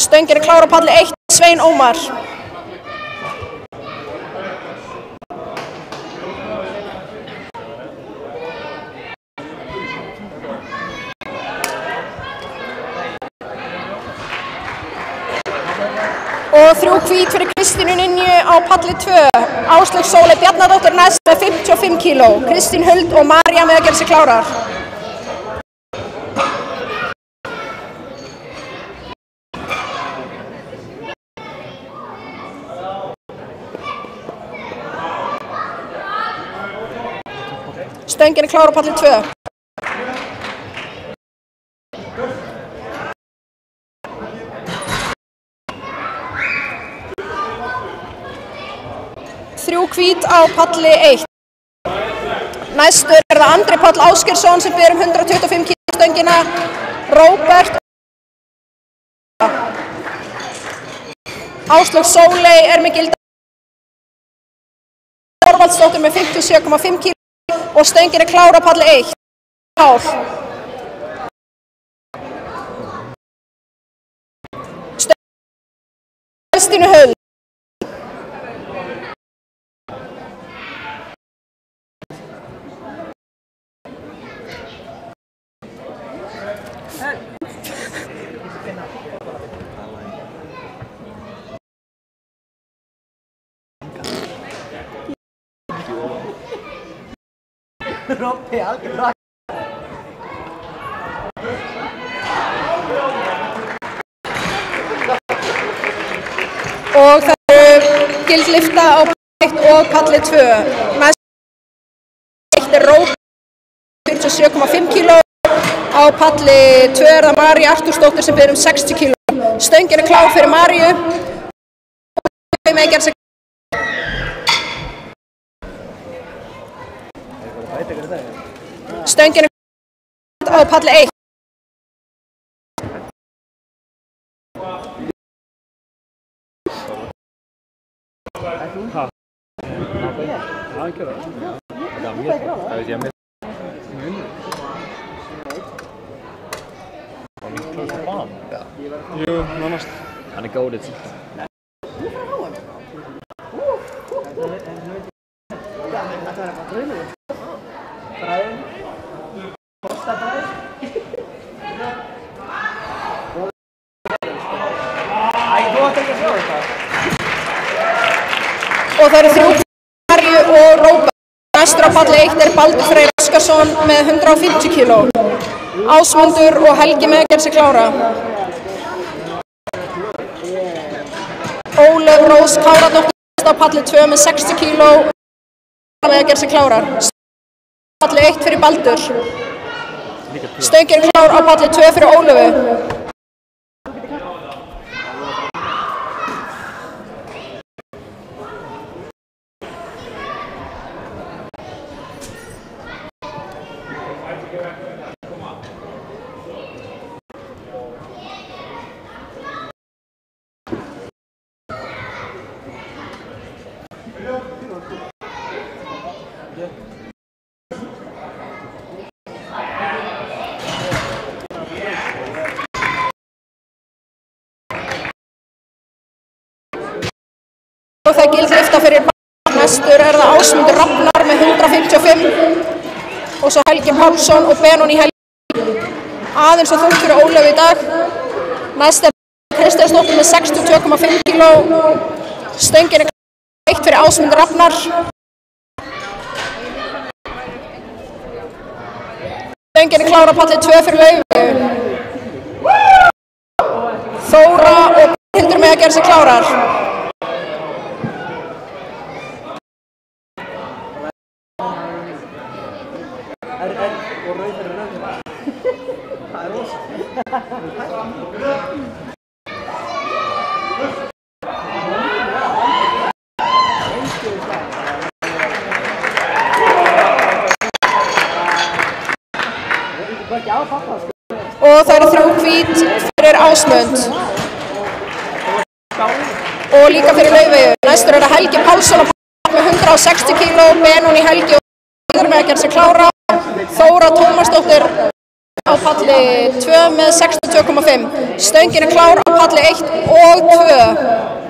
Stöngin klár á palli 1, Sveinn Ómar. Og 3 hvít fyrir Kristínu Ninju á palli 2. Áslaug Sóley Bjarnadóttir næst með 55 kg. Kristín Huld og María með að gera sig klárar. Stöngin klár á palli 2. 3 hvít á palli 1. Næstur er það Andri Páll Ásgeirsson sem ber 125 kg stöngina. Róbert Áslaug Sóley er með gilda Þorvaldsdóttir með 57,5 kg og stöngin er klár á palli 1. Pál. Kristínu Huld. Robbi, algjör rætt. Og það eru gildlifta á palli 1 og palli 2. Næst 1 er Róbert 47,5 kg. Á palli 2 er það María Artúrsdóttir sem ber 60 kg. Stöngin er klár fyrir Maríu. Stöngin er klár á palli 1. Jú, nánast. Hann er góðið. Og það eru 3 Maríu og Róbert. Næstur á palli 1 er Baldur Freyr Óskarsson með 150 kg. Ásmundur og Helgi með að gera sig klára. Ólöf Rós Káradóttir á palli 2 með 60 kg með að gera sig klárar. Palli 1 fyrir Baldur. Stöngin er klár á palli 2 fyrir Ólöfu. Og það gildlifta fyrir Baldur. Næstur er það Ásmundur Rafnar með 155 og svo Helgi Pálsson og Benóný Helgi. Aðeins og þungt fyrir Ólöfu í dag. Næst er Kristjánsdóttir með 62,5 kg. Stöngin er klár 1 fyrir Ásmundur Rafnar. Stöngin er klár á palli 2 fyrir Laufu. Þóra og Hildur með að gera sig klárar. Og það eru 3 hvít fyrir Ásmund og líka fyrir Laufeyju. Næstur er það Helgi Pálsson með 160 kg, Benóný Helgi og Hildur með að gera sig klára. Þóra Tómasdóttir á palli 2 með 62,5. Stöngin er klár á palli 1 og 2.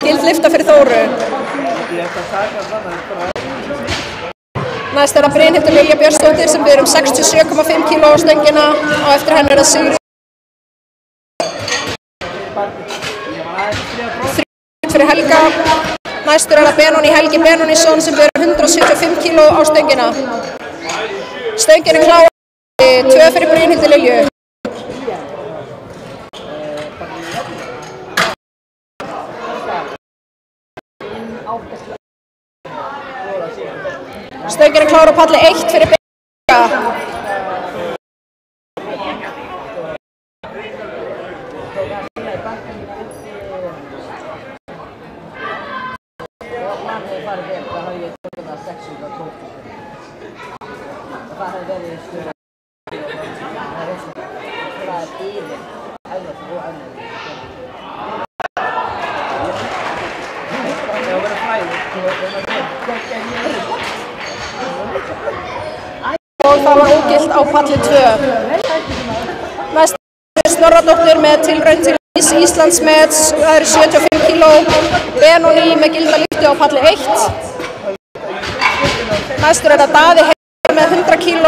Gildlifta fyrir Þóru. Næst er það Brynhildur Lilja Björnsdóttir sem ber 67,5 kg á stöngina og eftir henni er það Sigríður fyrir Helga. Næstur það Benóni Helgi Benónísson sem ber 175 kg á stöngina. Stöngin klár, 2 fyrir Brynhildi Lilju. Stöngin klár á palli 1 fyrir Benóni. Og það var ógilt á palli 2. Næst Snorradóttir með tilraun til Íslandsmets, það eru 75 kg. Benóni með gilda lyftu á palli 1. Næstur það Daði Heiðar með 100 kg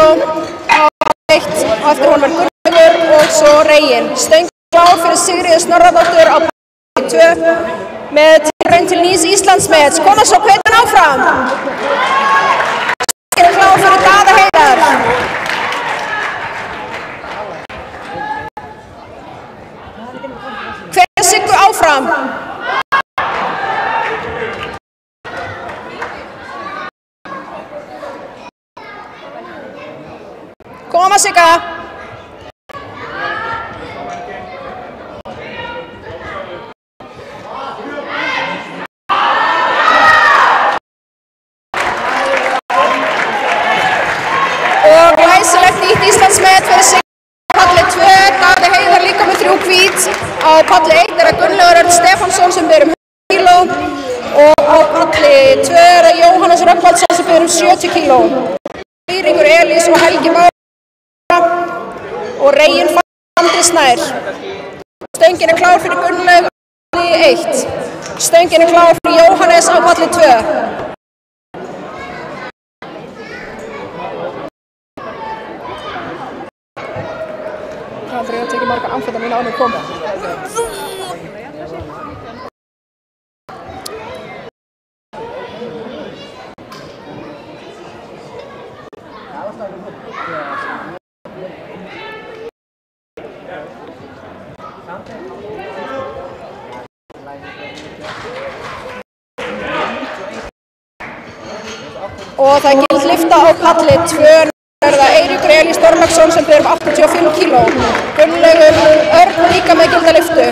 á palli 1 og eftir honum Gunnlaugur og svo Reginn. Stöngin klár fyrir Sigríði Snorradóttir á palli 2 með tilraun til nýs Íslandsmets. Kona svo hvetin áfram. Stöngin klár fyrir Daði Heiðar. Hver Siggu áfram. Koma Sigga. Og glæsilegt nýtt Íslandsmet fyrir Siggu á palli 2. Daði Heiðar líka með 3 hvít. Á palli 1 það Gunnlaugur Örn Stefánsson sem ber 100 kg og á palli 2 það Jóhannes Rögnvaldsson sem ber 70 kg. Eiríkur Elís og Helgi Már og Reginn Andri Snær. Stöngin klár fyrir Gunnlaug á palli 1. Stöngin klár fyrir Jóhannes á palli 2. Það er að tekja marga amfetamín ánum koma. Og það gild lyfta á palli 2. Er það Eiríkur Elís Þorláksson sem ber 85 kg. Gunnlaugur Örn líka með gilda lyftu.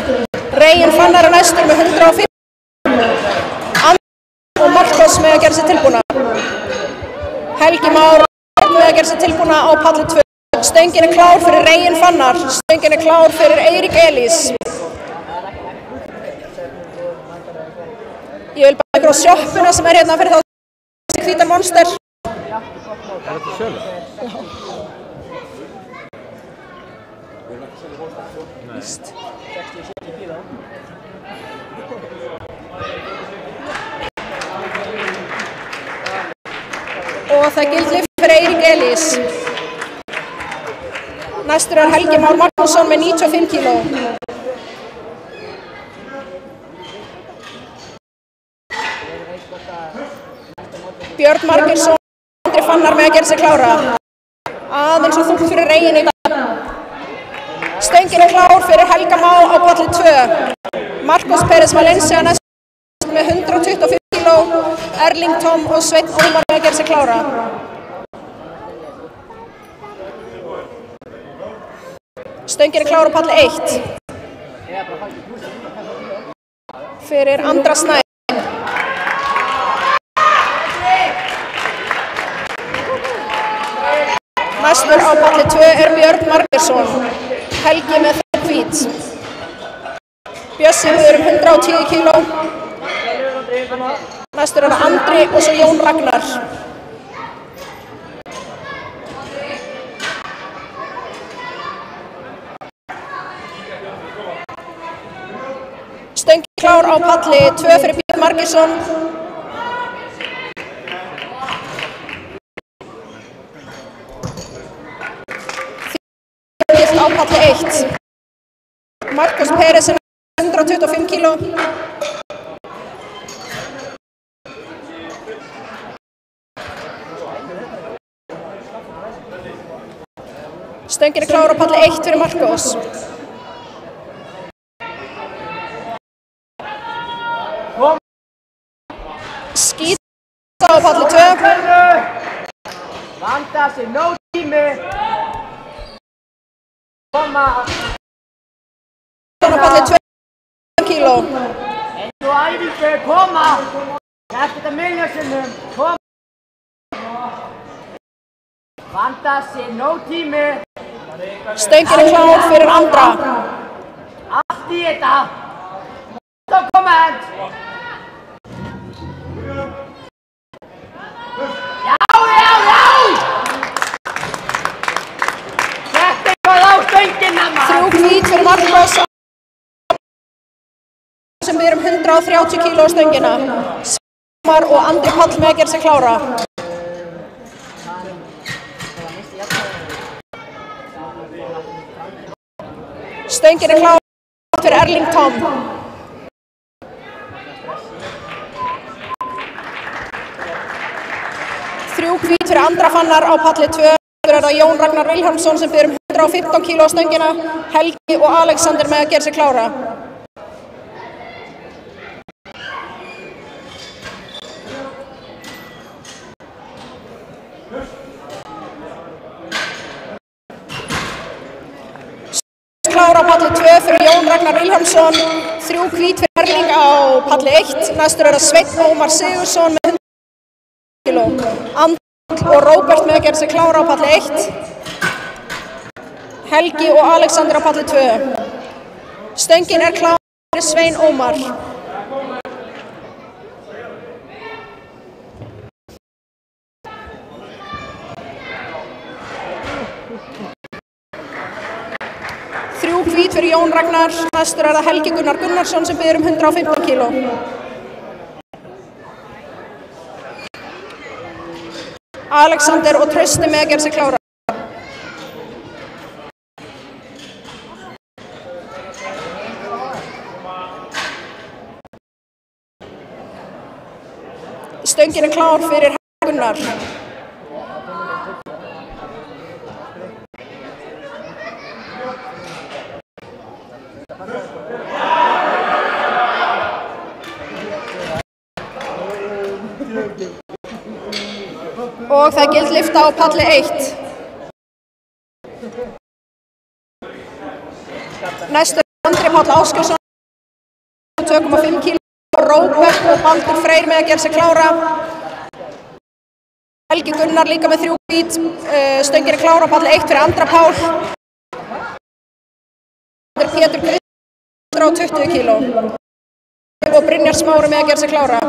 Reginn Fannar er næstur með 105 kg. Og Markos með að gera sér tilbúna. Helgi Már með að gera sér tilbúna á palli 2. Stöngin klár fyrir Reginn Fannar. Stöngin klár fyrir Eirík Elís. Ég vil bara ykkur á sjoppuna sem er hérna fyrir þá hvítar monster. Er þetta sölu? Já. Víst. Og það gild lyft fyrir Eirík Elís. Næstur er Helgi Már Magnússon með 95 kg. Björn Margeirsson Andri Fannar með að gera sig klára. Aðeins og þungt fyrir Reginn í dag. Stöngin klár fyrir Helga Má á palli 2. Marcos Pérez Valencia næst með 125 kg. Erling Tom og Sveinn Ómar með að gera sig klára. Stöngin klár á palli 1. Fyrir Andra Snær. Næstur á palli 2 er Björn Margeirsson. Helgi með 3 hvít. Bjössi við 110 kg. Næstur er Andri og svo Jón Ragnar. Stöngin klár á palli 2 fyrir Björn Margeirsson. Á palli 1. Marcos Pérez er 125 kíló. Stöngin er klár á palli 1 fyrir Marcos. Skýta á palli 2. Vanda sig, no tími. Koma. Á palli 2 kíló. Eins og æfingu, koma. Þetta þetta miljónsinnum, koma. Vanda sig, no tími. Stöngin er klár fyrir Andra. Allt í þetta. Þá komment. Já! Þetta eitthvað á stöngina, maður. 3 hvít fyrir Marcos sem við erum 130 kíló á stöngina. Samar og Andri Páll með að gera sig klára. Stöngin er klár fyrir Erling Tom. Þrjú hvít fyrir Andra Fannar á palli 2. Það er það Jón Ragnar Vilhjálmsson sem byrjum 115 kíló á stöngina. Helgi og Alexander með að gera sig klára. Klára á palli 2 fyrir Jón Ragnar Vilhjálmsson. 3 hvít fyrir Erling á palli 1. Næstur er það Sveinn Ómar Sigurðsson með 100 kíló. Og Róbert með að gera sig klára á palli 1. Helgi og Alexander á palli 2. Stöngin er klár fyrir Svein Ómar. Þrjú hvít fyrir Jón Ragnar. Næstur er það Helgi Gunnar Gunnarsson sem biður 115 kíló. Alexander og Trausti með að gera sig klára. Stöngin er klár fyrir Gunnar. Og það gild lyfta á palli 1. Næstur Andri Páll Ásgeirsson 2,5 kíló. Róbert og Baldur Freyr með að gera sig klára. Helgi Gunnar líka með 3 hvít. Stöngin er klára á palli 1 fyrir Andra Pál. Pétur Kristjánsson 120 kíló. Og Brynjar Smári með að gera sig klára.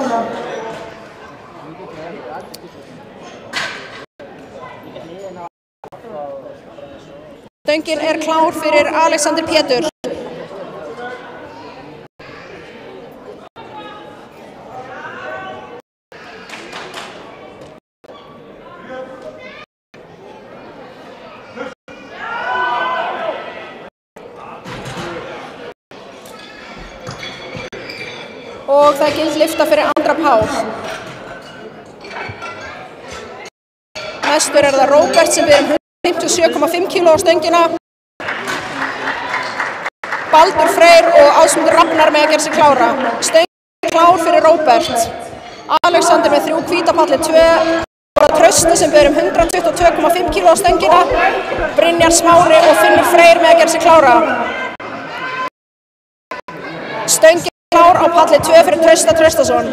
Stöngin er klár fyrir Alexander Pétur. Og það gild lyfta fyrir Andra Pál. Næstur er það Róbert sem við 57,5 kíló á stöngina. Baldur Freyr og Ásmundur Rafnar með að gera sig klára. Stöngin er klár fyrir Róbert. Alexander með 3 hvít á palli 2. Trausti sem við 122,5 kíló á stöngina. Brynjar Smári og Finnur Freyr með að gera sig klára. Stöngin er klár á palli 2 fyrir Trausta Traustason.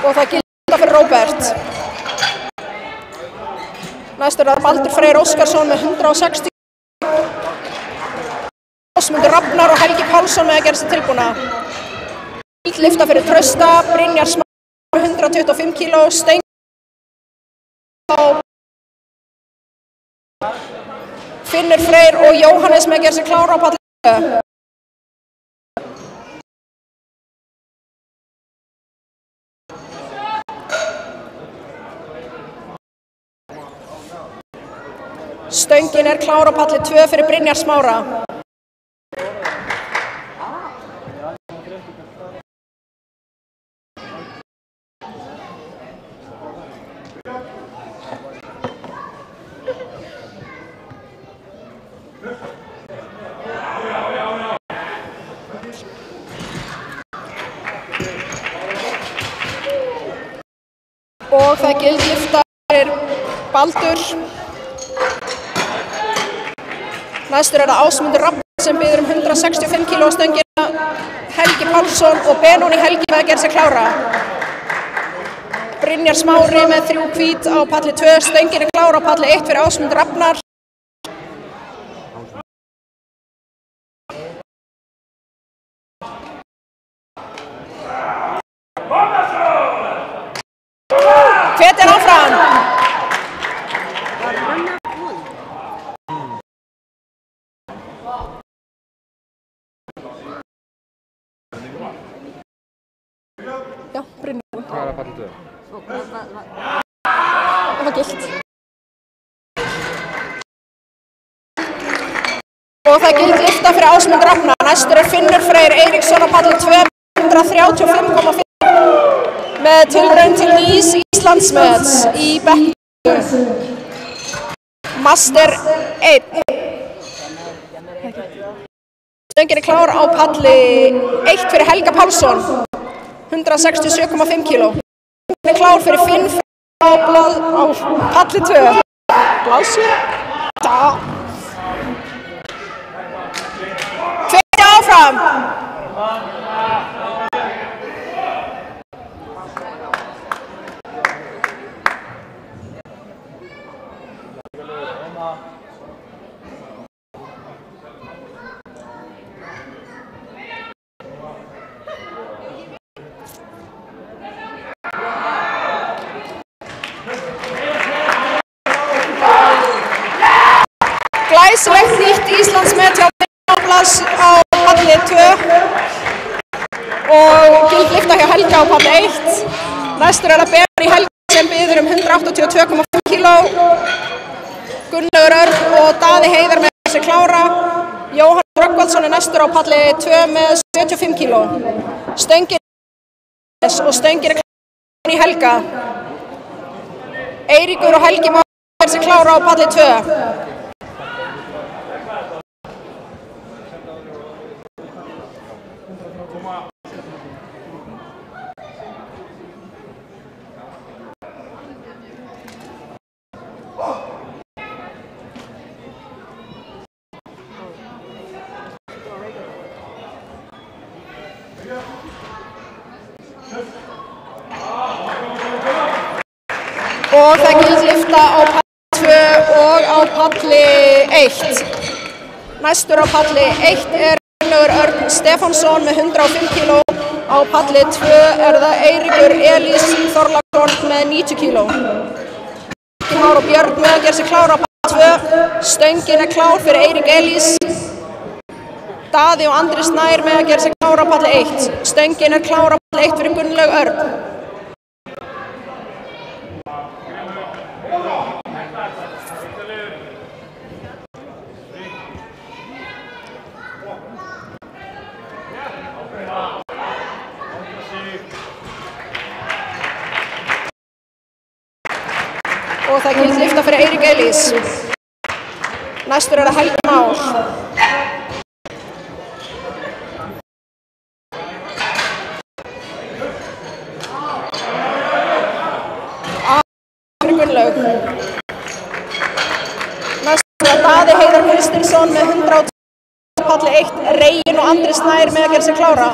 Og það gilda fyrir Róbert. Næstur er Baldur Freyr Óskarsson með 160. Ásmundur Rafnar og Helgi Pálsson með að gera sig tilbúna. Lyfta fyrir Trausta, Brynjar Smári 125 kíló. Finnur Freyr og Jóhannes með að gera sig klára á palli 2. Stöngin er klár á palli 2 fyrir Brynjar Smára. Og það gildlifta fyrir Baldur. Næstur er það Ásmundur Rafn sem biður 165 kg stöngina, Helgi Pálsson og Benóni Helgi með að gera sig klára. Brynjar Smári með 3 hvít á palli 2, stöngin er klára á palli 1 fyrir Ásmundur Rafnar. Hvetur áfram! Já, Brynjar. Hvað er palli 2? Það var gilt. Og það gilt lyfta fyrir Ásmund Rafnar. Næstur er Finnur Freyr Eiríksson á palli 2, 135,5 með tilraun til nýs Íslandsmets í bekkju. Master 1. Stöngin er klár á palli 1 fyrir Helga Pálsson, 167,5 kg. Stöngin er klár fyrir Finn á palli 2. Blásur. Hvetja áfram! Glæsilegt nýtt Íslandsmet hjá Brynjar á palli 2 og gildlyfta hjá Helga á palli 1. Næstur er það Benóni Helgi sem biður 182,5 kg. Gunnlaugur Örn og Daði Heiðar með að sig klára. Jóhann Rögnvaldsson er næstur á palli 2 með 75 kg. Stöngin er klár í Helga. Eiríkur og Helgi má að sig klára á palli 2. Og það gildlyfta á palli 2 og á palli 1. Næstur á palli 1 er Gunnlaugur Örn Stefánsson með 105 kg. Á palli 2 er það Eiríkur Elís Þorláksson með 90 kg. Már og Björn með að gera sig klára á palli 2. Stöngin er klár fyrir Eirík Elís. Daði og Andri Snær með að gera sig klára á palli 1. Stöngin er klár á palli 1 fyrir Gunnlaug Örn. Og það gilt lyfta fyrir Eirík Elís. Næstur er það Helgi Már. Fyrir Gunnlaug. Næstur er það Daði Heiðar Kristinsson með 100 palli 1. Regin og Andri Snær með að gera sig klára.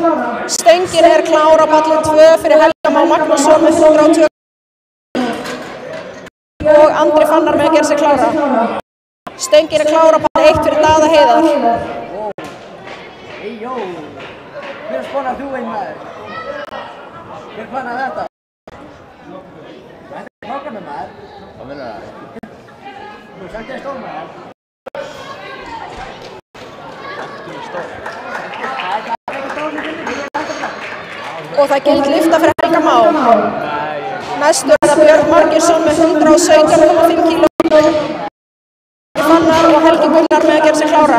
Stöngin er klár á palli 2 fyrir Helga Má Magnússon með 120 og Andri Fannar með að gera sig klára. Stöngin er klára á palli 1 fyrir Daða Heiðar. Hey yo, hver spánar þú einn maður? Hver fannar þetta? Þetta er klákana maður. Hvað meina það? Þú sagt ég stóð maður. Og það gild lyfta fyrir Helga Má. Næstur er það Björn Margeirsson með 117,5 kíló. Fannar og Helgi Gunnar með að gera sig klára.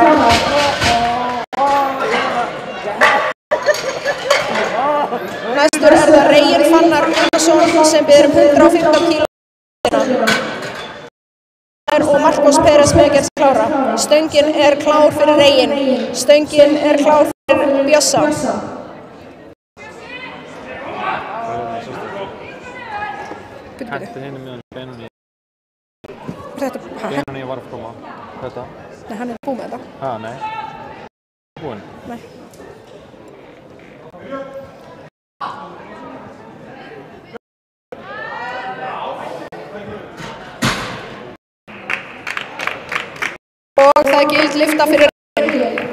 Næstur er það Reginn Fannar Gunnarsson sem biður 115 kíló. Og Marcos Pérez með að gera sig klára. Stöngin er klár fyrir Reginn. Stöngin er klár fyrir Bjössa. Hætti henni meðan Benoni. Þetta, Benoni var að koma. Þetta? Nei, hann er búinn með þetta. Nei. Búinn? Nei. Og það gild lyfta fyrir Reginn.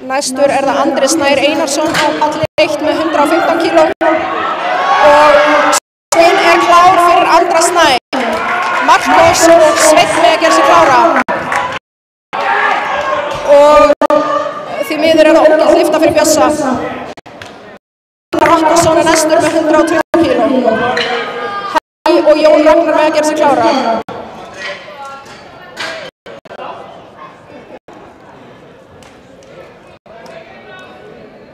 Næstur er það Andri Snær Einarsson á palli 1 með 115 kíló. Og Sveinn er klár fyrir Andra Snær. Marcos og Sveinn með að gera sig klára. Og því miður er það ógilt lyfta fyrir Bjössa. Rottasson er næstur með 120 kíló. Helgi og Jón Ragnar með að gera sig klára.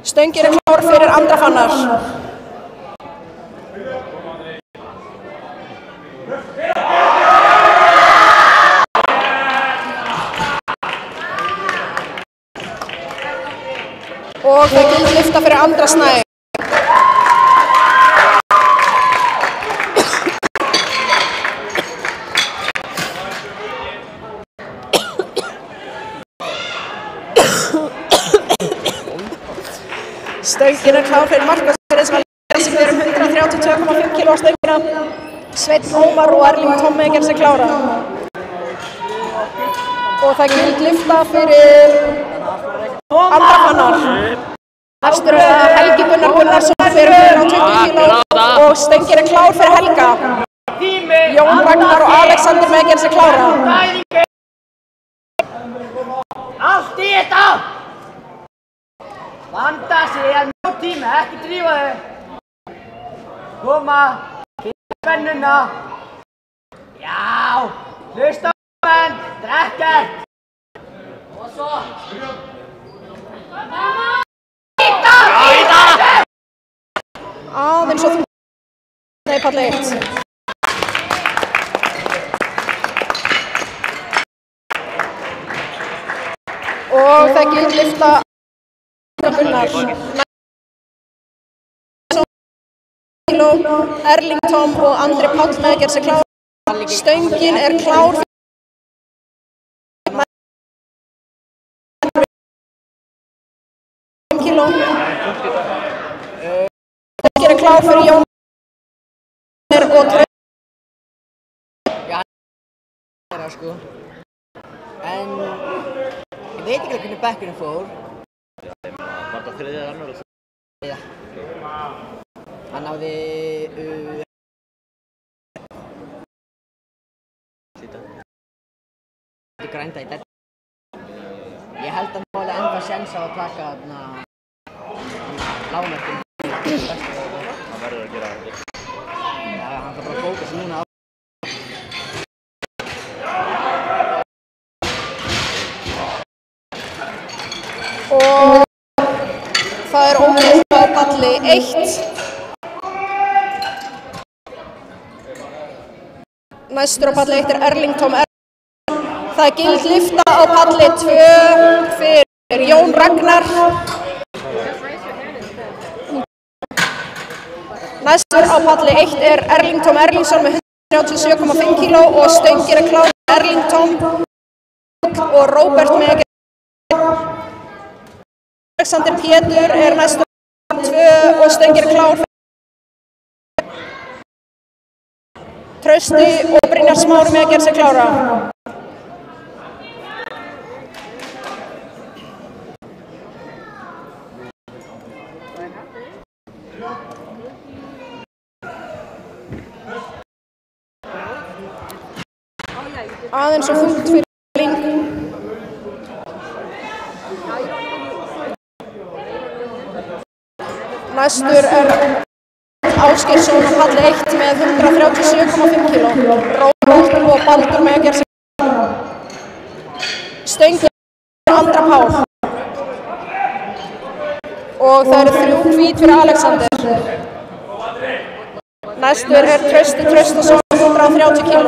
Stöngin er klár fyrir Andra Fannar. Og það gild lyfta fyrir Andra Snær. Stöngin er klár fyrir Marcos Pérez sem er 132,5 kíló á stöngina. Sveinn Ómar og Erling Tommi að gera sig klára. Og það gild lyfta fyrir Andra Fannar. Næstur er það Helgi Gunnar Gunnarsson fyrir 120 kíló og stöngin er klár fyrir Helga. Jón Ragnar og Alexander með að gera sig klára. Allt í þetta! Vanda sig að mjög tíma, ekki drífa þau. Koma, kynna spennuna. Já, hlusta á menn, drekkert. Og svo. Aðeins og þú. Nei, palli 1. Og það gild lyfta Gunnar. Erling Tom og Andri Páll með að gera sig klár. Stöngin er klár fyrir kíló. Stöngin er klár fyrir Jón og Tröð. Já, það er sko. En ég veit ekki hvernig bekkurinn fór. Var það þriðja eða annar? Já. Hann náði grænda í þetta. Ég held að hann var alveg enda sjens á að taka þarna lágmörkin. Hann verður að gera þetta. Já, hann þarf bara að fókusa núna á. Og það er ógilt á palli 1. Næstur á palli 1 er Erling Tom. Það er gild lyfta á palli 2 fyrir Jón Ragnar. Næstur á palli 1 er Erling Tom Erlingsson með 137,5 kíló og stöngin er klár Erling Tom og Róbert með að gera. Alexander Pétur er næstur á 2 og stöngin er klár fyrir Trausti og Brynjar Smári með að gera sig klára. Aðeins og þungt fyrir Erling. Næstur Ásgeirsson á palli 1 með 137,5 kg. Róbert og Baldur með að gera sig. Stöngin Andra Pál. Og það eru 3 hvít fyrir Alexander. Næstur Trausti Traustason 130 kg.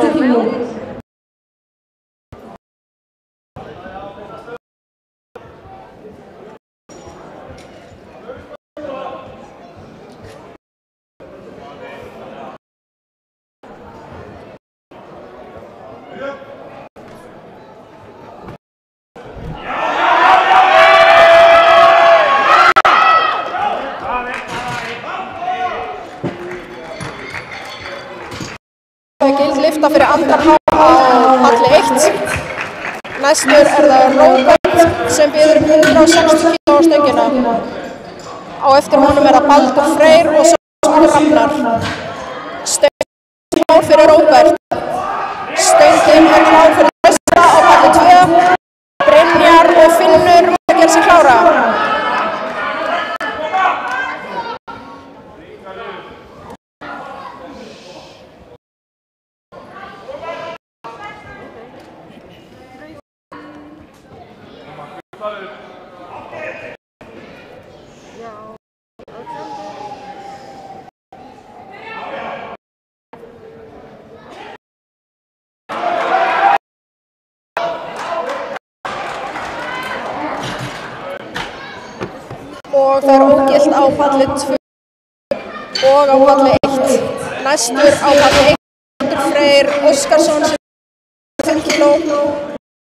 Gild lyfta fyrir Andra Pál á palli 1. Næstur það Róbert sem býður 160 kg á stöngina. Á eftir honum það Baldur Freyr og Ásmundur Rafnar. Stöngin klár fyrir Róbert. Stöngin klár fyrir Trausta á palli 2. Brynjar og Finnur að gera sig klára. Og það ógilt á palli 2 og á palli 1. Næstur á palli 1 Freyr Óskarsson sem 5 kg.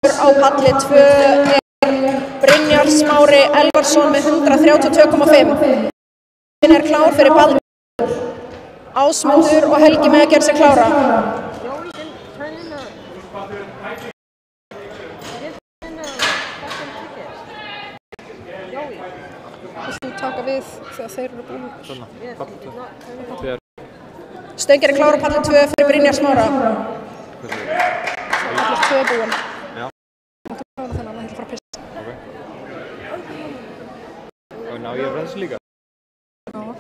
Á palli 2 Brynjar Smári Elvarsson með 132,5. Hann klár fyrir Baldur. Ásmundur og Helgi með að gera sig klára. Þú taka við þegar þeir eru búin. Stöngin klára á palli 2 fyrir Brynjar Smára. Palli 2 búin. Já. Þú klára þennan, hann fara að pissa. Ok. Og ná ég að bremsa líka? Já, já.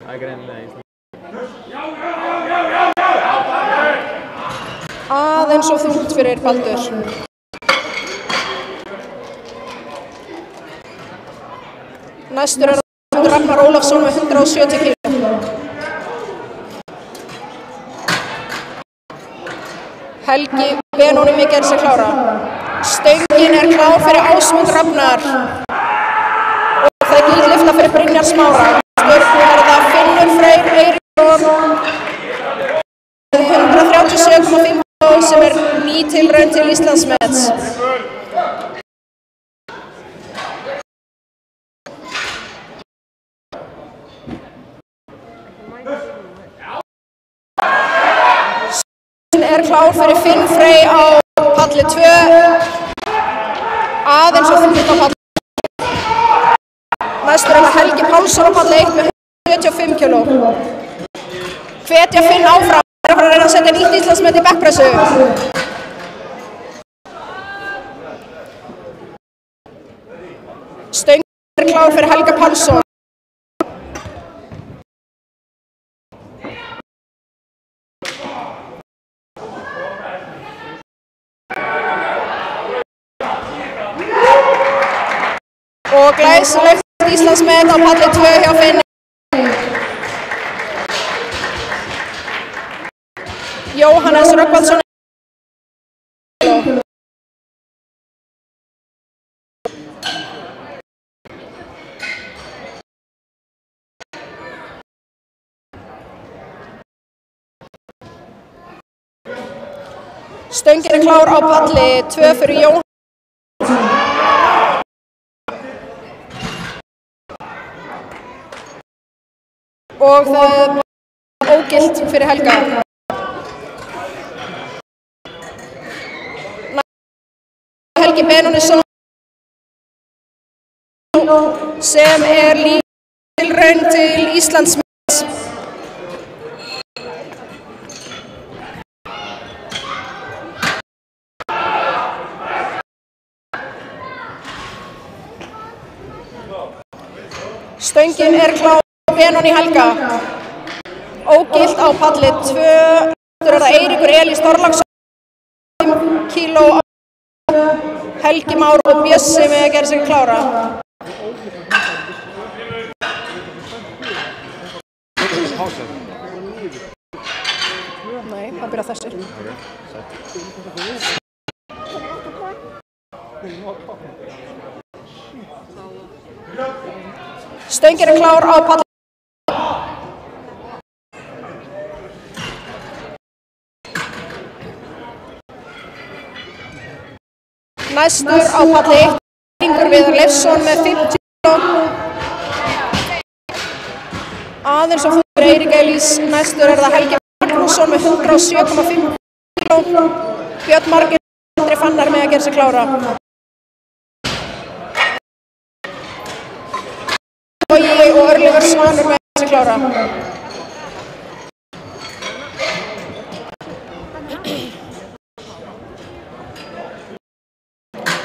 Það er greinilega í Aðeins og þungt fyrir Baldur. Næstur Ragnar Ólafsson með 170 kg. Helgi Benóni með að gera sig klára. Stöngin klár fyrir Ásmund Rafnar. Og það gild lyfta fyrir Brynjar Smára. Næstur það Finnur Freyr Eiríksson. 137,5 kg sem ný tilraun til Íslandsmets. Klár fyrir Finn Frey á palli 2. Aðeins og þungt á palli 2. Næstur Helgi Pálsson á palli 1 með 175 kg. Hvetja Finn áfram. Það að fara að reyna að setja nýtt Íslandsmet í bekkpressu. Stöngin klár fyrir Helga Pálsson. Og glæsilegt Íslandsmet á palli 2 hjá Finni. Jóhannes Rögnvaldsson. Stöngin klár á palli 2 fyrir Jóhannes. Og það ógilt fyrir Helga. Helgi Benónisson sem líka tilraun til Íslandsmets. Stöngin er klár. Benóný Helga. Ógilt á palli 2. Er það Eiríkur Elís Þorláksson 5 kíló. Helgi Már og Bjössi með að gera sig klára. Nei, það byrja þessi. Stöngin er klár á palli. Næstur á palli 1. Ingur Viðar Leifsson með 50 kíló. Aðeins á fótur Eirík Elís. Næstur er það Helgi Magnússon með 107,5 kíló. Björn Margeir Andri Fannar með að gera sig klára. Bogi og Örlygur Svanur með að gera sig klára.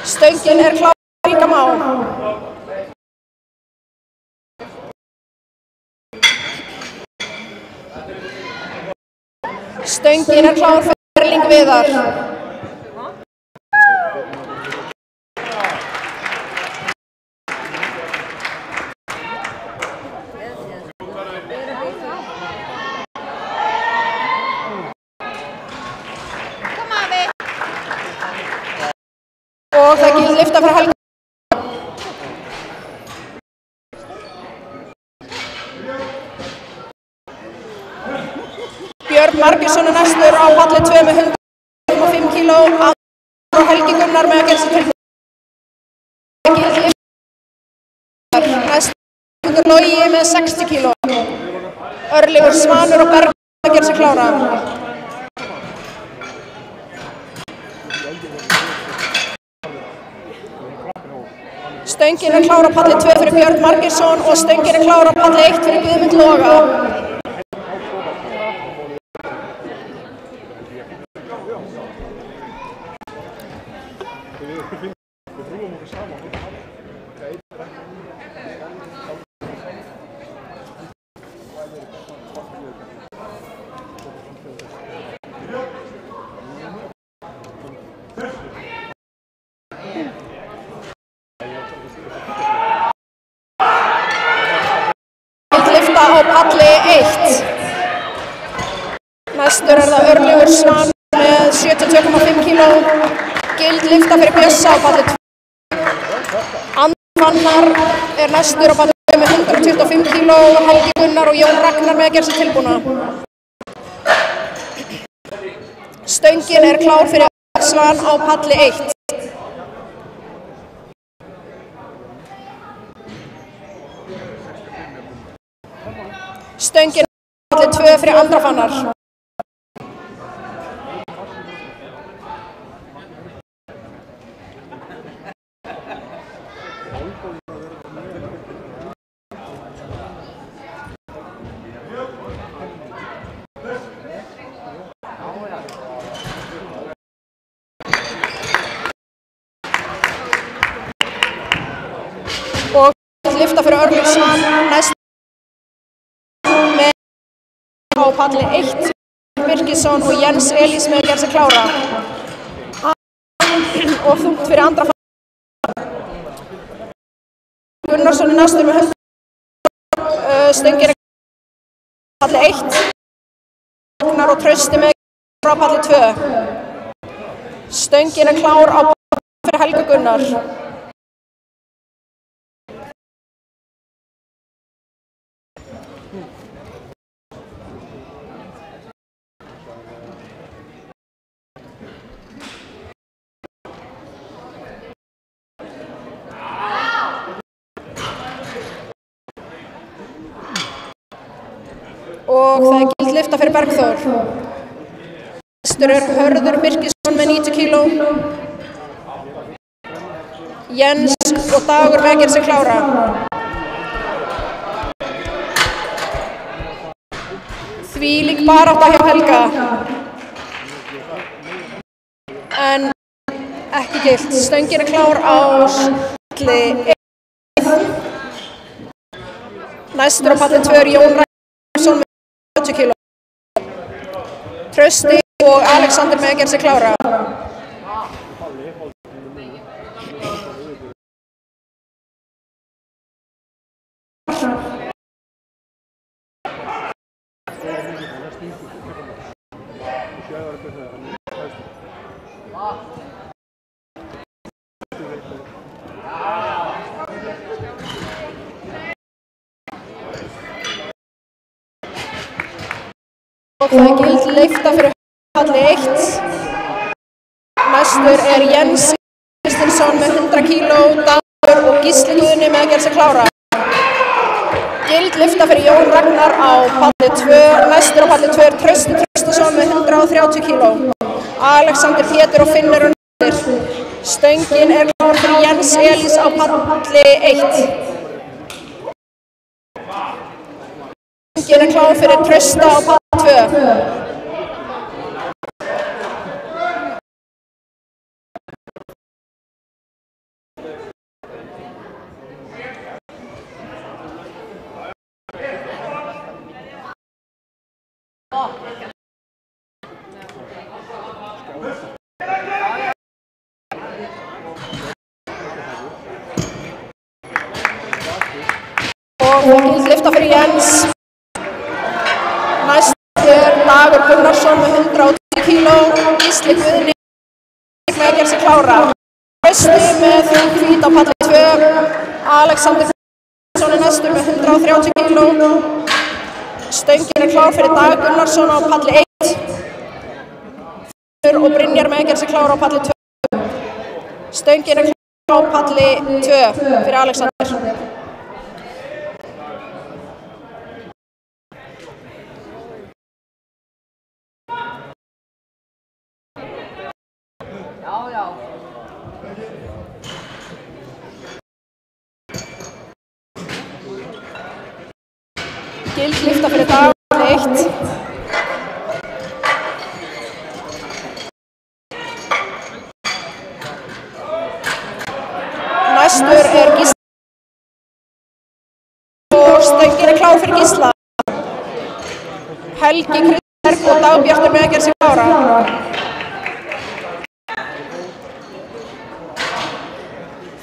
Stöngin er klár. Helga Má. Stöngin er klár fyrir Erling Viðar. Og það gildi lyfta fyrir Helga. Björn Margeirsson er næstur á palli 2 með 105 kíló. Og Helgi Gunnar með að gera sig tilbúin. Það gildi lyfta. Næstur Logi með 60 kíló. Örlygur Svanur og Berg með að gera sig klára. Stöngin er klár á palli 2 fyrir Björn Margeirsson og stöngin er klár á palli 1 fyrir Guðmund Loga. Á palli 1. Næstur er það Örlygur Svanur með 72,5 kíló. Gild lyfta fyrir Bjössa á palli 2. Andri Fannar er næstur á palli 2 með 125 kíló. Helgi Gunnar og Jón Ragnar með að gera sig tilbúna. Stöngin er klár fyrir Svan á palli 1. Stöngin er palli 2 fyrir Andra Fannar. Og lyfta fyrir Örlygur Svan. Næst á palli 1. Birkisson og Jens Elís með að gera sig klára. Og þungt fyrir Andra Fannar. Gunnarsson er næstur með 100. Stöngin er palli 1. Ragnar og Trausti með á palli 2. Stöngin er klár á palli fyrir Helga Gunnar. Og það er gild lyfta fyrir Bergþór. Næstur er Hörður Birkisson með 90 kíló. Jens og Dagur með að gera sig klára. Þvílík barátta hjá Helga. En ekki gilt. Stöngin er klár á palli 1. Næstur á palli 2 er Jón Ragnarsson með 30 kg. Trausti og Alexander með að gera sig klára. Og það er gild lyfta fyrir palli 1. Næstur er Jens Kristinsson með 100 kg, Dagur og Gísli Guðni með að gera sig klára. Gild lyfta fyrir Jón Ragnar á palli 2. Næstur á palli 2 er Trausti Traustason með 130 kg. Alexander Pétur og Finnur og næstur. Stöngin er klár fyrir Jens Elís á palli 1. Stöngin er klár fyrir Trausta á palli 2. Og það gild lyfta fyrir Jens. Næstur er Dagur Gunnarsson með 110 kg, Gísli Guðni með að gera sig klára. Trausti með hvít á palli 2, Alexander Gunnarsson er næstur með 130 kg. Stöngin er klár fyrir Dagur Gunnarsson á palli 1. Finnur og Brynjar með að gera sig klára á palli 2. Stöngin er klár á palli 2 fyrir Alexander. Gild lyfta fyrir Dagur palli 1. Næstur er Gísla og stöngin er klár fyrir Gísla. Helgi Kristberg og Dagbjartur með að gera sig klára.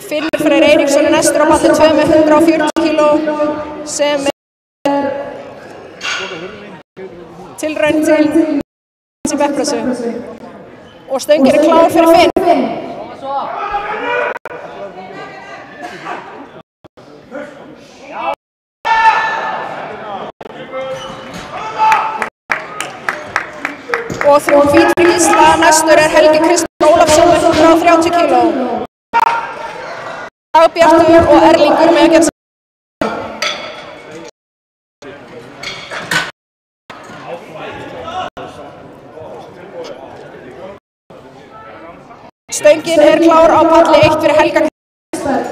Finnur Freyr Eiríksson er næstur á palli 2 með 140 kg sem er tilraun til bekkpressu. Og stöngin er klár fyrir Finn. Og hvít fyrir Gísla, næstur er Helgi Kristberg Ólafsson með 130 kg. Dagbjartur og Erlingur með að gera sig. Stöngin er klár á palli 1 fyrir Helga Kristberg.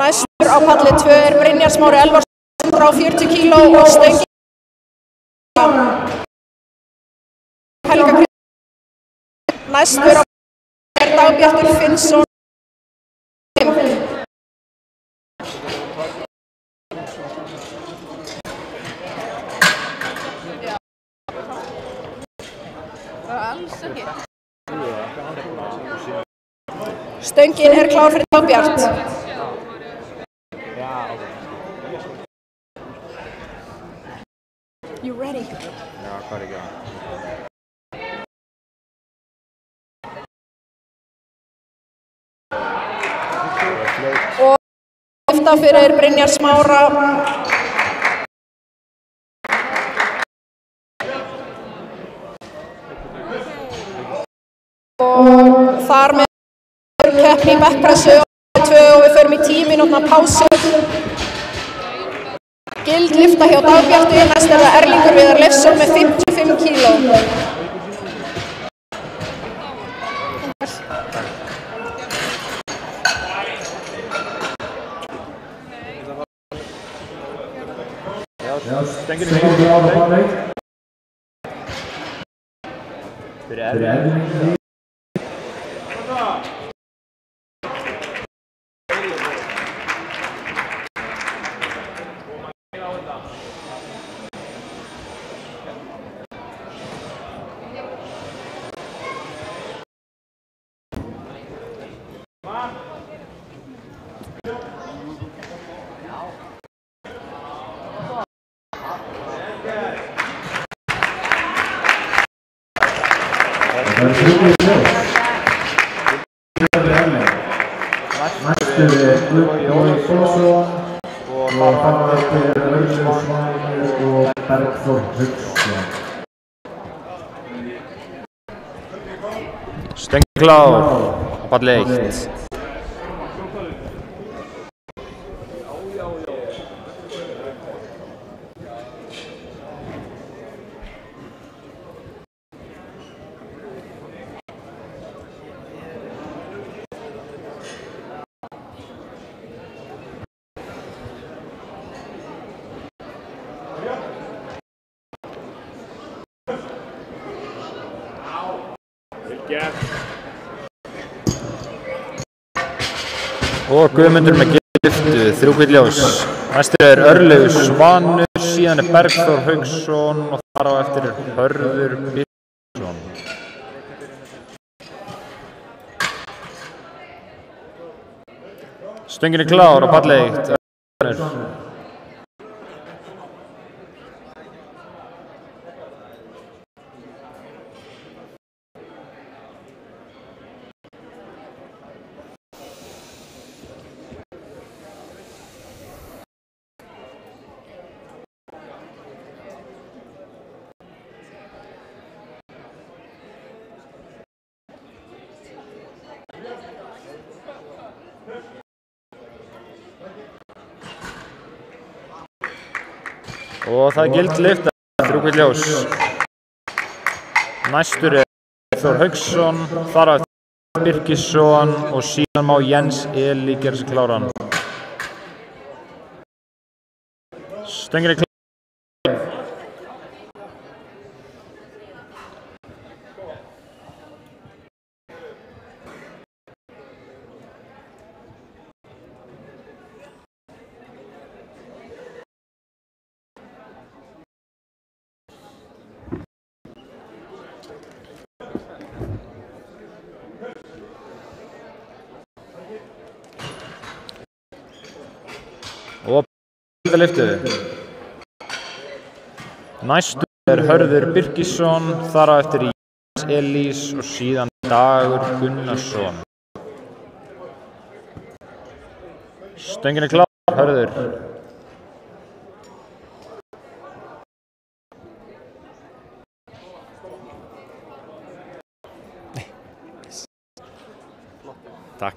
Næstur á palli 2 er Brynjar Smári Elvarsson 140 kg og stöngin Helga Kristberg. Næstur á palli er Dagbjartur Finnsson. Stöngin er klár fyrir Dagbjart. You ready? Já, hvað er ekki á? Og lyfta fyrir Brynjar Smára. Og þar með keppni í bekkpressu og við förum í 10 mínútna pásu. Gild lyfta hjá Dagbjarti, næst er það Erlingur Viðar Leifsson með 55 kg. Fyrir erfið. Næstur Guðjón Jónsson og þar fyrir Örljósmann og Bergþór Hauksson. Stöngin klár á palli 1. Og Guðmundur með giftu, 3 hvít ljós. Næstur er Örlygur Svanur, síðan er Bergþór Hauksson og þar á eftir er Hörður Birgisson. Stöngin er klár á palli 1. Og það er gild lyfta, 3 hvít ljós. Næstur er Þór Hauksson, þar á eftir Birgisson og síðan má Jens Eli gera sig kláran. Stöngin er klár. Og lyftu. Næstur er Hörður Birgisson, þar á eftir Jens Elís og síðan Dagur Gunnarsson. Stöngin er klár, Hörður. Takk.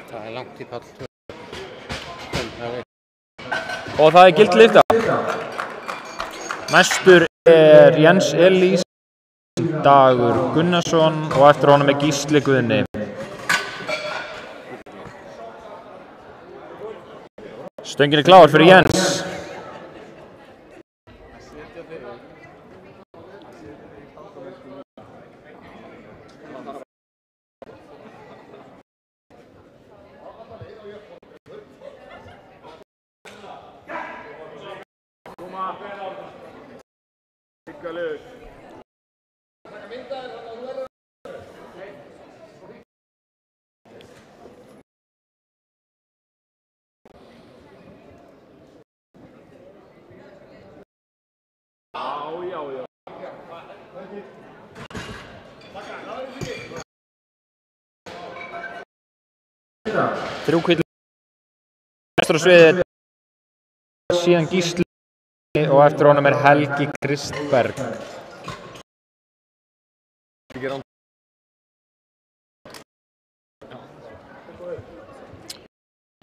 Það er langt í pall 2. Og það er gild lyfta. Næstur er Jens Elís, Dagur Gunnarsson og eftir honum er Gísli Guðni. Stöngin er klár fyrir Jens. Þrjú hvít næstur á sviðið, síðan Gísli og eftir honum er Helgi Kristberg.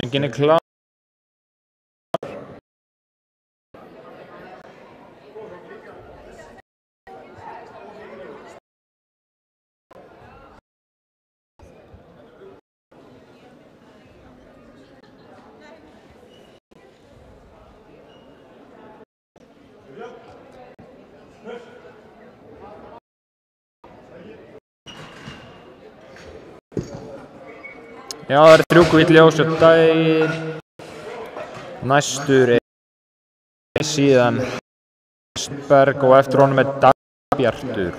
Stöngin klár. Já, það 3 hvít ljós á daginn. Næstur síðan Hesberg og eftir honum Dagbjartur.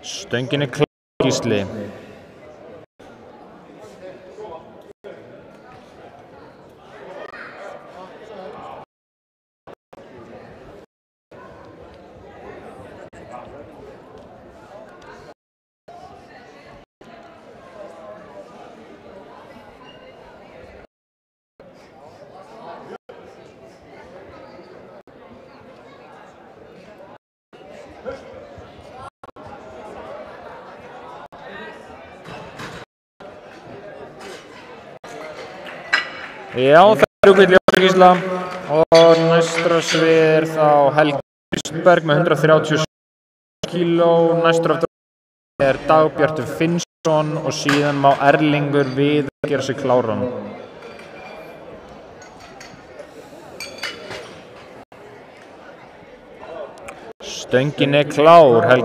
Stöngin klár, Gísli. Já, það 3 hvít ljós, Gísla. Og næstra svið þá Helgi Hesberg með 136 kíló. Næstur aftur Dagbjartur Finnsson og síðan má Erlingur Viðar gera sig kláran. Stöngin klár, Helgi.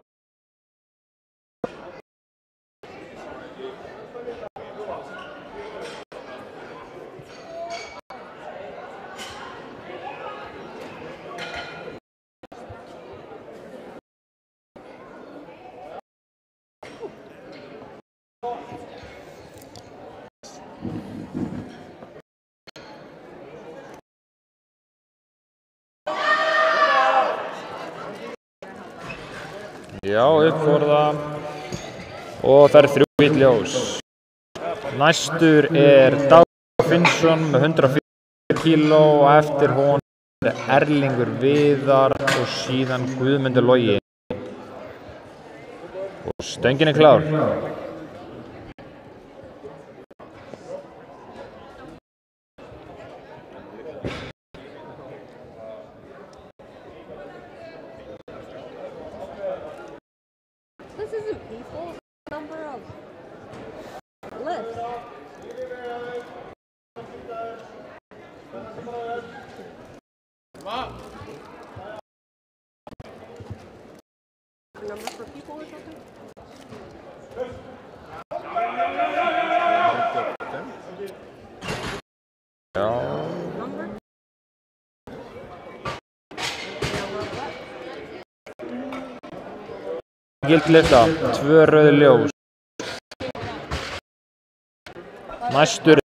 Já, uppforða. Og það 3 hvít ljós. Næstur Dagbjartur Finnsson með 140 kíló og eftir honum Erlingur Viðar og síðan Guðmundur Logi. Og stöngin klár. This isn't people, number of lists. Number for people or something? Já. Gildlista, 2 rauð ljós. Næstur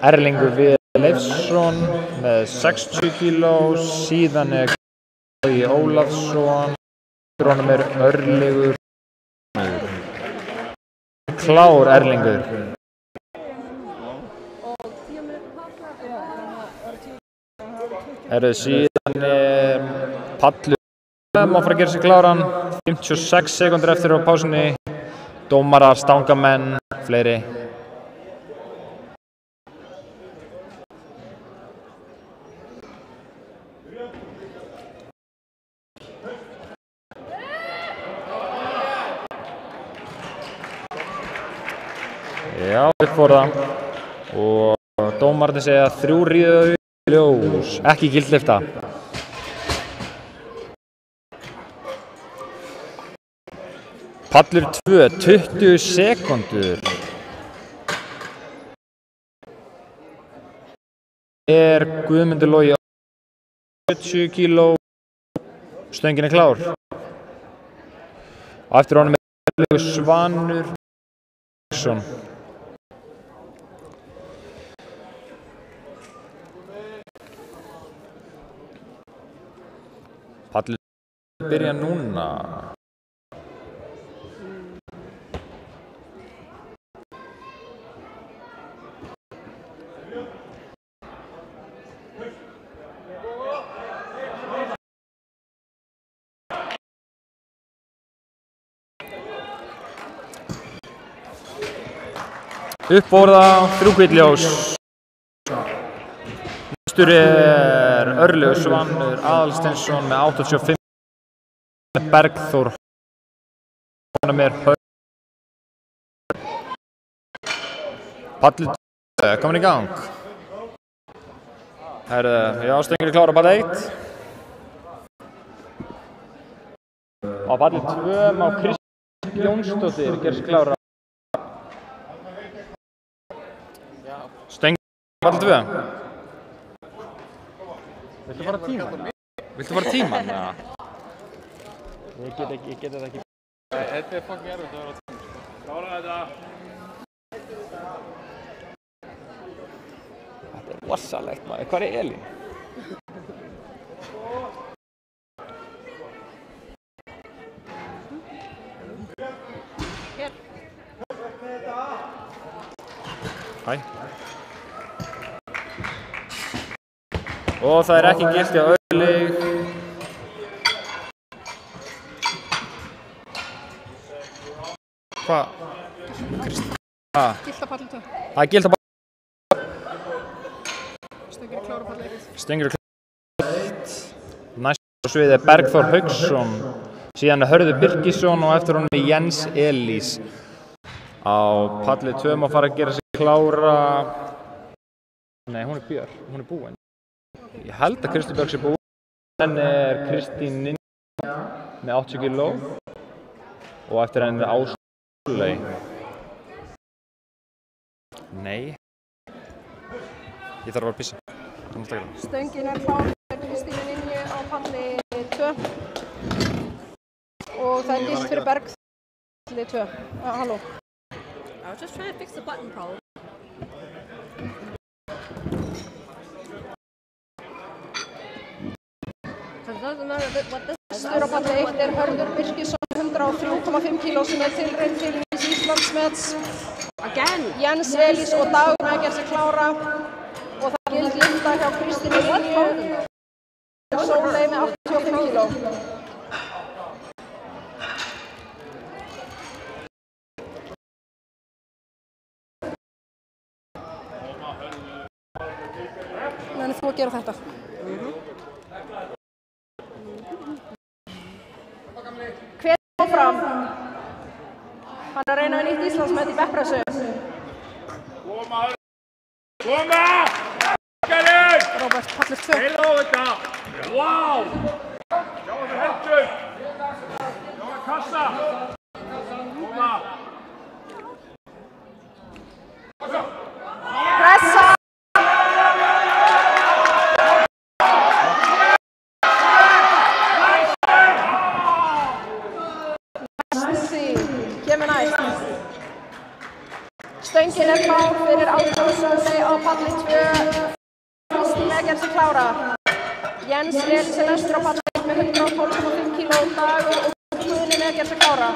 Erlingur Viðar Leifsson með 60 kíló, síðan Logi Ólafsson, eftir honum Örlygur. Klár Erlingur. Síðan Pallur má fara að gera sig kláran, 56 sekúndur eftir á pásunni, dómarar, stangamenn, fleiri. Já, uppforða og dómararnir segja 3 rauð ljós, ekki gildlifta. Pallur 2, 20 sekúndur. Guðmundur Logi 70 kíló. Stöngin klár. Og eftir honum Erlingur Svanur Eriksson. Pallur byrja núna. Uppborða, 3 hvít ljós. Næstur Örlygur Svanur Aðalsteinsson með 85. Bergþór honum Palli 2, komin í gang. Herðu, já, Stengri klára Palli 1. Á Palli 2 má Kristín Jónsdóttir gera sig klára. Stengri Palli 2. Viltu fara tíman? Viltu fara tíman? Ja. Ég get þetta ekki. Þetta fucking erfitt að vera á tíma. Klára þetta. Þetta rosalegt maður. Hvar Elín? Hér. Hæ. Og það ekki gilt hjá Örlyg. Hvað? Gilt á Palli 2. Það gilt á Palli 2. Stengri klára Palli 1. Stengri klára Palli 1. Næst á sviði Bergþór Hauksson. Síðan Hörður Birgisson og eftir honum Jens Elís. Á Palli 2 má fara að gera sig klára. Nei, hún Björk. Hún búin. Ég held að Kristín Björk sé búin. Henni Kristín Ninja með 80 kg. Og eftir henni Ásley. Nei. Ég þarf að pissa. Stöngin klár fyrir Kristínu Ninju á Palli 2. Og það gilt fyrir Bergþór Palli 2. Halló. I was just trying to fix the button problem. Næstur á Palli 1 Hörður Birgisson 103,5 kg sem tilraun til nýs Íslandsmets. Jens Elís og Dagur með að gera sig klára. Og það gilt lifta hjá Kristínu Ninju. Sóley með 85 kg. Þannig þú að gera þetta. Hver áfram? Hann að reyna nýtt Íslandsmet í bekkpressu. Koma! Kjellin! Róbert, Palli 2. Heila á þetta! Vá! Sjá þetta hendur! Sjá þetta kassa! Koma! Pressa! Stöngin klár fyrir Ástórsson á Palli 2. Kristín með að gera sig klára. Jens Elís næstur á Palli 1 með 112,5 kg. Dagur og Guðni með að gera sig klára.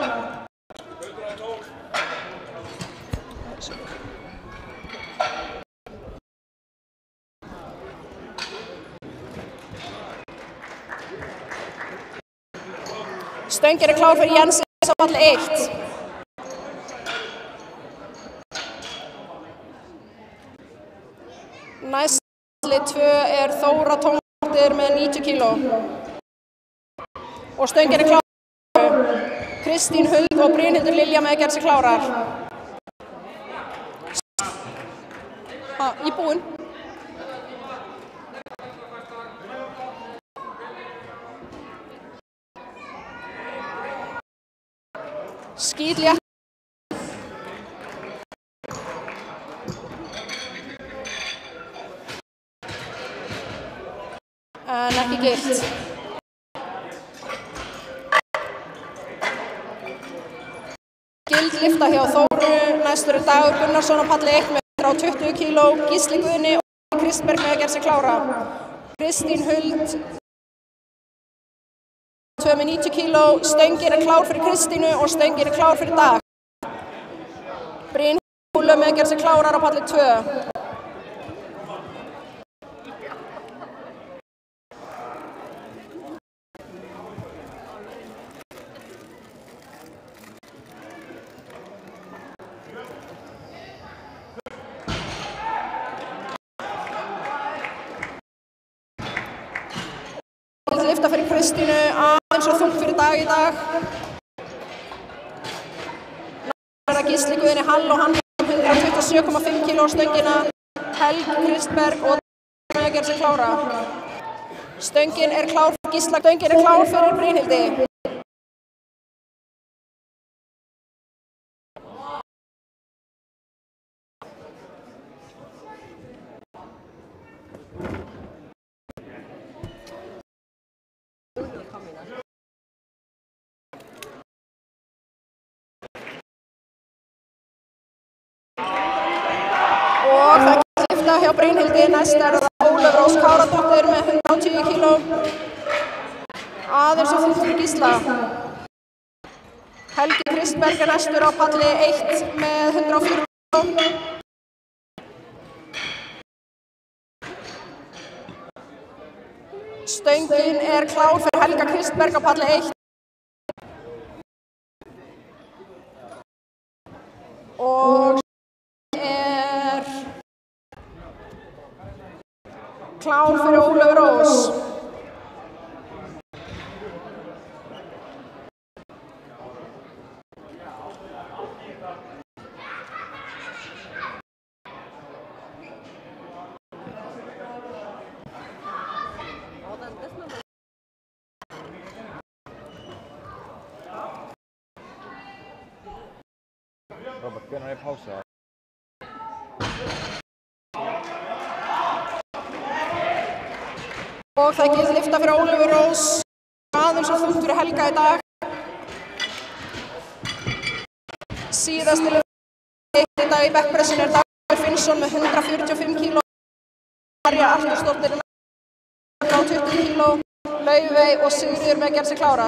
Stöngin klár fyrir Jens Elís á Palli 1. Næst Palli 2 Þóra Tómasdóttir með 90 kg. Og stöngin klár. Kristín Huld og Brynhildur Lilja með að gera sig klárar. Í búinn. Skítlétt. En ekki gilt. Gild lifta hjá Þóru, næstur Dagur Gunnarsson á Palli 1 með 120 kg, Gísli Guðni og Kristberg með að gera sig klára. Kristín Huld 2 með 90 kg, stöngin klár fyrir Kristínu og stöngin klár fyrir Dag. Brynhildur með að gera sig klárar á Palli 2. lifta fyrir Kristínu, aðeins og þungt fyrir Dag í dag. Næst er það Gísli Guðni Hall og hann 127,5 kg á stöngina. Helgi Kristberg og með að gera sig klára. Stöngin er klár fyrir Gísla, stöngin er klár fyrir Brynhildi. Og það getur lifta hjá Brynhildi, næst er það Ólöf Rós Káradóttir með 110 kg. Aðeins og þungt fyrir Gísla. Helgi Kristberg er næstur á palli 1 með 104 kg. Stöngin er klár fyrir Helga Kristberg á palli 1. Og er klár fyrir Ólöf Rós. Robert, hvenær er pása? Og það getur lifta fyrir Ólöfu Rós, aðeins og þungt fyrir Helga í dag. Síðasti lifta í dag í bekkpressinu er Dagur Finnsson með 145 kg. Marja Artursdóttir með 120 kg. Laufey og Sigríður með að gera sig klára.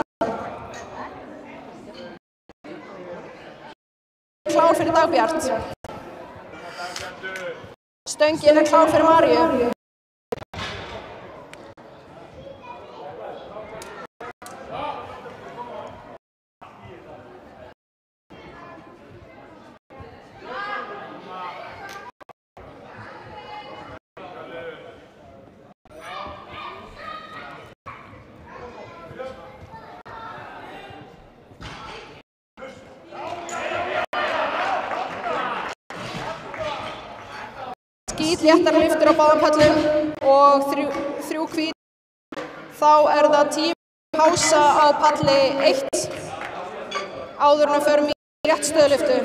Klár fyrir Dagbjart. Stöngin er klár fyrir Maríu. Léttara lyftur á báðum pöllum og þrjú hvít. Þá er það 10 pása á palli 1 áður en við förum í réttstöðulyftu.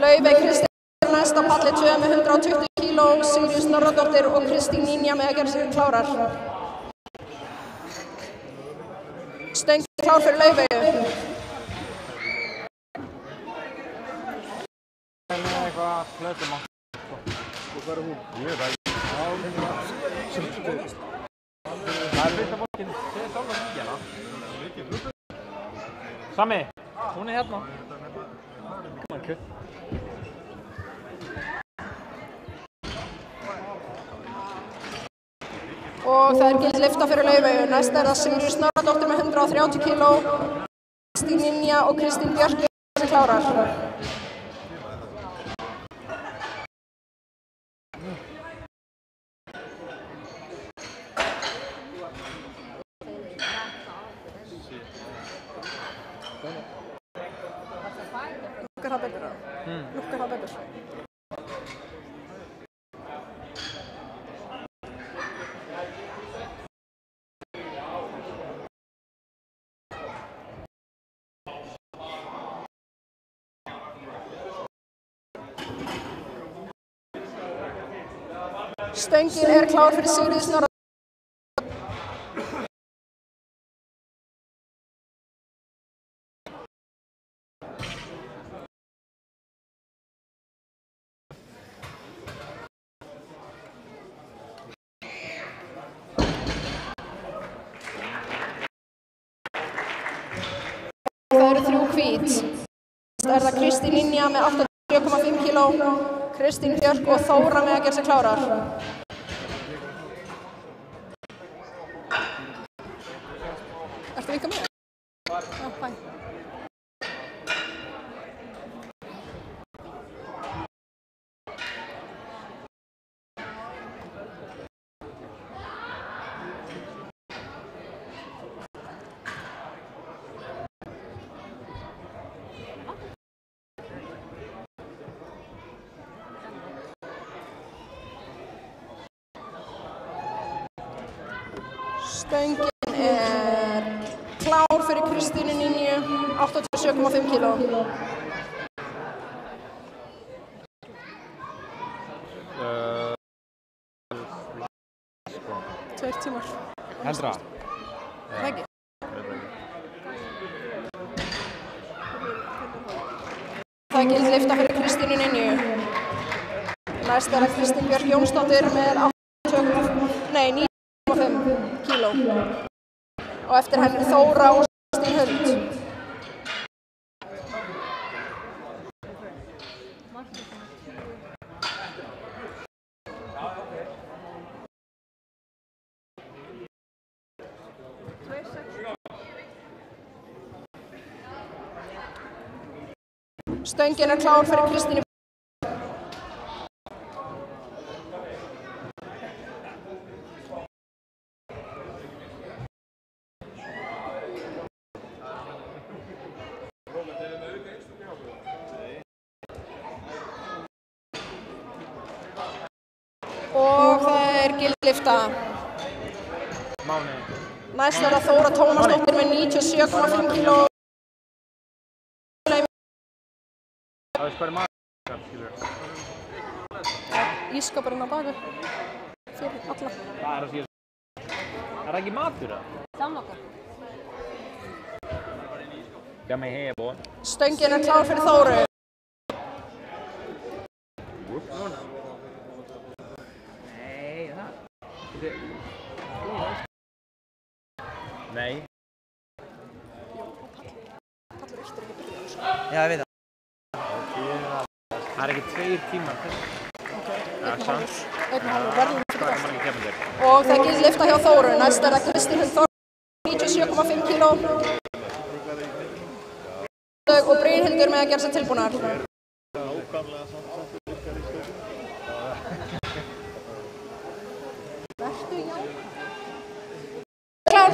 Laufey Kristín er næst á palli 2 með 120 kg, Sigríður Snorradóttir og Kristín Ninja með að gera sig klárar. Stöngin klár fyrir Laufeyju. Eitthvað flötum á. Hvað er hún? Ég veit ekki. Það er fyrsta fólkin. Það er sjálf að líka hana. Sami, hún er hérna. Come on, kid. Og það er gilt lyfta fyrir Laufeyju. Næst er það Sigríður Snorradóttir með 130 kg. Kristín Ninja og Kristín Björk sem klárar. Lukkar það betur það? Lukkar það betur? Stöngin er klár fyrir Sigríður Snorradóttir. Það eru 3 hvít. Það er það Kristín Ninja með 87,5 kg, Kristín Björk og Þóra með að gera sig klárar. Ertu líka með? Já, bæ. Stöngin er klár fyrir Kristínu Ninju, 87,5 kíló. Tveir tímar. Heldra? Það ekki? Það er gild lyfta fyrir Kristínu Ninju. Næst er það Kristín Björk Jónsdóttir með 9,5 kíló. Og eftir henni Þóra og Kristín Huld. Stöngin er klár fyrir Kristínu. Og það er gildlyfta. Næst er það Þóra Tómasdóttir með 97,5 kíló. Það er bara maður, skilur. Ísskápurinn á baki. Fyrir alla. Það er að segja. Er það ekki matur það? Samloka. Já, mig hei, bóð. Stöngin er klár fyrir Þóru. Nei, það. Nei. Já, ég veit það. Það er ekki 2 tímar. Einn og hálfur verðum fyrir það. Margir keppendur. Og það er gildlyfta hjá Þóru. Næst er það Kristín Huld Þóra, 97,5 kíló. Og Brynhildur með að gera sér tilbúnar. Vertu já. Klár.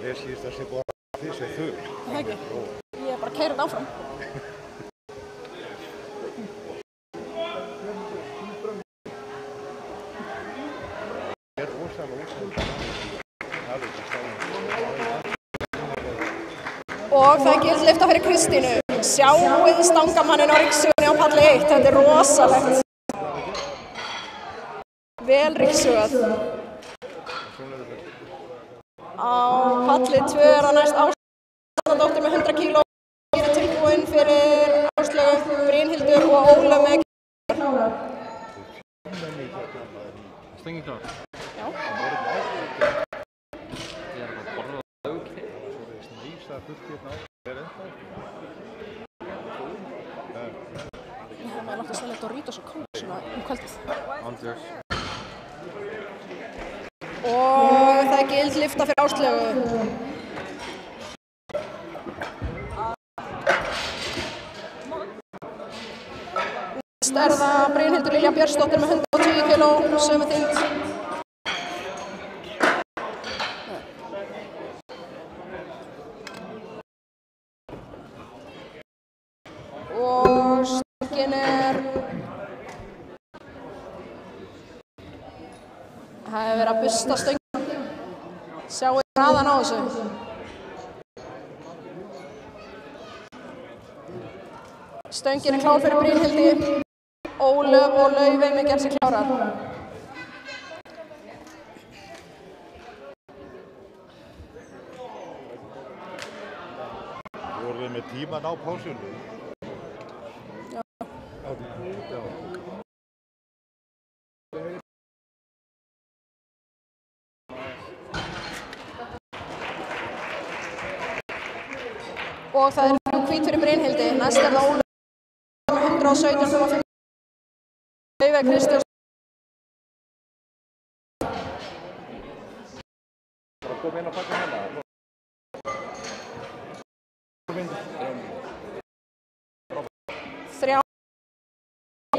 Ég síðast að sé búið að því sé þurr. Það ekki. Ég er bara að keyra þetta áfram. Ég er rosalega. Og það er gildlyfta fyrir Kristínu. Sjáuð stangamanninn á ryksugunni á palli 1. Þetta er rosalegt. Vel ryksugað. Á palli 2 er það næst Ásdóttir með 100 kíló. Ég er tilbúinn fyrir Áslaugu, Brynhildur og Óla með kíló. Stöngin klár? Já. Ég er að borða það ok. Ísa fullt hérna á. Ég hef maður látt að svelja Doritos og Cola svona kvöldið. Andjós. Og það er gildlyfta fyrir Áslaugu. Næst er það Brynhildur Lilja Björnsdóttir með 110 kíló, sömu þyngd. Og stöngin er... Það hefur verið að busta stöngin. Sjáu hraðan á þessu. Stöngin er klár fyrir Brynhildi. Ólöf og Laufey með gerð sér klárar. Vorum við með tíman á pásunni? Já. Og það er hvít fyrir Brynhildi. Næst er það Ólöf með 117,5. Laufey Kristjáns. Bara koma inn og taka hérna. Þrjá.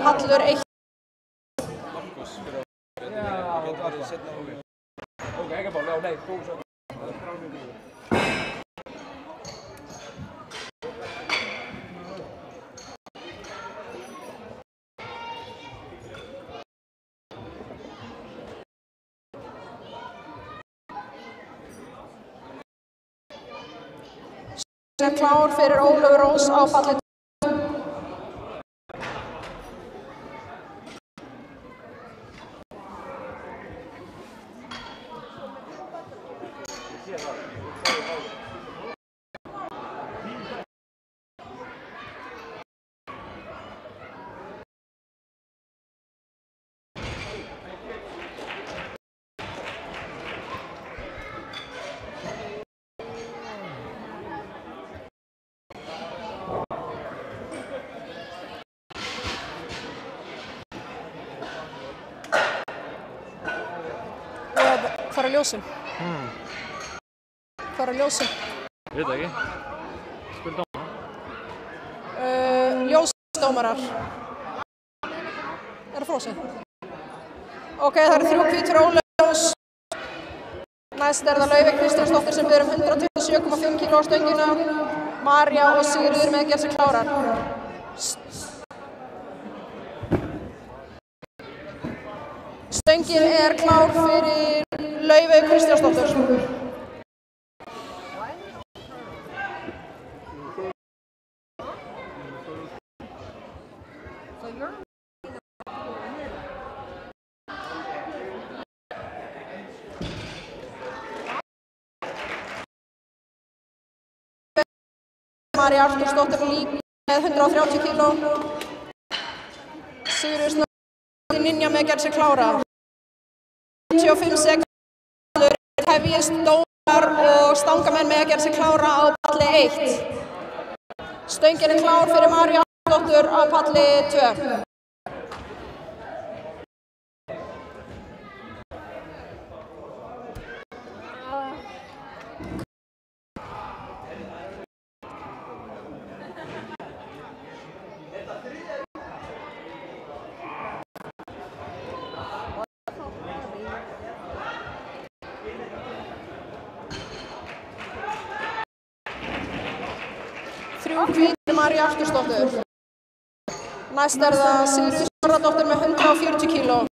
Hallur 1. Ok, ekki bara, já, nei, þú svo. er klár fyrir Ólöfu Rós á palli 2. Hvar er ljósin? Hvar er ljósin? Ég veit ekki. Spil dómara. Ljósdómarar. Er það frosið? Ok, það eru 3 hvít fyrir Ólöfu Rós. Næst er það Laufey Kristjánsdóttir sem biður 127,5 kg á stöngina. Marja og Sigríður með að gera sig klárar. Stöngin er klár fyrir Laufey Kristjánsdóttir. Marja Artúrsdóttir líka með 130 kg. Sigríður Snædal Ninja með að gera sig klára. 25 sekúndur hefjist dómar og stangamenn með að gera sig klára á palli 1. Stöngin er klár fyrir Marju Artúrsdóttur á palli 2. Hvít Marja Artúrsdóttir. Næst er það Sigríður Snorradóttir með 140 kg.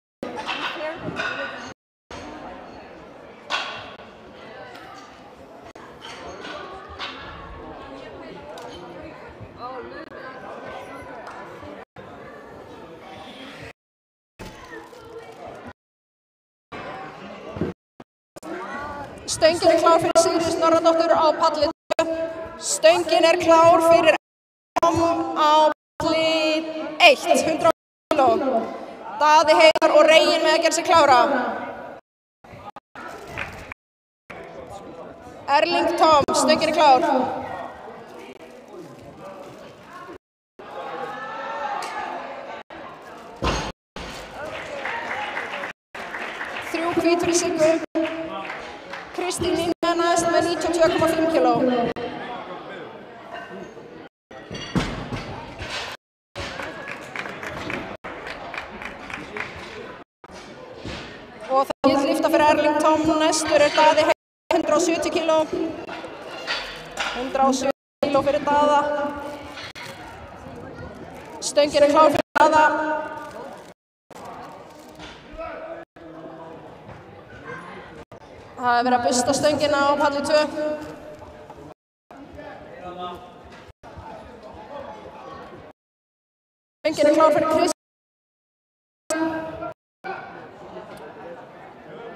Stöngin er klár fyrir Sigríður Snorradóttir á palli 2. Stöngin er klár fyrir á palli 1, 100 kg. Daði Heiðar og Reginn með að gera sig klára. Erling Tom, stöngin er klár. Þrjú hvít fyrir Siggu. Kristín Ninja næst með 92,5 kg. Og það er lyfta fyrir Erling Tom. Næstur er Daði Heiðar 170 kg. 170 kg fyrir Daða. Stöngin er klár fyrir Daða. Það er verið að busta stöngina á palli 2. Stöngin er klár fyrir Kristín.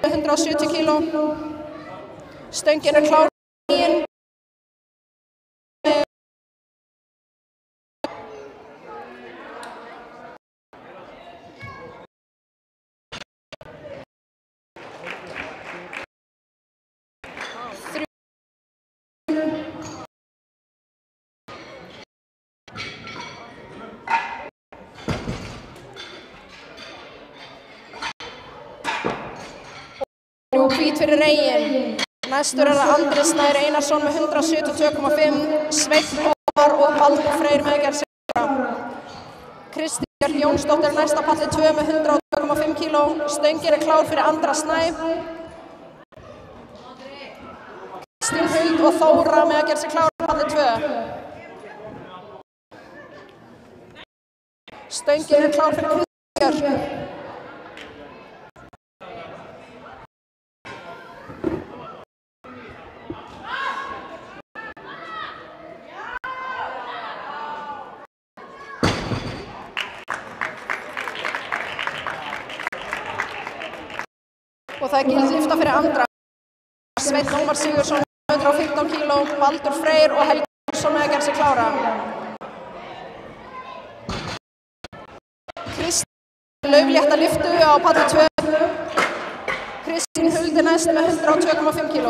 170 kg. Stöngin er klár fyrir Reginn. Hvít fyrir Reginn. Næstur er það Andri Snær Einarsson með 172,5, Sveinn Ómar og Baldur Freyr með að gera sig klára. Kristín Björk Jónsdóttir næst á palli 2 með 102,5 kg. Stöngin er klár fyrir Andra Snæ. Kristín Huld og Þóra með að gera sig klára á palli 2. Stöngin er klár fyrir Kristín Björk. Og það gild lyfta fyrir Andra. Sveinn Ómar Sigurðsson 115 kg, Baldur Freyr og Helgi Pálsson með að gera sig klára. Kristín lauflétta lyftu á palli 2. Kristín Huldi næst með 102,5 kg.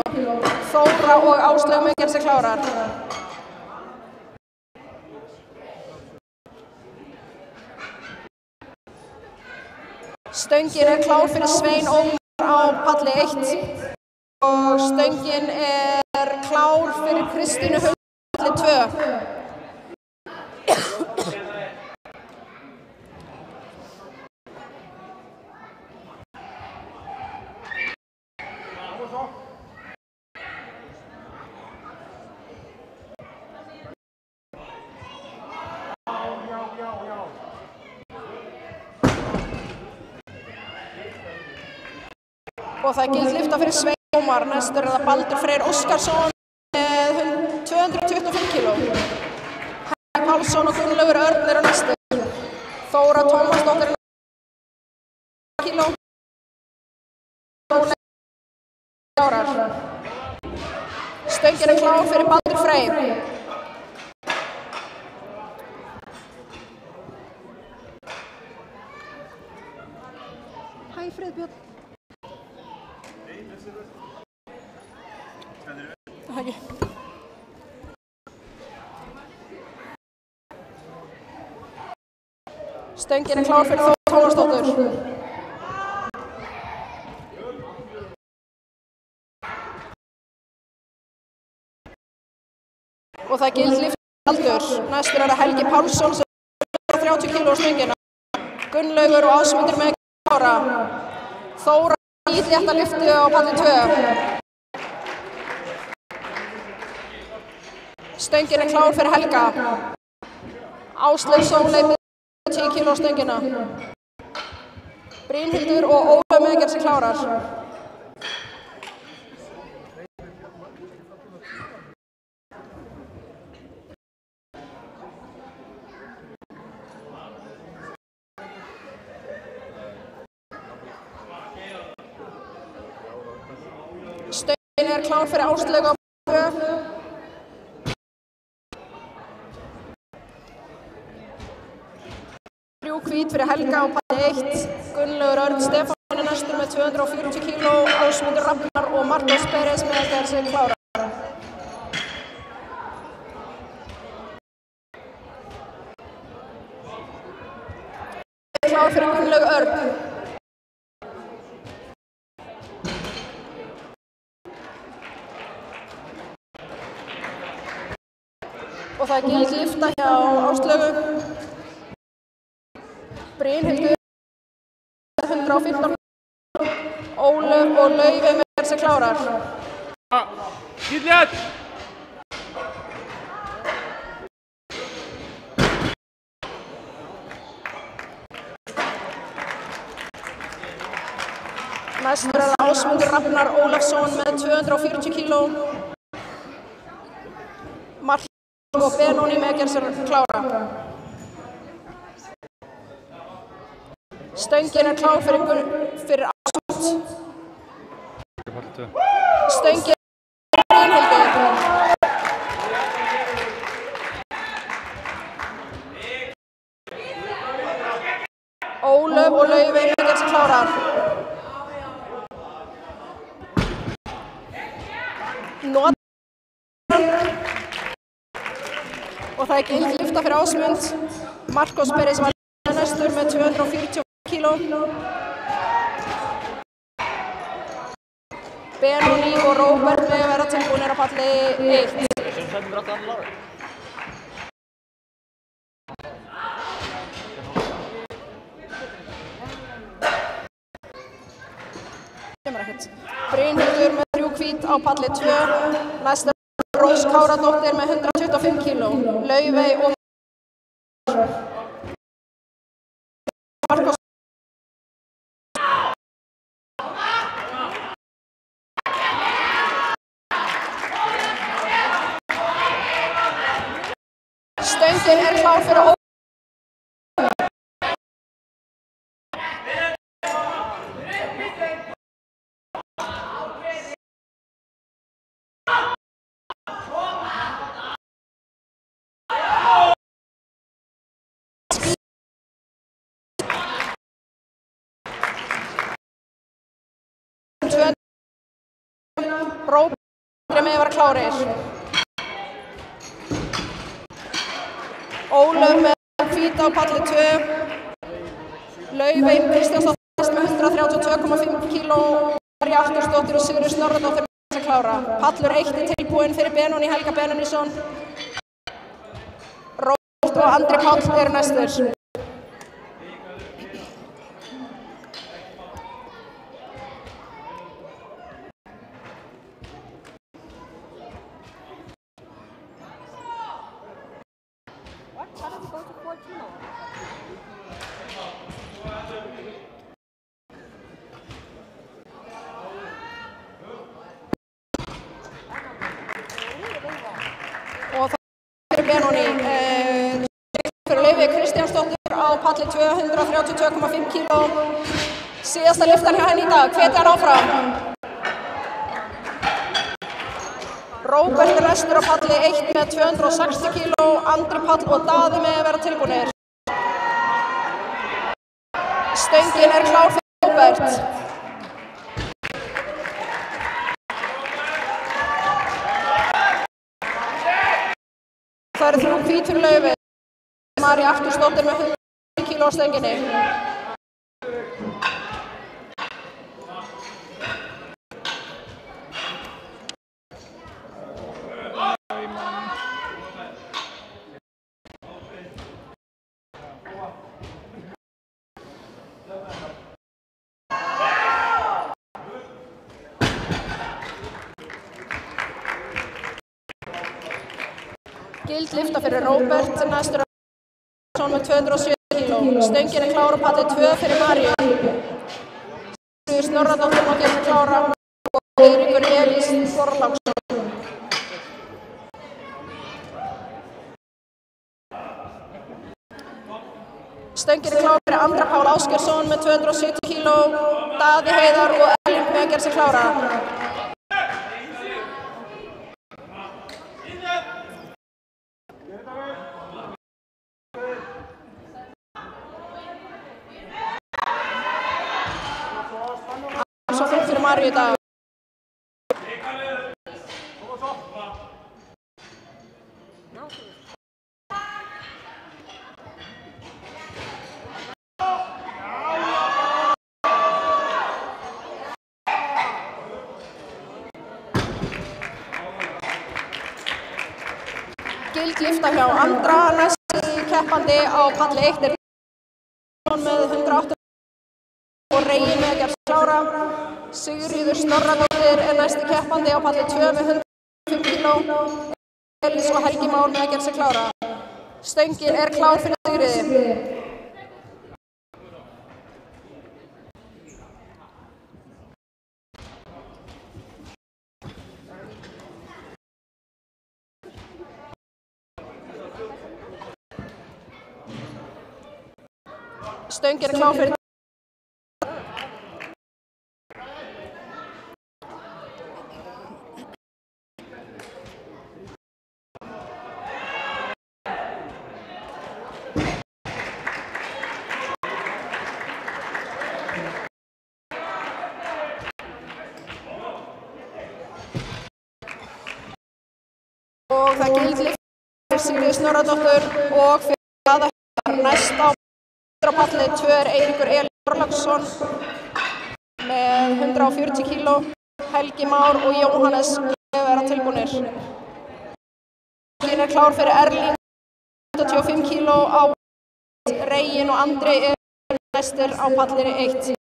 Þóra og Áslaug með að gera sig klárar. Stöngin er klár fyrir Svein Ómar á palli 1 og stöngin er klár fyrir Kristínu Huldi á palli 2. Og það gild lyfta fyrir Svein Ómar, næstur er það Baldur Freyr Óskarsson með 225 kg. Helgi Pálsson og Gunnlaugur Örn eru næstur. Þóra Tómasdóttir kg. Klárar. Stöngin er klár fyrir Baldur Freyr. Hæ Friðbjörn. Takk. Stöngin er klár fyrir Þóra Tómasdóttur. Og það gild lyfta Baldur. Næstur er það Helgi Pálsson sem er 30 kg á stöngina. Gunnlaugur og Ásmundur með að klára. Þóra létta lyftu á palli 2. Stöngin er klár fyrir Helga. Áslaug Sóley með 10 kg á stöngina. Brynhildur og Ólaug með að gera sig klárar. Stöngin er klár fyrir Áslaug á palli 2. Hvít fyrir Helga á palli 1. Gunnlaugur Örn Stefánsson er næstur með 240 kg. Ásmundur Rafnar og Marcos Pérez með að gera sig klára. Klár fyrir Gunnlaugur Örn. Og það gild lyfta hjá Áslaugu. Brynhildur 115 Ólaug og Laufey með að gera sig klárar. Gillet! Næstur er það Ásmundur Rafnar Ólafsson með 240 kg. Mark og Benóni með að gera sig klára. Stöngin er klár fyrir Ásmund. Stöngin er Brynhildur. Ólaug og Laufey með að gera sig klárar. Og það er gild lyfta fyrir Ásmund. Marcos Pérez var næstur með 240 kg. Benóni og Róbert með að vera tilbúinir á palli 1. Brynhildur með 3 hvít á palli 2. Næsta Rós Káradóttir með 125 kg. Laufey og Marcos. Stöngin er klár fyrir Róbert með að vera klárir. Ólöf með hvíta á palli 2. Laufey Kristjánsdóttir með 132,5 kg. Marja Artúrsdóttir og Sigríður Snorradóttir með að klára. Pallur 1 er tilbúinn fyrir Benóní Helga Benónísson. Róbert og Andri Páll eru næstur. Og það er Benóní. Fyrir Laufey Kristjánsdóttir á palli 2, 132,5 kg. Síðasta lyftan hjá henni í dag, hvetja hann áfram. Róbert er næstur á palli 1 með 260 kg. Andri Páll og Daði með að vera tilbúnir. Stöngin er klár fyrir Róbert. Það eru 3 hvít fyrir Laufey. Marja Artúrsdóttir með 100 kg á stönginni. Gild lyfta fyrir Róbert, næstur með 270 kg. Stöngin er klár á palli 2 fyrir Marju. Sigríður Snorradóttir má gera klára og Eiríkur Elís Þorláksson. Stöngin er klár fyrir Andra Pál Ásgeirsson með 270 kg. Daði Heiðar og Erling með að gera sig klára. Svo þungt fyrir Marju í dag. Gild lyfta hjá Andra, næsti keppandi á palli 1 er með 108 og Reginn með að gera sig klára. Sigríður Snorradóttir er næsti keppandi á palli 2 með 105 kg. Elís og Helgi Már með að gera sig klára. Stöngin er klár fyrir Sigríði. Stöngin er klár fyrir og það gild lyfta fyrir Sigríður Snorradóttur og fyrir Daða Heiðar. Næst á palli 2 er Eiríkur Elís Þorláksson með 140 kg. Helgi Már og Jóhannes með að vera tilbúnir. Stöngin er klár fyrir Erling, 85 kg á Reginn og Andri er næstir á palli 1.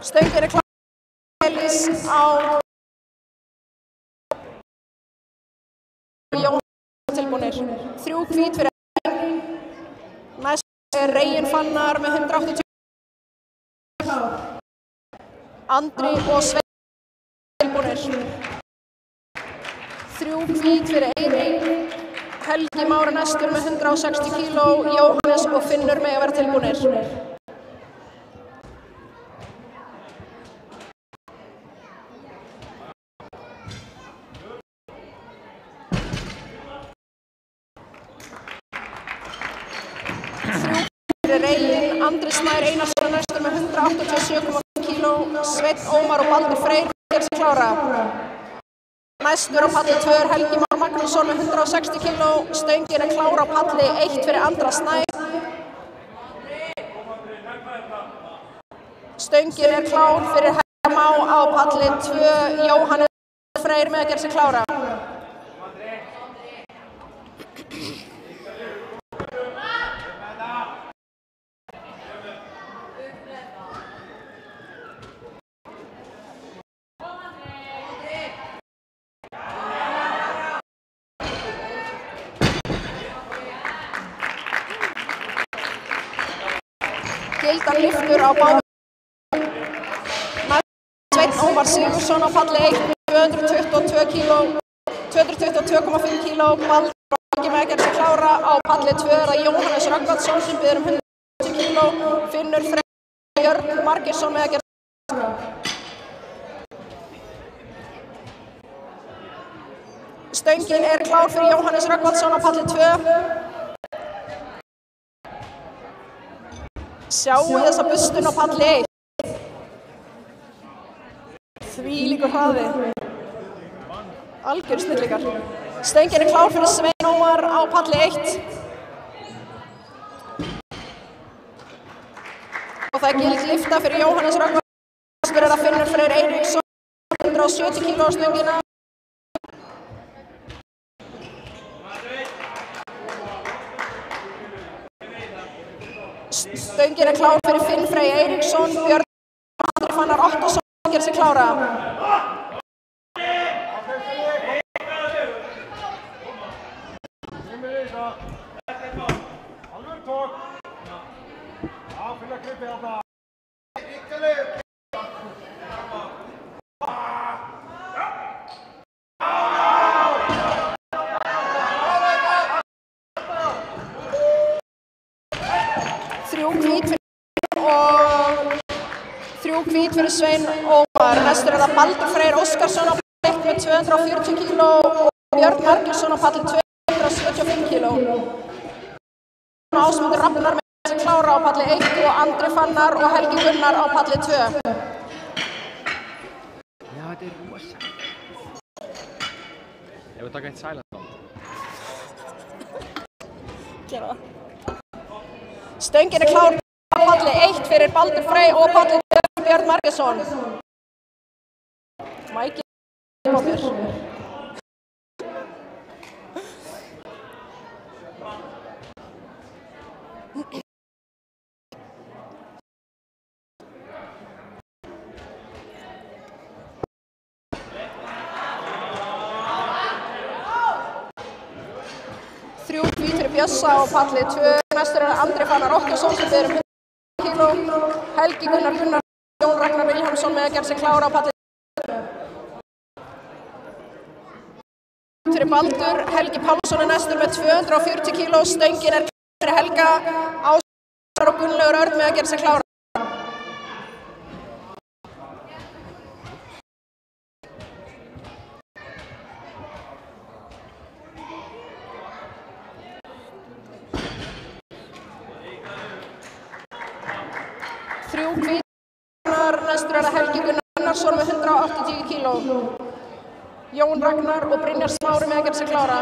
Stöngin er klár fyrir Elís á Jóhannes tilbúnir. 3 hvít fyrir Erling. Næst er Reginn Fannar með 180 kg. Andri og Sveinn tilbúnir. 3 hvít fyrir Eirík. Helgi Már næstur með 160 kg. Jóhannes og Finnur með að vera tilbúnir. fyrir Regin, Andri Snær Einarsson næstur með 187,5 kg, Sveinn Ómar og Baldur Freyr gera sig klára. Næstur á palli 2 er Helgi Már Magnússon með 160 kg, stöngin er klár á palli 1 fyrir Andra Snær. Stöngin er klár fyrir Helga Má á palli 2, Jóhannes Freyr með að gera sig klára. Gildar lyftur á báðum. Sveinn Ómar Sigurðsson á palli 1 með 222,5 kg, Baldur Freyr með að gera sig klára. Á palli 2 er það Jóhannes Rögnvaldsson sem biður 150 kg, Finnur Freyr Björn Margeirsson með að gera sig klára. Stöngin er klár fyrir Jóhannes Rögnvaldsson á palli 2. Sjáu þessa bustun á palli 1. Þvílíkur hraði. Algjör snillingar. Stöngin er klár fyrir Sveinn Ómar á palli 1. Og það er gild lyfta fyrir Jóhannes Rögnvaldsson. Fyrir það Finnur Freyr Eiríksson 170 kg á stöngina. Stöngin er klár fyrir Finn Frey Eiríksson, Björn Andri Fannar Ottosson gera sig klára. Þrjú hvít fyrir Sveinn Ómar. Næstur er það Baldur Freyr Óskarsson á palli 1 með 240 kg og Björn Margeirsson á palli 2 með 175 kg. Ásmundur Rafnar með að klára á palli 1 og Andri Fannar og Helgi Gunnar á palli 2. Já, þetta er rosa. Ég vil taka eitt sælan þá. Gera það. Stöngin er klár á palli 1 fyrir Baldur Frey og palli 2 fyrir Björn Margeirsson. Mæki á mér. Þrjú hvít fyrir Bjössa á palli 2. Næstur er Andri Fannar Ottosson sem biður 100 kg. Helgi Gunnar Gunnarsson, Jón Ragnar Vilhjálmsson með að gera sig klára á palli 2. Fyrir Baldur, Helgi Pálsson er næstur með 240 kg. Stöngin er klár fyrir Helga. Ásmundur og Gunnlaugur Örn með að gera sig klára. Þrjú hvítar, næstur er það Helgi Gunnarsson með 180 kg. Jón Ragnar og Brynjar Smári með að gera sig klára.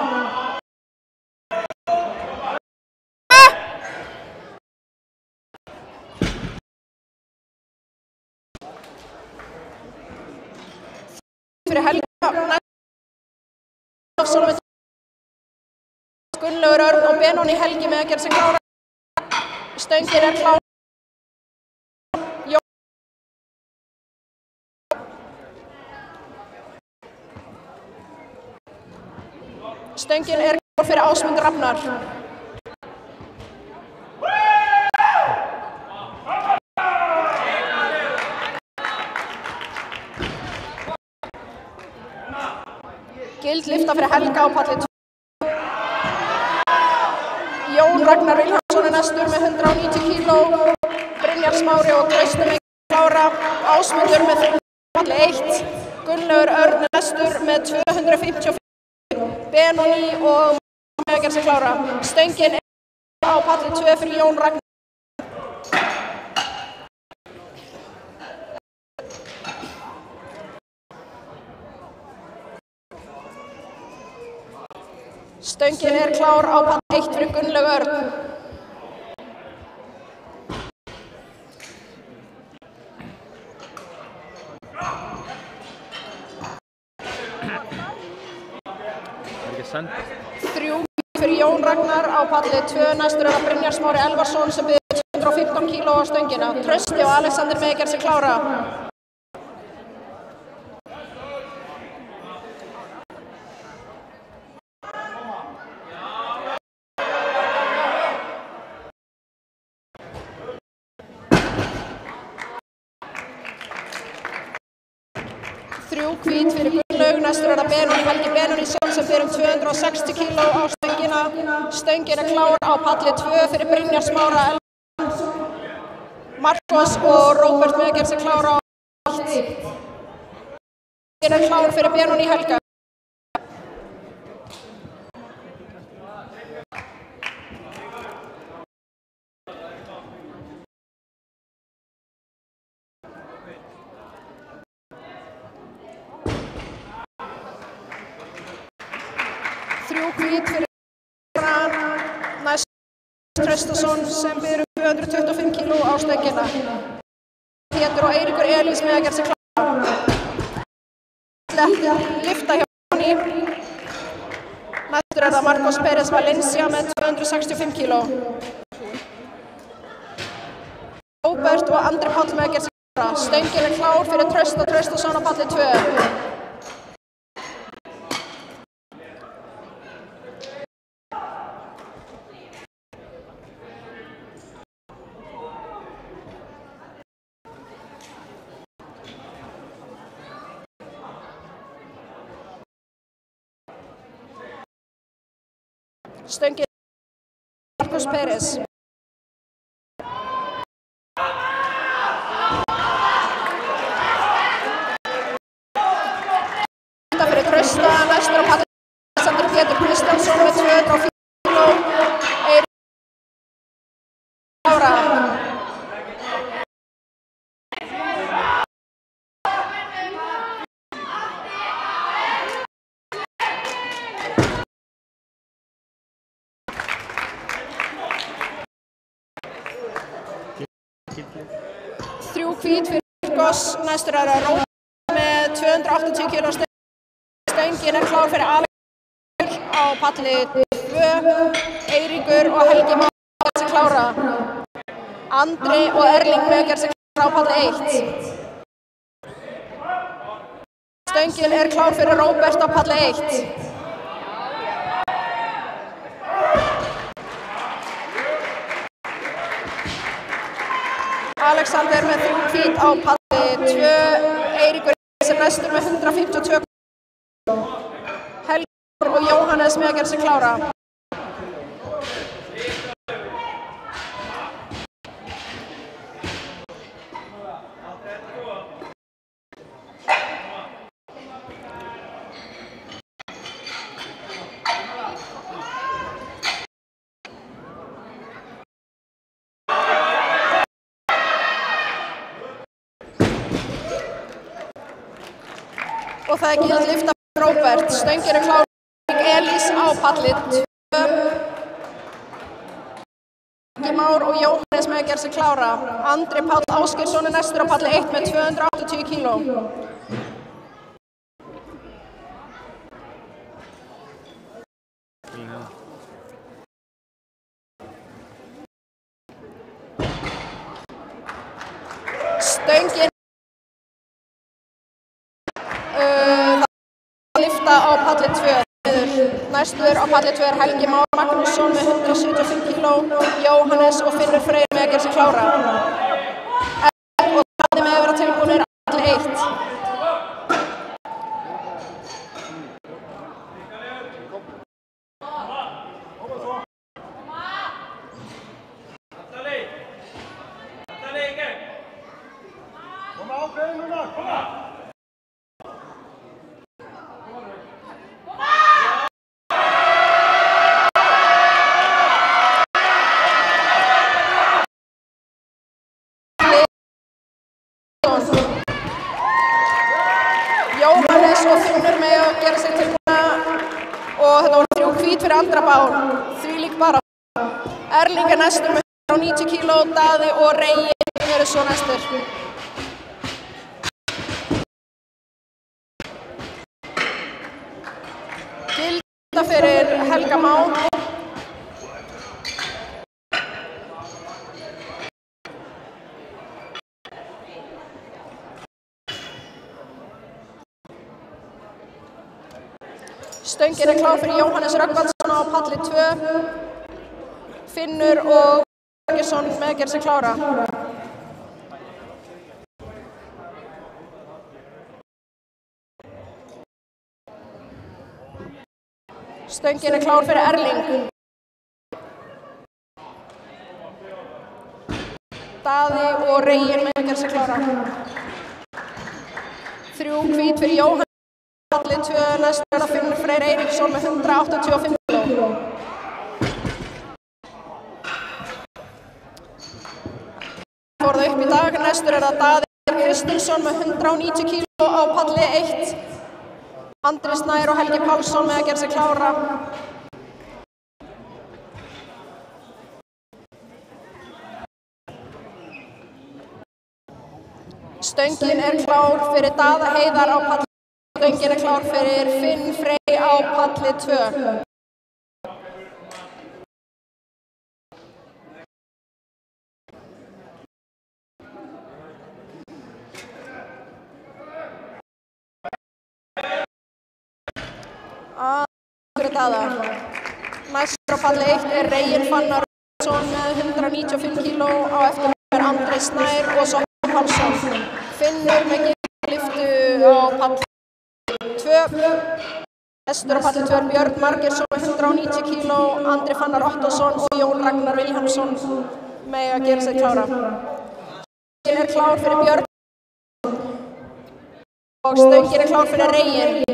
Fyrir Helga, Gunnlaugur Örn og Benóni Helgi með að gera sig klára. Stöngin er klár. Stöngin er klár fyrir Ásmundur Rafnar. Gild lyfta fyrir Helga á palli 2. Jón Ragnar Vilhjálmsson er næstur með 190 kg. Brynjar Smári og Trausti með klára. Ásmundur með palli 1. Gunnlaugur Örn er næstur með 255. Benóni og með að gera sig klára. Stöngin er á palli 2 fyrir Jón Ragnar. Stöngin klár á pall 1 fyrir Gunnlaug Örn. Ekki senda. 3 fyrir Jón Ragnar á palli 2. Næstur það Brynjar Smári Elvarsson sem byggði 215 kíló á stöngina. Trausti og Alexander með að gera sig klára. Hvít fyrir Gunnlaug, næstur það Benóni Helgi Benónísson sem fyrir 260 kíló á stöngina. Stöngin klár á palli 2 fyrir Brynjar Smára Elvarsson. Marcos og Róbert með að gera sig klára á allt. Stöngin klár fyrir Benóni Helga. Hvít fyrir næstur Traustason sem byður 225 kíló á stöngina. Pétur og Eiríkur Elís með að gera sig klára. Lyfta hjá Jóni. Næstur það Marcos Pérez Valencia með 265 kíló. Róbert og Andri Páll með að gera sig klára. Stöngin klár fyrir Traustason á palli 2. Stöngin Marcos Pérez. Þetta fyrir Trausta, næstur á palli Alexander Pétur Kristjánsson með 204 kíló. Eiríkur klára. Hvít fyrir Goss, næstur það Róbert með 280 kíló á stöngina. Stöngin klár fyrir Alex á palli 2. Eiríkur og Helgi með að gera sig klára. Andri og Erling með að gera sig klára á palli 1. Stöngin klár fyrir Róbert á palli 1. Alexander með 3 hvít á palli 2. Eiríkur sem næstur með 152 kíló. Helgi og Jóhannes með að gera sig klára. Og það gild lyfta fyrir Róbert. Stöngin klár fyrir Elís á palli 2. Helgi Már og Jóhannes með að gera sig klára. Andri Páll Ásgeirsson næstur á palli 1 með 280 kíló. Stöngin lyfta á palli 2. Næstur á palli 2 Helgi Már Magnússon með 175 kíló. Jóhannes og Finnur Freyr með að gera sig klára. Og það með að vera tilbúinir á palli 1. Jóhannes og Finnur með að gera sig tilbúna og þetta voru 3 hvít fyrir andra bál, því lík bara. Erling er næstur með 190 kíló, Daði og Reginn eru svo næstur. Gilda fyrir Helga Má. Stöngin er klár fyrir Jóhannes Rögnvaldsson á palli 2. Finnur og Bergesson með að gera sig klára. Stöngin er klár fyrir Erling. Daði og Reginn með að gera sig klára. 3 hvít fyrir Jóhannes. Palli 2 næstur er að Finnur Freyr Eiríksson með 185 kíló. Fór það upp í dag, næstur er það Daði Kristinsson með 190 kíló á palli 1. Andri Snær og Helgi Pálsson með að gera sig klára. Stöngin er klár fyrir Daða Heiðar á palli. Stöngin er klár fyrir Finn Frey á palli 2. Fyrir Daða. Næstur á palli 1 er Reginn Fannar með 195 kíló, á eftir er Andri Snær og svo Helgi Pálsson. Finnur með lyftu á palli 2. Næstur á palli 2 er Björn Margeirsson með 190 kíló, Andri Fannar Ottosson og Jón Ragnar Vilhjálmsson með að gera sig klára. Stöngin er klár fyrir Björn og stöngin er klár fyrir Reginn.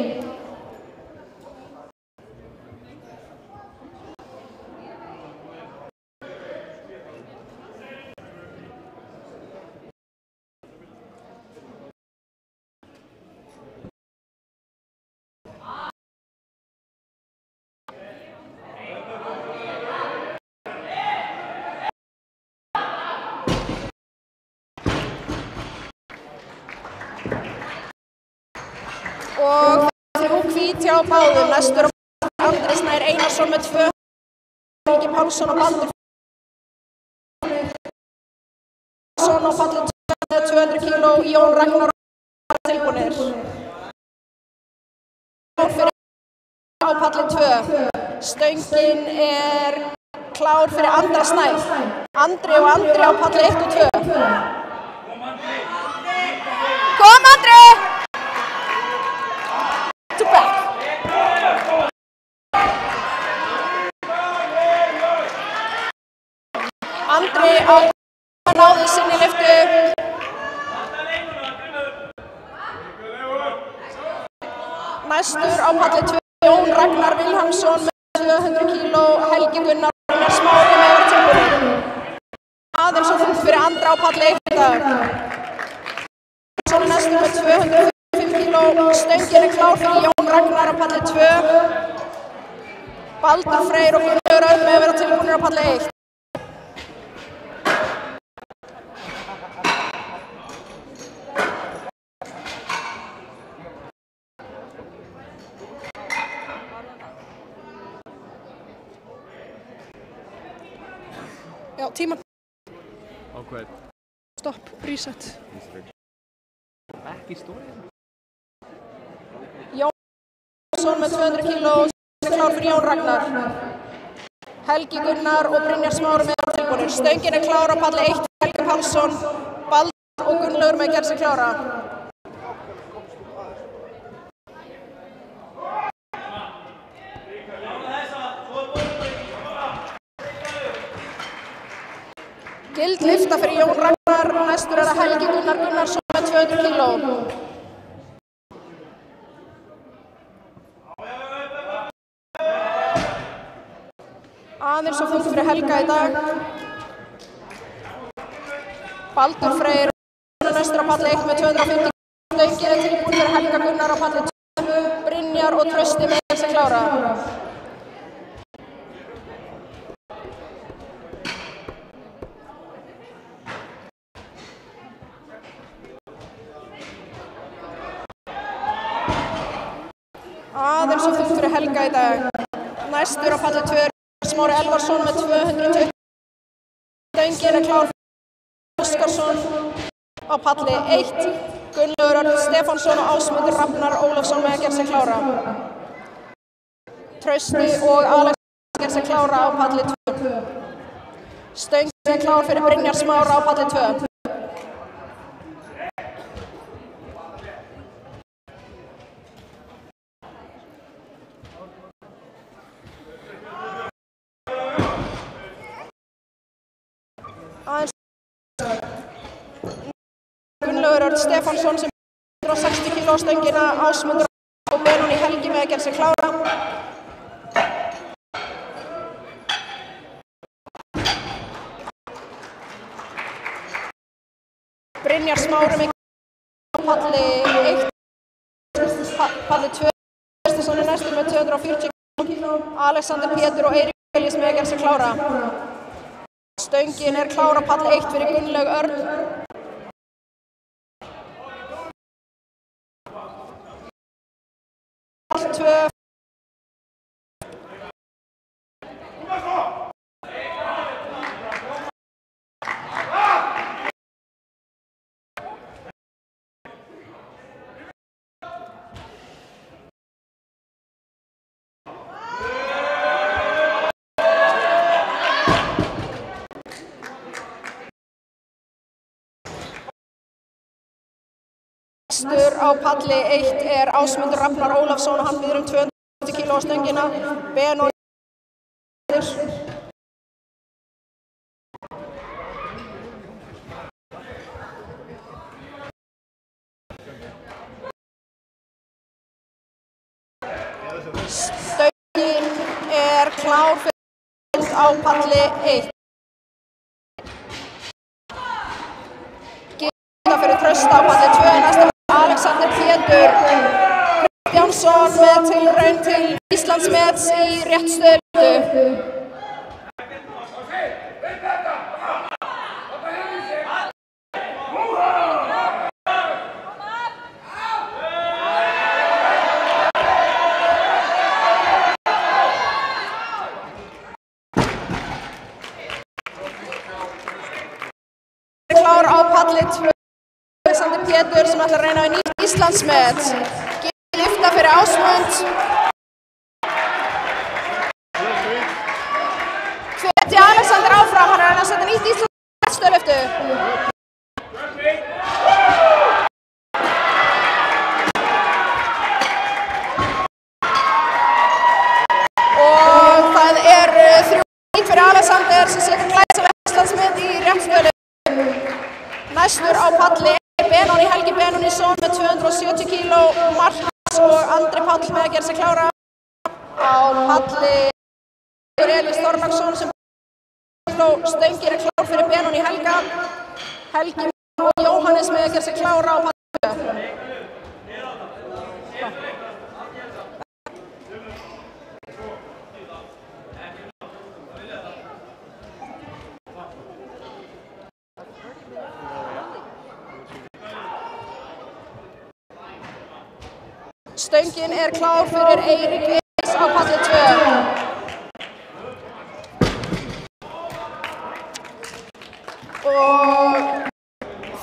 Og 3 hvít hjá báðum, næstur á Andri Snær Einarsson með 2. Helgi Pálsson og Baldur Pálsson á palli 2 með 200 kíló, Jón Ragnar tilbúnir. Fyrir á palli 2. Stöngin er klár fyrir Andra Snær. Andri og Andri á palli 1 og 2. Kom Andri! To back. Andri á náði sinni lyftu. Næstur á palli 2 Jón Ragnar Vilhjálmsson með 200 kíló, Helgi Gunnar Brynjar Smári með að vera tilbúinn. Aðeins og þungt fyrir Andra á palli 1 í dag. Næstur með 205 kíló, stöngin er klár fyrir Jón Ragnar á palli 2. Baldur Freyr og Gunnlaugur Örn með að vera tilbúinir á palli 1. Já, tíman. Ákveð. Stopp, reset. Ekki stórið. Jón með 200 kíló, klár fyrir Jón Ragnar. Helgi Gunnar og Brynjar Smári með að tilbúinir. Stöngin er klár á palli 1, Helgi Pálsson, Baldur og Gunnlaugur með að gera sig klára. Gild lyfta fyrir Jón Ragnar, næstur er að Helgi Gunnar Gunnarsson með 200 kíló. Aðeins og þungt fyrir Helga í dag. Baldur Freyr næstur á palli 1 með 250 kíló. Stöngin er tilbúin fyrir Helga Gunnar á palli 2. Brynjar og Trausti með að klára. aðeins og þungt fyrir Helga í dag. Næstur á palli 2 er Smári Elvarsson með 220. Stöngin er klár fyrir Óskarsson á palli 1. Gunnlaugur Örn Stefánsson og Ásmundur Rafnar Ólafsson með að gera sig klára. Trausti og Alex gera sig klára á palli 2. Stöngin er klár fyrir Brynjar Smára á palli 2. Gunnlaugur Örn Stefánsson sem 160 kg á stöngina, Ásmundur og Benóni Helgi með að gera sig klára. Brynjar Smári með palli 1, palli 2, Þorsteinsson er næstur með 240 kg, Alexander Pétur og Eiríkur Elís með að gera sig klára. Stöngin er klár á palli 1 fyrir Gunnlaug Örn. Pall 2. Næstur á palli 1 er Ásmundur Rafnar Ólafsson og hann býður 240 kg á stöngina. Benóni Stöngin er klár fyrir á palli 1. Gilda fyrir Trausta á palli 2. Næsta Alexander Pétur Kristjánsson með tilraun til Íslandsmets í réttstöðu. Klár á palli 2. Alexander Pétur sem ætlar að reyna við nýtt Íslandsmet. Lyfta fyrir Ásmund. Hvetja Alexander áfram, hann er að reyna að setja nýtt Íslandsmet stöðlyftu. Og það er 3 fyrir Alexander sem setur glæsilega Íslandsmet í réttstöðlyftu. Næstur á palli Benóni Helgi Benónisson með 270 kg, Markus og Andri Páll með að gera sig klára. Á palli Elís Þorláksson sem stöngin er klár fyrir Benóni Helga. Helgi og Jóhannes með að gera sig klára á palli 2. Stöngin er klár fyrir Eirík Elís á palli 2. Og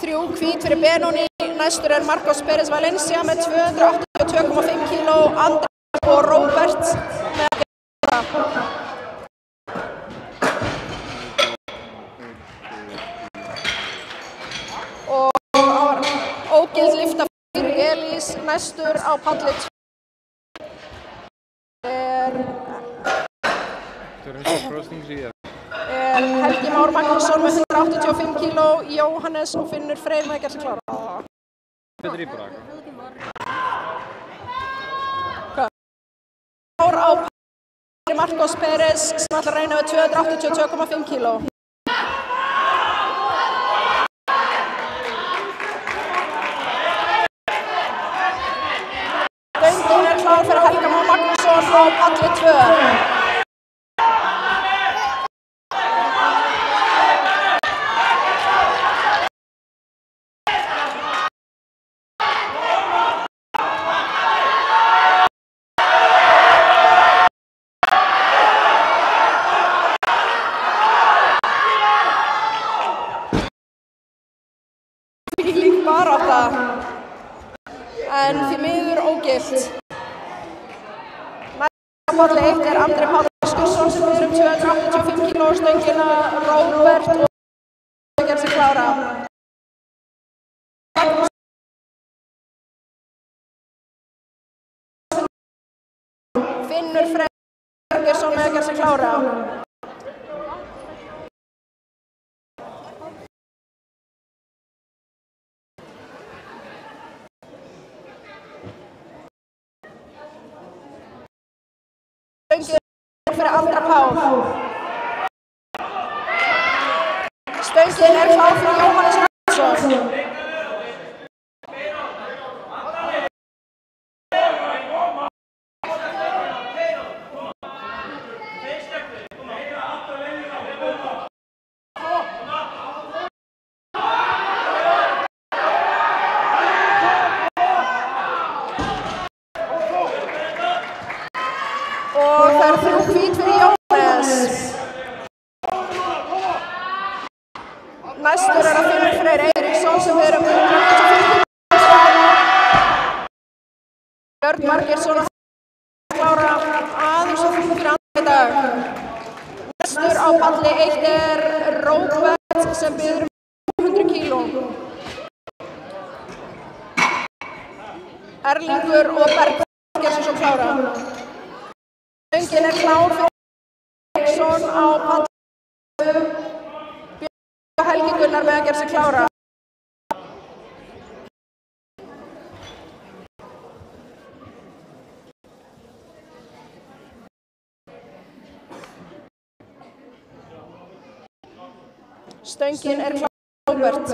3 hvít fyrir Benóni. Næstur er Marcos Pérez Valencia með 282,5 kg, Andri og Róbert með að gera. Og ógild lyfta fyrir Elís. Næstur á palli 2 er Helgi Már Magnússon með 185 kg, Jóhannes og Finnur Freyr með að gera sig klára. Betur í brak. Klár á palli Marcos Pérez sem ætlar að reyna við 282,5 kg. Stöngin er klár fyrir Helga Már Magnússon á palli 2. gilt. Næst á palli 1 er Andri Páll Skursson sem biður 285 kg stöngina, Róbert og gerð sig klára. Finnur Freyr með að gerð sig klára. Stöngin fyrir Andra Pál. Stöngin klár fyrir Jóhannes Ragnarsson. Og það 3 hvít fyrir Jóhannes. Næstur það Finnur Freyr Eiríksson sem biður 195 kg. Björn Margeirsson að klára aðeins og fyrir Andra í dag. Næstur á palli 1 er Róbert sem biður 100 kg. Erlingur og Berg gerð sig svo klára. Stöngin klár fyrir Eiríksson á palli 2. Björn og Helgi Gunnar með að gera sig klára. Stöngin klár fyrir Róbert.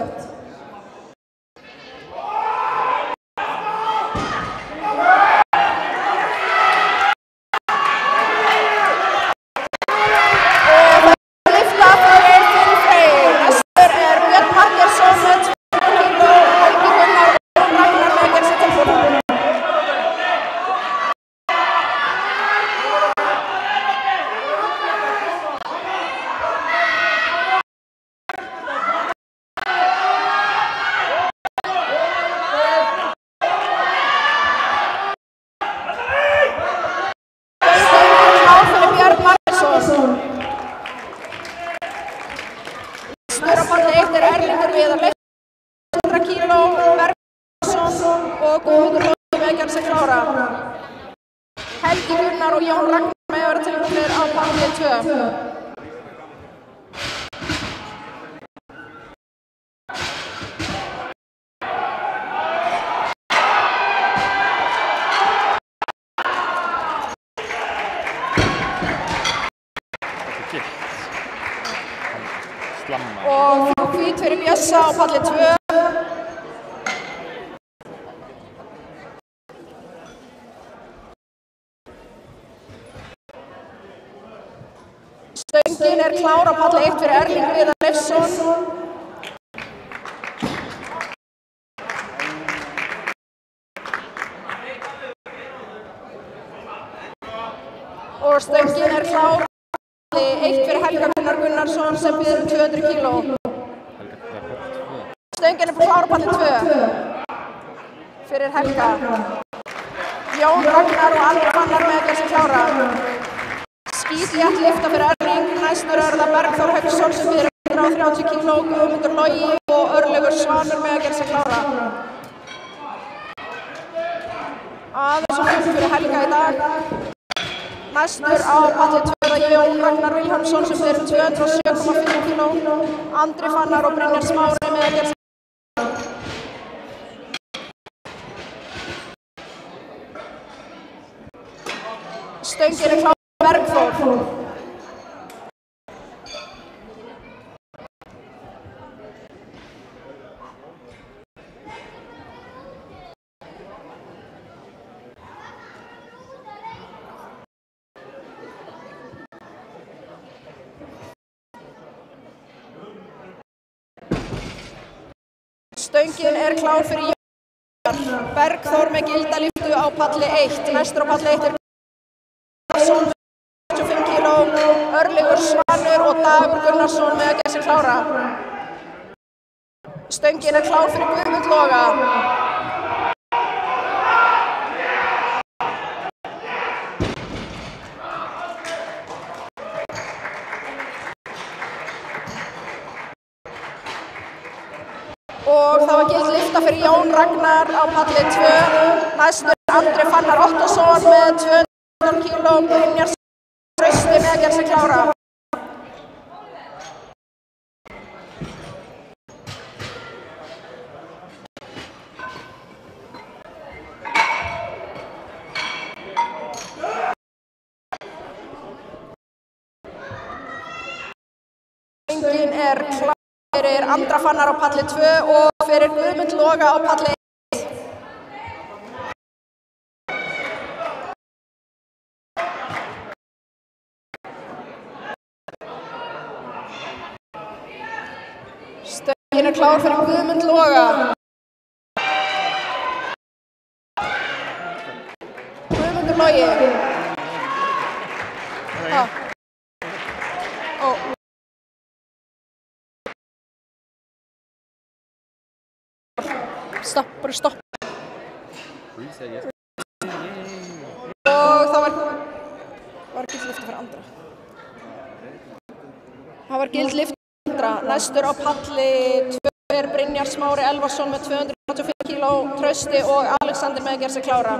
Erlingur Viðar Leifsson 100 kg, Bergson og Guðmundur Lóði með að gera sig klára. Helgi Gunnar og Jón Ragnar með að vera tilbúinir á palli 2. Og 3 hvít fyrir Bjössa á palli 2. Stöngin klár á palli 1 fyrir Erling Viðar Leifsson. Og stöngin klár á palli 1 fyrir Helga Gunnar Gunnarsson sem biður 200 kg. Stöngin klár á palli 2 fyrir Helga. Jón Ragnar og Andri Fannar með að gera sig klára. Skítlétt lyfta fyrir Erling, næstur það Bergþór Hauksson sem biður 130 kg, Guðmundur Logi og Örlygur Svanur með að gera sig klára. Aðeins og hlutur fyrir Helga í dag. Næstur á palli 2 Jón Ragnar Vilhelmsson sem biður 207,5 kg, Andri Fannar og Brynjar Smári með að gera sig klára. Stöngin klár Bergþór. Stöngin klár fyrir Jón. Bergþór með gildaliftu á palli 1. Næstur á palli 1 Gunnarsson 25 kg, Örlygur Svanur og Dagur Gunnarsson með að gera sig klára. Stöngin klár fyrir Guðmund Loga. Og það var gild lyfta fyrir Jón Ragnar á palli 2. Næstur Andri Fannar Ottosson með 200 kíló, Brynjar Trausti með að gera sig klára. Stöngin er klár fyrir Andra Fannar á palli 2 og fyrir Guðmund Loga á palli 1. Stöngin er klár fyrir Guðmund Loga. Guðmundur Logi. Bara stopp. Og það var gild lyfta fyrir Andra. Það var gild lyfta fyrir Andra. Næstur á palli 2 er Brynjar Smári Elvarsson með 285 kíló, Trausti og Alexander með að gera sig klára.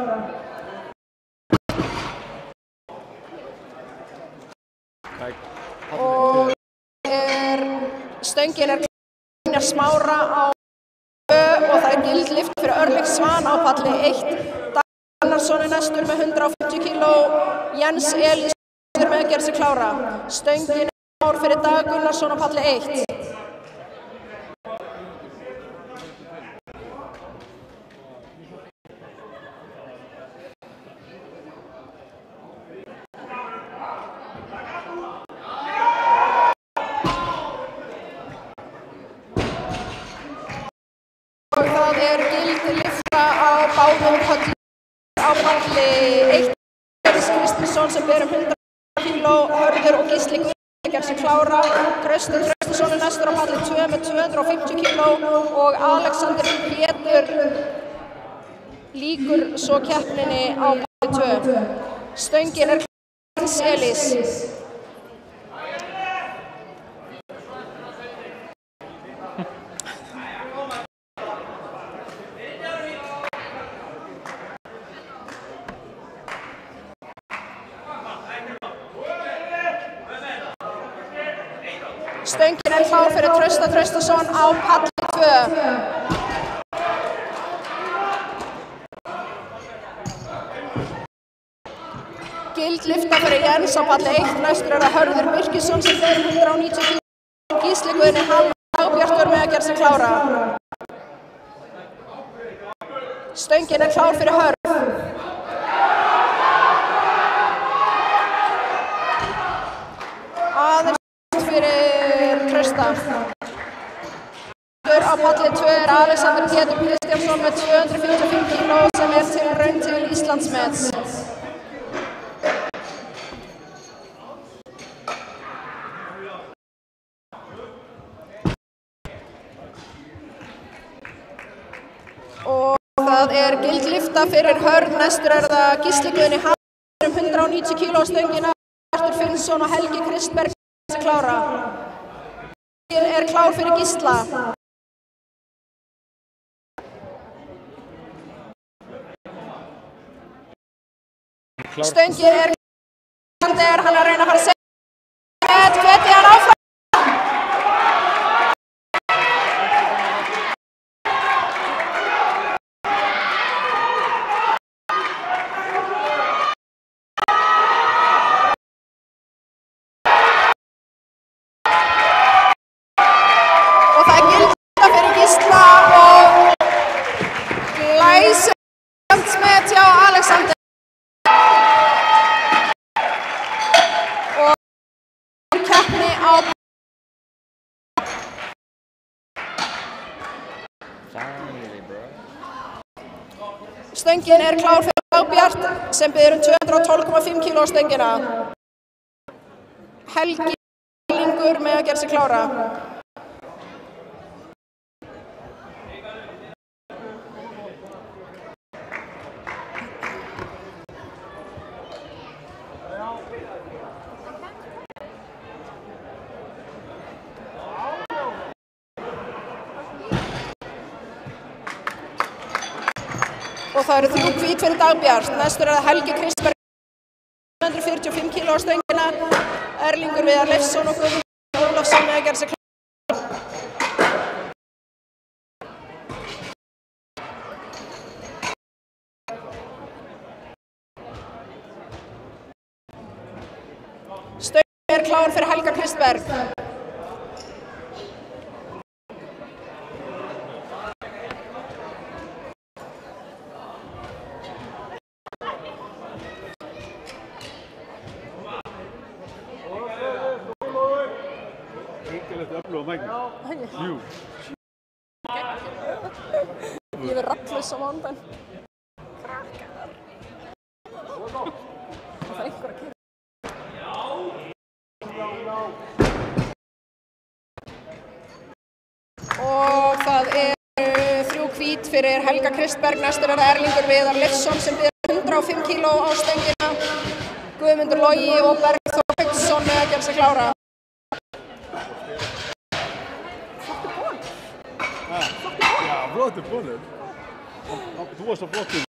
Og stöngin er Brynjar Smára á og það er gild lyfta fyrir Örlyg Svan á palli 1. Dag Gunnarsson er næstur með 150 kíló, Jens Elís með að gera sig klára. Stöngin er klár fyrir Dag Gunnarsson á palli 1. Og það er gild lyfta á báðum pöllum á palli 1. Kristinsson sem ber 100 kíló, Hörður og Gísli Guðmundsson að gera sig klára. Trausti Traustason er næstur á palli 2 með 250 kíló og Alexander Pétur lýkur svo keppninni á palli 2. Stöngin er klár Jens Elís. Stöngin er klár fyrir Trausta Traustason á palli 2. Gild lyfta fyrir Jens á palli 1. Næstur er það Hörður Birkisson sem ber 190 kíló, Gísli Guðni Hall og Dagbjartur með að gera sig klára. Stöngin er klár fyrir Hörð. Aðeins fyrir Trausta. Á palli 2 er Alexander Pétur Kristjánsson með 255 kíló sem er til raun til Íslandsmets. Og það er gild lyfta fyrir Hörð. Næstur er það Gísli Guðni Hall 190 kíló stöngina, Artur Finnsson og Helgi Kristberg klára. Stöngin er klár fyrir Gísla. Stöngin er klár, hann er að reyna að fara að segja hveti hann áfram. Og það er gild fyrir Gísla og glæsilegt hjá Alexander. Stöngin er klár fyrir Dagbjart sem ber 212,5 kíló stöngina. Helgi Lingur með að gera sig klára. Og það eru 3 hvít fyrir Dagbjart. Næstur er það Helgi Kristberg 245 kg á stöngina. Erlingur Viðar Leifsson og Guðmundur Ólafsson að gera sig klára. Stöngin er klár fyrir Helga Kristberg. Ég verð rattlaus á mánudaginn. Krakkar. Það er einhver að gera. Og það eru 3 hvít fyrir Helga Kristberg. Næstur er það Erlingur Viðar Leifsson sem býður 105 kg á stöngina. Guðmundur Logi og Bergþór Hauksson með að gera sig klára. Flottur búnir. Þú varst á flottur.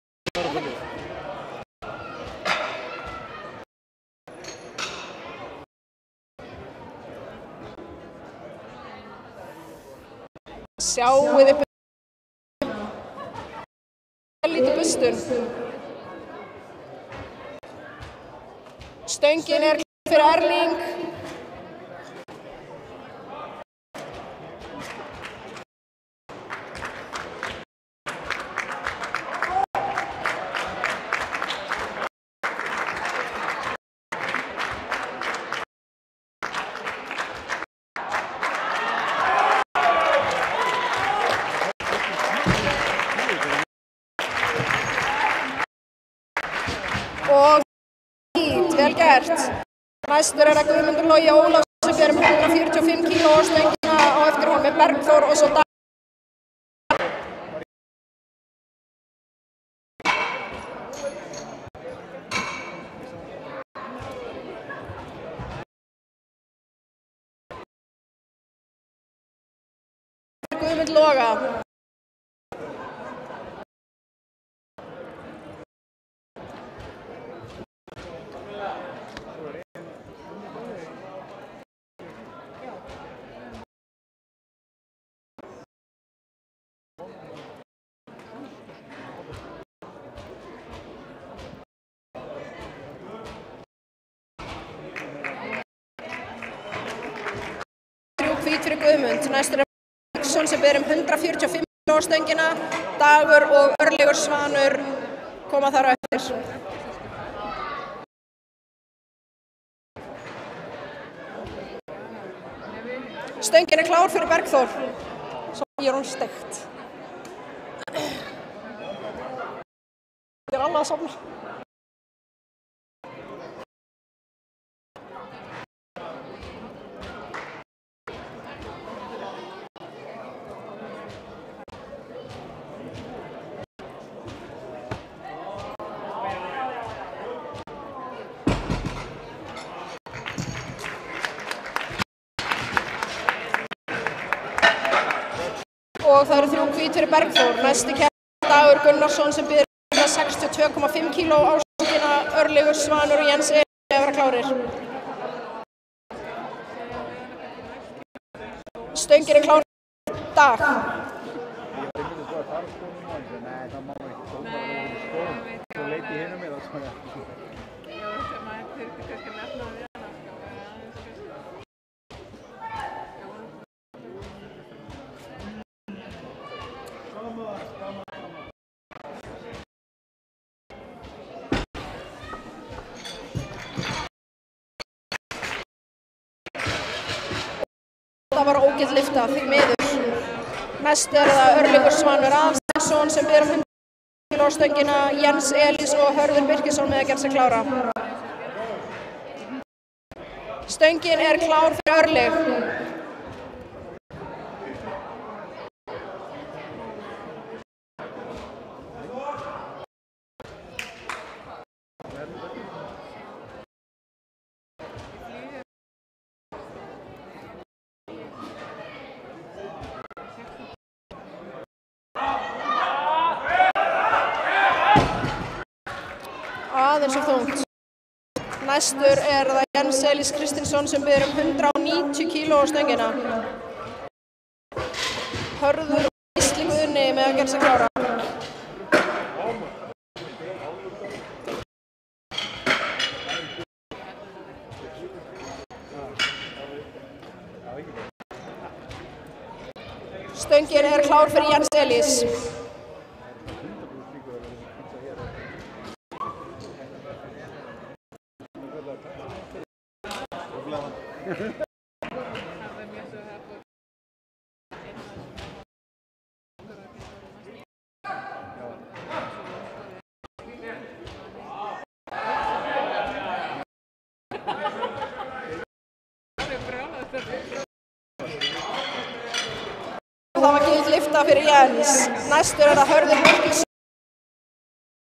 Sjáuð upp lítið bustun. Stöngin er fyrir Erling. Og vel gert. Næstur er það Guðmundur Logi Ólafsson sem býður 145 kg á stöngina á eftir honum með Bergþór og svo Guðmund Loga. Hvít fyrir Guðmund. Næstur er Hauksson sem býður 145 kg á stöngina. Dagur og Örlygur Svanur koma þar á eftir. Stöngin er klár fyrir Bergþór. Svo er hún steikt. Þetta er alveg að sofna. Og það eru 3 hvít fyrir Bergþór. Næsti keppandi Dagur Gunnarsson sem býður 162,5 kg á stöngina. Örlygur Svanur og Jens að vera klárir. Stöngin er klár fyrir Dag. Það var ógild lyfta, því miður. Næst er það Örlygur Svanur Aðalsteinsson sem býður 100 kg á stöngina. Jens Elís og Hörður Birkisson með að gera sig klára. Stöngin er klár fyrir Örlyg. aðeins og þungt. Næstur er það Jens Elís Kristinsson sem biður 190 kíló á stöngina. Hörður og Gísli Guðni með að gera sig klára. Stöngin er klár fyrir Jens Elís. Það var gild lyfta fyrir Jens. Næstur er það Hörður Hörgilsson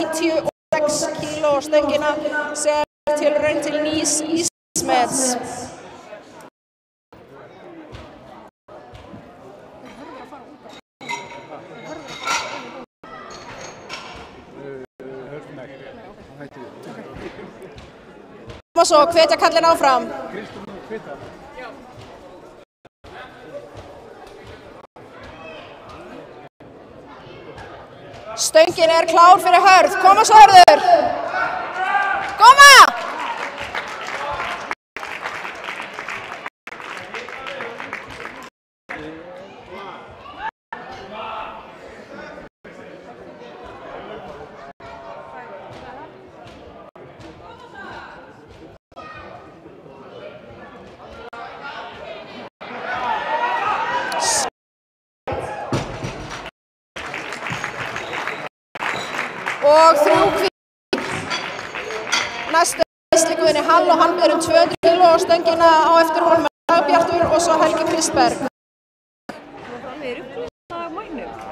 96 kíló á stöngina sem er tilraun til nýs Íslandsmets. Og svo hvetja kallinn áfram. Stöngin er klár fyrir Hörð. Koma svo Hörður! Koma! Og 3 hvít. Næstu er Gísli Guðni Hall og hann biður 200 kíló á stöngina á eftir honum með Dagbjartur og svo Helgi Kristberg.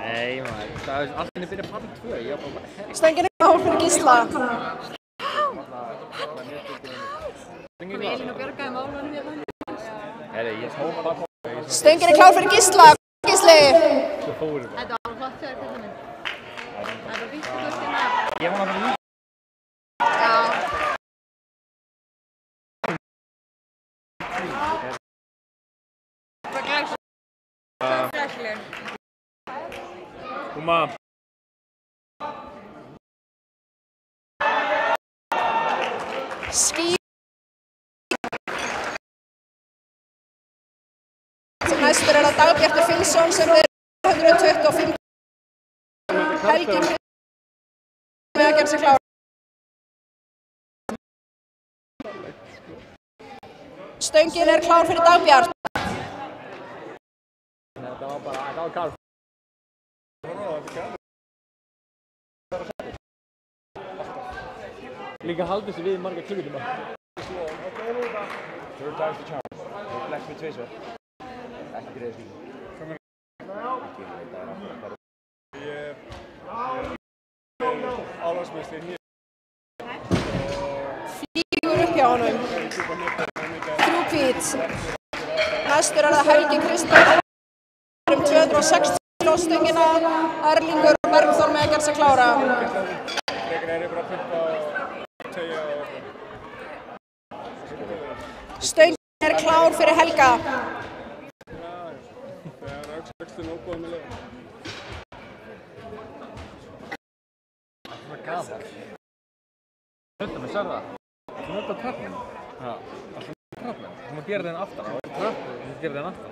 Nei maður, það er allt henni byrja part 2, ég var bara Stöngin er klár fyrir Gísla. Stöngin er klár fyrir Gísla. Gísli. Þetta var flott hjá þér, kallinn minn. Þetta var vítt og flott. Ég var náttúrulega Hvað glæst? Svo frækleg. Koma. Ský. Næstur er það Dagbjartur Finnsson sem er 125. Helgi með að gera sig klára. Stöngin er klár fyrir Dagbjart. Þetta var kalt. Líka haldið sér við marga klukkutíma. Third time's the charm. Þú flex með tvisvar. Ekki greiðis líka. Flýgur upp hjá honum. 3 hvít. Næstur er það Helgi Kristberg 260 kíló á stöngina. Erlingur Bergþór með að gera sig klára. Stöngin er klár fyrir Helga. Það er gaman. Þetta með sér það. Þú nöfnir tröfnum. Já. Það er tröfnum. Þú maður gera þennan aftan. Það er tröfnum. Þú gera þennan aftan.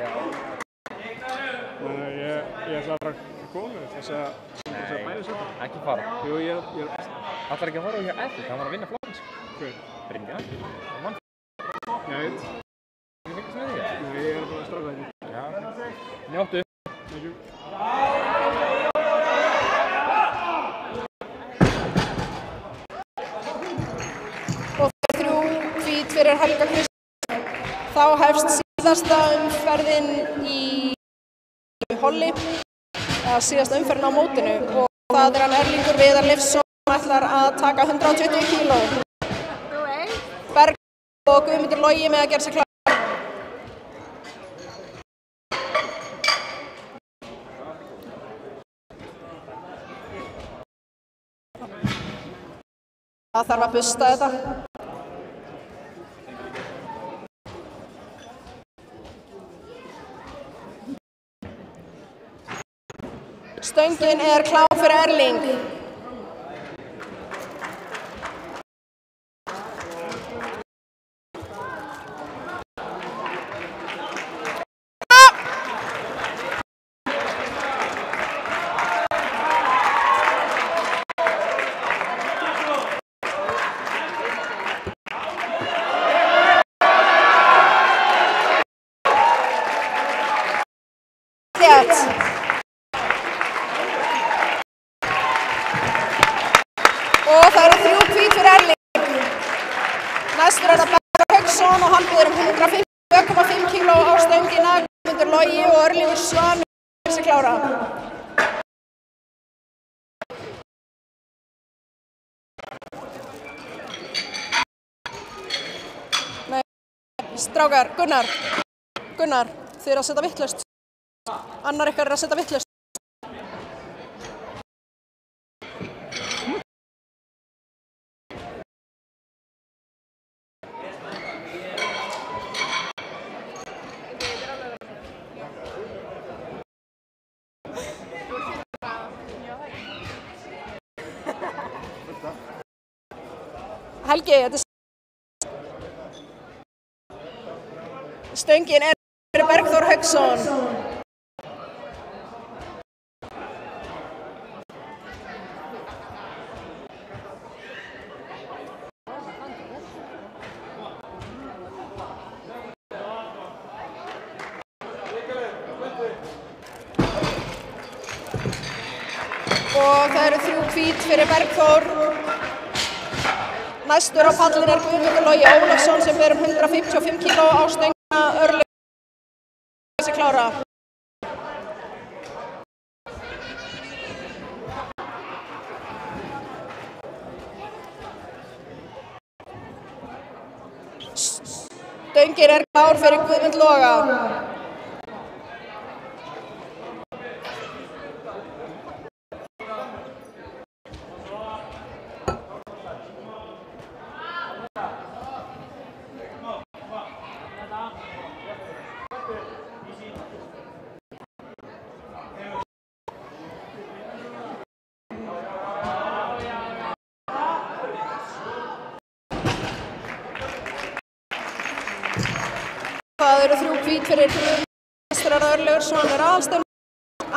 Já. Ég ætla að fara góður þess að bæði þetta. Ekki fara. Jú, ég... Ætlar ekki að fara hjá Epic. Það var að vinna flokks. Hver? Brynja. Það mann. Já, ég veit. Þú fengist með því? Nei, ég bara að straffa þetta. Já. Njóttu. Thank you. Og 3 hvít fyrir Helga Kristberg. Þá hefst síðasta umferðin í Holly, eða síðasta umferðin á mótinu, og það er hann Erlingur Viðar Leifsson sem ætlar að taka 120 kíló. Berg og Guðmundur Logi með að gera sig klar. Það þarf að busta þetta. Stöngin er klár fyrir Erling. Og það eru 3 hvít fyrir Erling. Næstur er það Bergþór Hauksson og hann býður 152,5 kíló á stöngina. Guðmundur Logi og Örlygur Svan er sig klára. Nei, strákar, Gunnar, þið eru að setja vitlaust. Annar ykkar er að setja vitlaust. Helgi, þetta er stöngin er fyrir Bergþór Hauksson. Og það eru 3 hvít fyrir Bergþór. Næstur á pallin er Guðmundur Logi Ólafsson sem ber 155 kíló á stöngina. Örlygur er sig klára. Stöngin er klár fyrir Guðmund Loga. Það eru 3 hvít fyrir Næstur er það Örlygur Svanur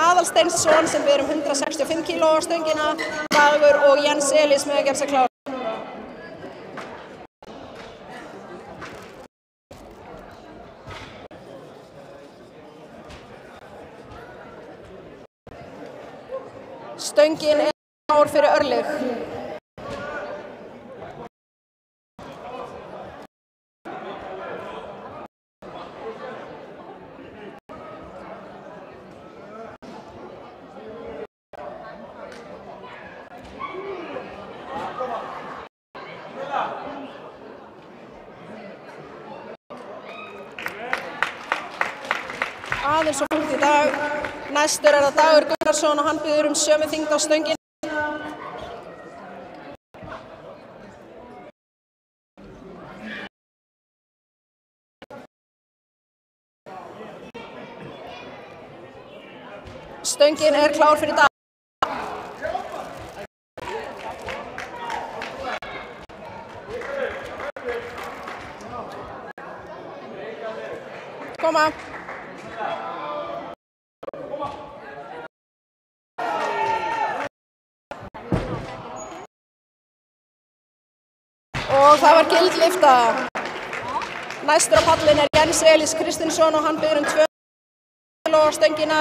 Aðalsteinsson sem ber 165 kíló á stöngina. Dagur og Jens Elís með að gera sig klára. Stöngin er klár fyrir Örlyg. Aðeins og fólk í dag. Næstur er það Dagur Gunnarsson og hann býður sömu þyngd á stöngin. Stöngin er klár fyrir Dag. Koma. Og það var gild lyfta. Næstur á pallin er Jens Elís Kristinsson og hann býður 2 kíló á stöngina.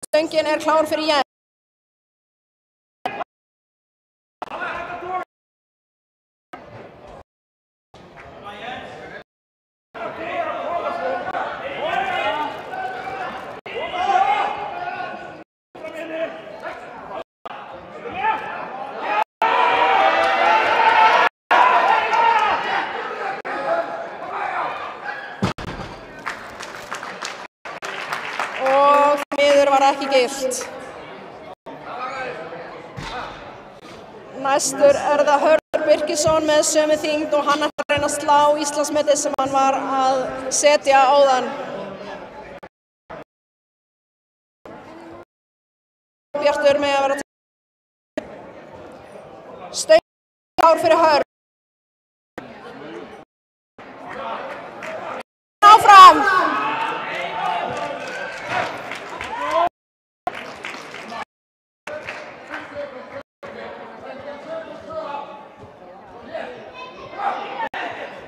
Stöngin er klár fyrir Jens. miður var það ekki gilt. Næstur er það Hörður Birkisson með sömu þyngd og hann ætlar að reyna að slá Íslandsmetið sem hann var að setja áðan. Bjartur með að vera stöng klár fyrir Hörð. Áfram!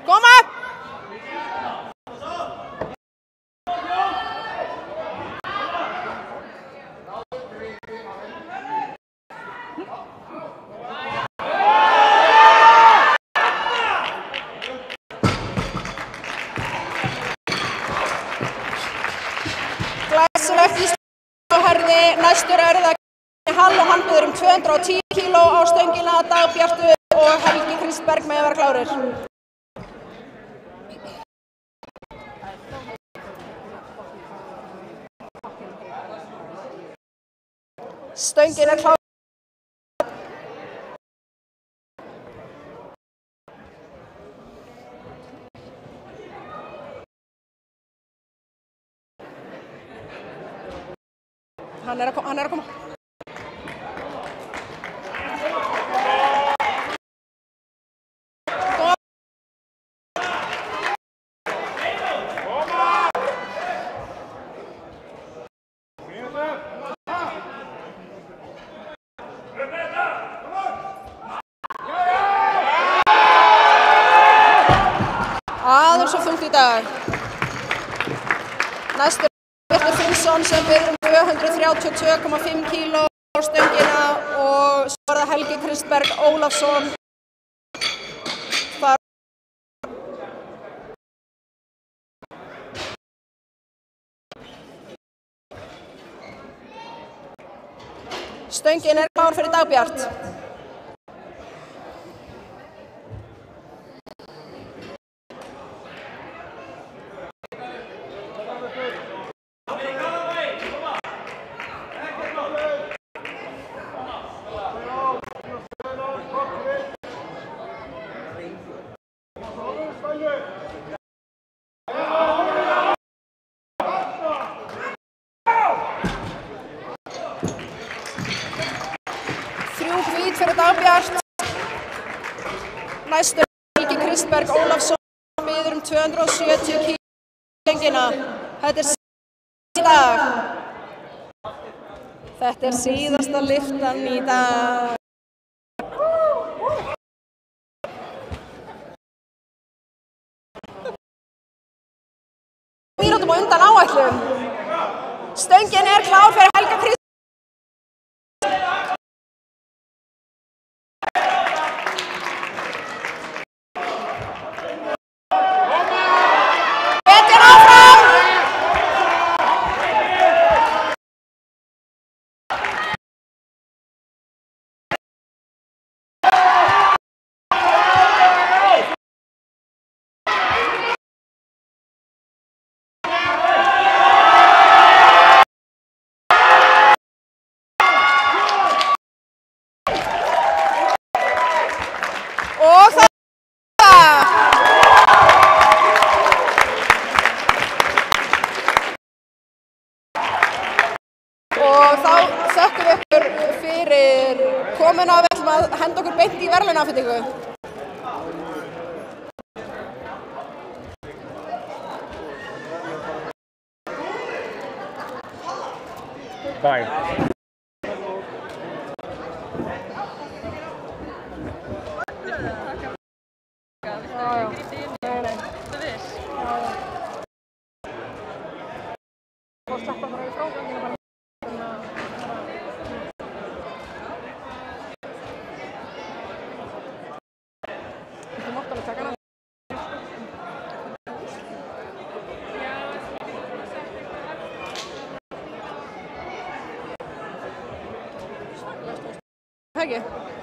Koma! Glæsilegt Ísland á Hörði, næstur er það Hall og hann byður 210 kíló á stöngina, Dagbjartur og Helgi Kristberg með að vera klárir. Stöngin er klár. Hann er að koma. Aðeins og þungt í dag. Næstur Bjartur Finnsson sem byður 232,5 kíló á stöngina og svo er það Helgi Kristberg Ólafsson. Stöngin er klár fyrir Dagbjart. Hvít fyrir Dagbjart. Næstur Helgi Kristberg Ólafsson byður 270 kíló á stöngina. Þetta er síðasta dag. Þetta er síðasta lyftan í dag. Mínútum á undan áætlun. Stöngin er klár fyrir Helga Kristberg. Og það og þá þökkum við ykkur fyrir komuna og við ætlum að henda okkur beint í verðlaunaafhendingu. Bye.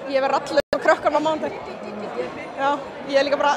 Ég verð rallur og krökkar á mánudag. Já, ég er líka bara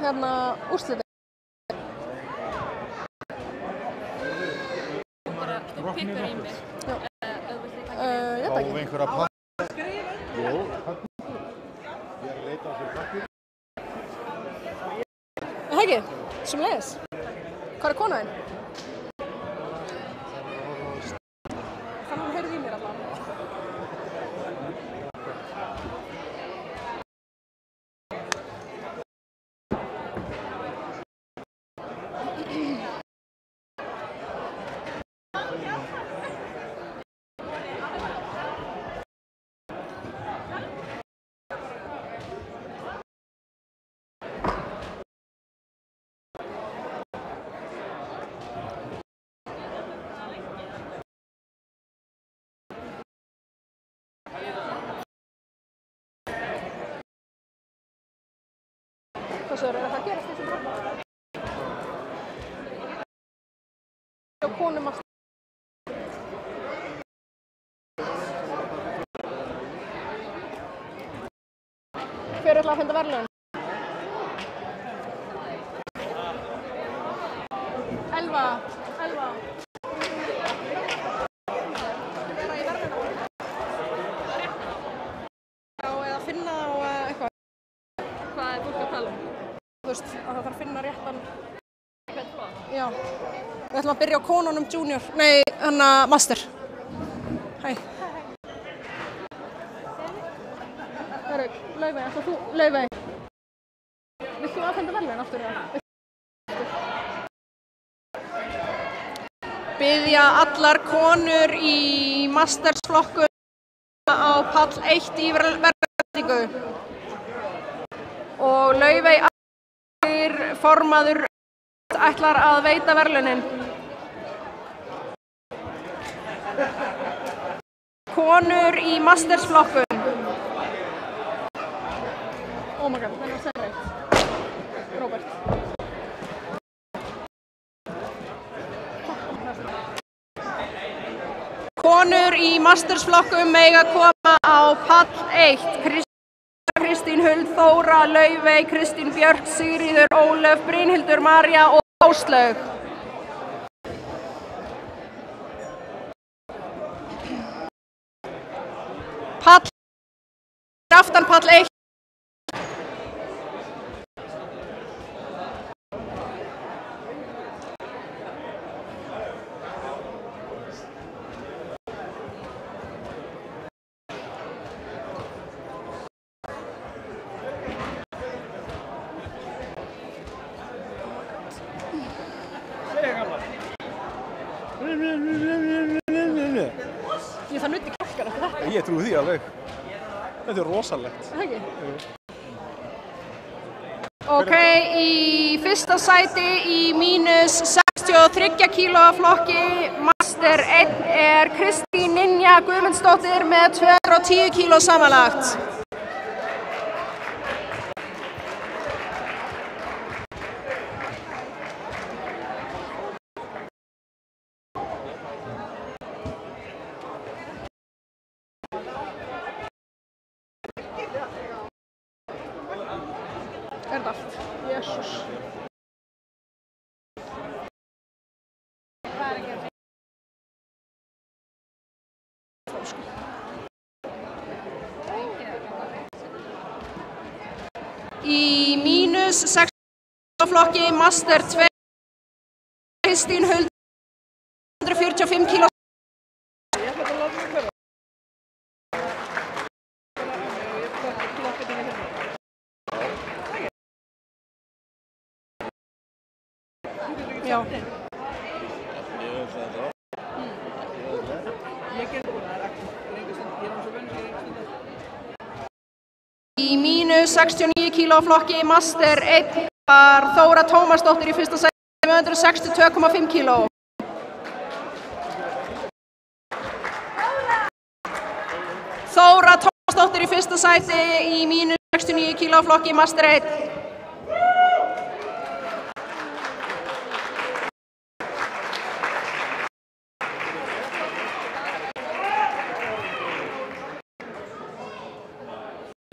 hérna úrslitin? Pikkar í mig. Ég veit ekki. einhverja pakka. Jú, ég að leita á sér pappír. Það ekki? Sem leiðis. Hvað kona þinn? Þannig hún heyrði í mér allavega. Hvað segirðu, er það að gerast þessu breyting? Og konum að... Hver ætla að fenda verðlaun? Elva. Já, eða finna og eitthvað. Hvað er fólk að tala um? Þú veist, að það þarf að finna réttan... Já. Við ætlum að byrja á konunum junior. Nei, master. Hæ. Hörru, Laufey, ætla þú... Laufey. Vilt þú afhenda verðlaun aftur eða? Biðja allar konur í mastersflokku á pall 1 í verðlaunaveittingu. Og Laufey formaður ætlar að veita verðlaunin. Konur í mastersflokkun. Oh my god, það var segið reitt. Robert. Konur í mastersflokkum mega koma á pall 1. Kristín Huld, Þóra, Laufey, Kristín Björk, Sigríður, Ólöf, Brynhildur, María og Áslaug. Pall, aftan pall 1. Ég fann nutt í krakkar eftir þetta. Ég trúi því alveg. Þetta er rosalegt. Það ekki? Ok, í fyrsta sæti í mínus 63 kílóa flokki master 1 er Kristín Ninja Guðmundsdóttir með 210 kíló samanlagt. Er þetta allt? Jesús. Í mínus 6 flokki master 2 Kristín Huld 145 kíló. Já. Í mínus 69 kíló flokki master 1 var Þóra Tómasdóttir í fyrsta sæti með 162,5 kíló. Þóra Tómasdóttir í fyrsta sæti í mínus 69 kíló flokki master 1.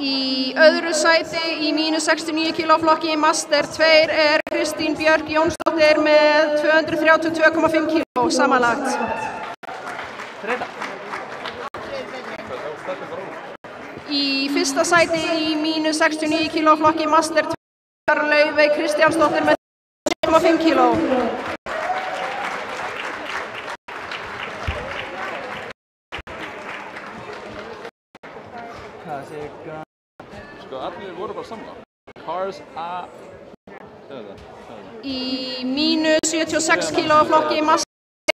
Í öðru sæti í mínus 69 kg flokki Master 2 er Kristín Björk Jónsdóttir með 232,5 kg samanlagt. Í fyrsta sæti í mínus 69 kg flokki Master 2 er Laufey Kristjánsdóttir með 2,5 kg. Sko, allir voru bara samla. Cars A... Í mínus 76 kg flokki Master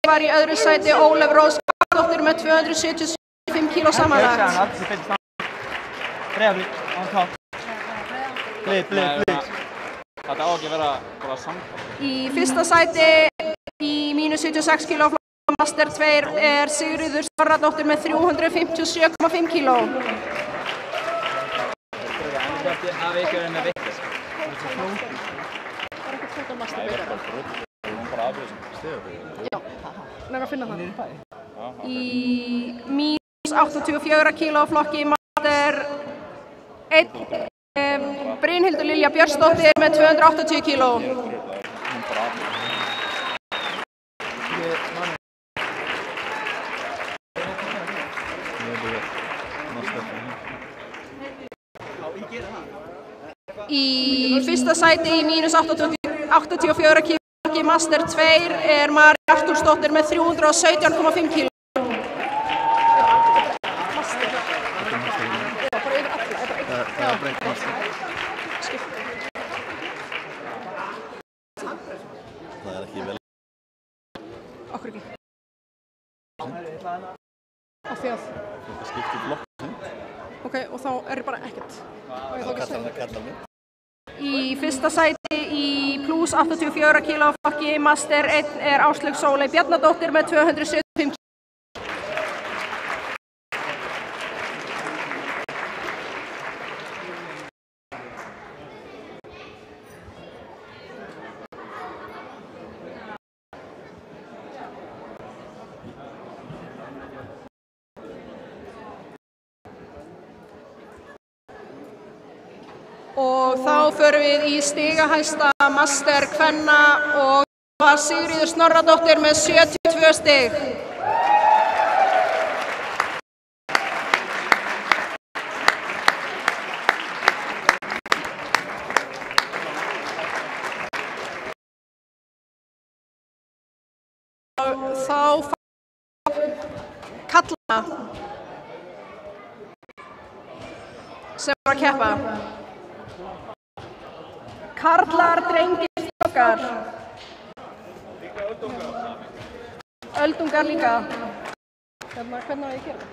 2 var í öðru sæti Ólöf Rós Karldóttir með 275 kg samanlagt. Breiðablik, á topp. Blið. Þetta á ekki að vera bara samla. Í fyrsta sæti í mínus 76 kg flokki Master 2 er Sigríður Snorradóttir með 357,5 kg. Af ykkur en að vittis. Já, nefnir að finna það. Í mínus 84 kg flokki Master 1 Brynhildur Lilja Björnsdóttir með 280 kg. Í fyrsta sæti í mínus 84 kg flokki Master 2 er María Artúrsdóttir með 317,5 kg. Það er ekki vel. Okkur ekki. Af því að? Það skiptir blokk. Ok, og þá er bara ekkert. Það kallar mig. Í fyrsta sæti í plus 84 kg flokki Master 1 er Áslaug Sóley Bjarnadóttir með 275 kg. Og þá förum við í stigahæsta Master kvenna og það var Sigríður Snorradóttir með 72 stig. Þá kalla sem var að keppa. Karlar, drengir, strákar. Líka öldungar. Öldungar líka. Hvernig á ég að gera?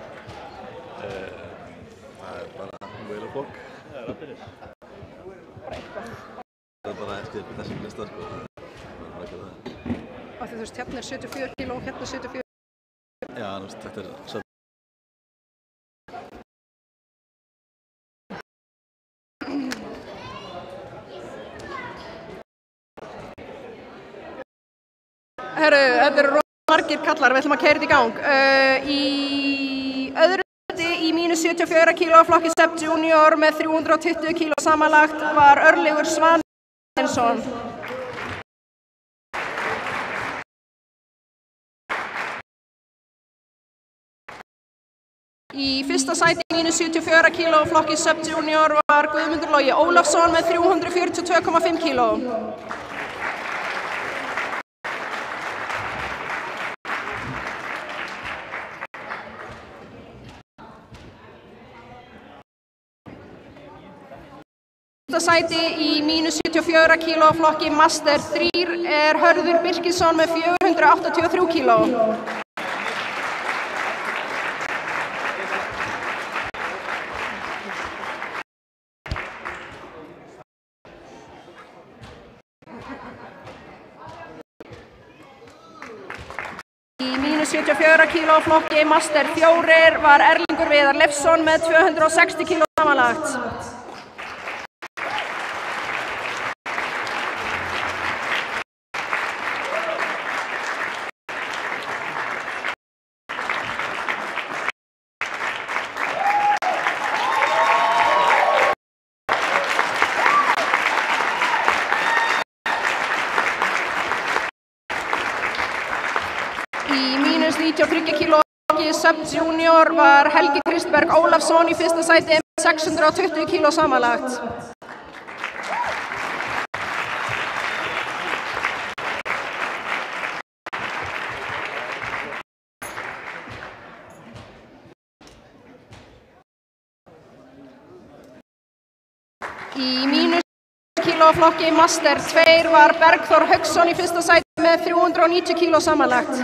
Það er bara vel og fólk. Það er allir. Það er bara eftir þessum lista, sko. Það er ekki það. Af því þú veist, hérna er 74 kg og hérna er 74. Já, þú veist, þetta er svo. Herru, þetta eru margir kallar, við ætlum að keyra þetta í gang. Í öðru sæti í mínus 74 kg flokki Sepp Junior með 320 kg samanlagt var Örlygur Svansteinsson. Í fyrsta sæti í mínus 74 kg flokki Sepp Junior var Guðmundur Logi Ólafsson með 342,5 kg. Í fyrsta sæti í mínus 74 kg flokki Master 3 er Hörður Birkisson með 483 kg. Í mínus 74 kg flokki Master 4 var Erlingur Viðar Leifsson með 260 kg samanlagt. Í mínus 93 kíló flokki sub-junior var Helgi Kristberg Ólafsson í fyrsta sæti með 620 kíló samanlagt. Í mínus kíló flokki Master 2 var Bergþór Hauksson í fyrsta sæti með 390 kíló samanlagt.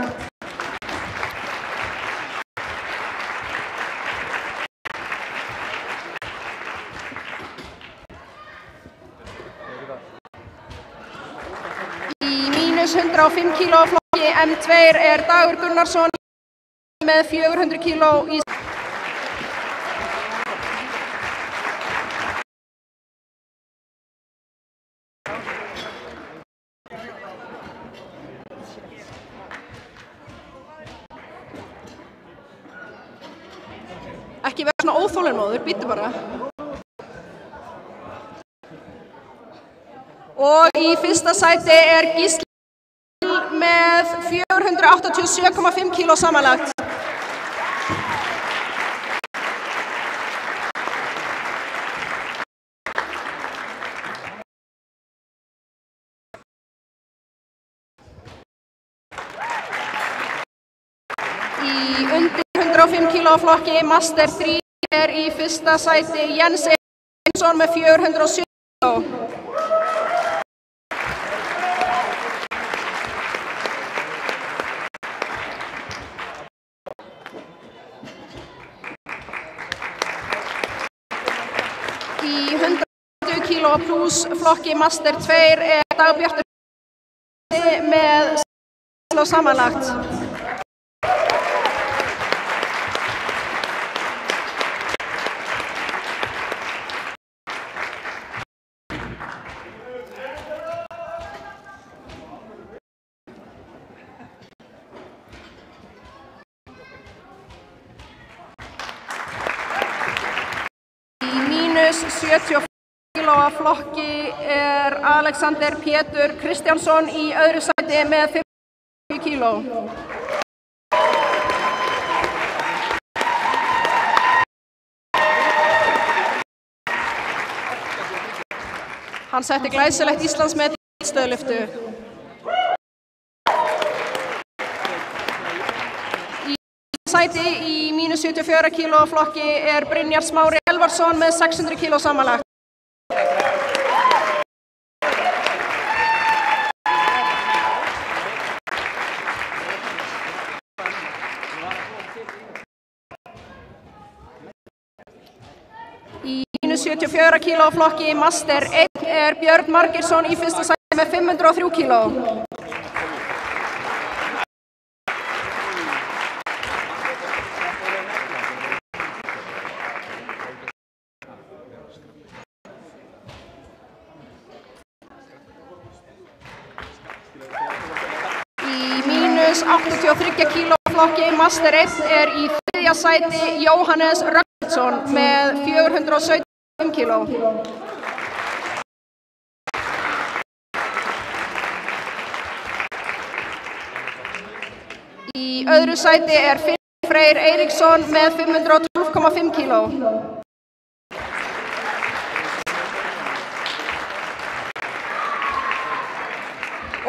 Í mínus 105 kíló flokki M2 er Dagur Gunnarsson með 400 kíló í Ekki vera svona óþolinmóður, bíddu bara. Og í fyrsta sæti er Gísli með 487,5 kíló samanlagt. Í undir 105 kíló flokki Master 3 er í fyrsta sæti Jens Einsson með 470 kíló. Í 120 kíló plus flokki Master 2 er Dagbjartur með 6 kíló samanlagt. Mínus 74 kíló flokki er Alexander Pétur Kristjánsson í öðru sæti með 50 kíló. Hann setti glæsilegt Íslandsmet í stöðlyftu. Sæti í mínus 74 kíló flokki er Brynjar Smári Elvarsson með 600 kíló samanlagt. Í mínus 74 kíló flokki Master 1 er Björn Margeirsson í fyrsta sæti með 503 kíló. Í mínus 83 kíló flokki Master 1 er í þriðja sæti Jóhannes Rögnsson með 475 kíló. Í öðru sæti er Freyr Eiríksson með 512,5 kíló.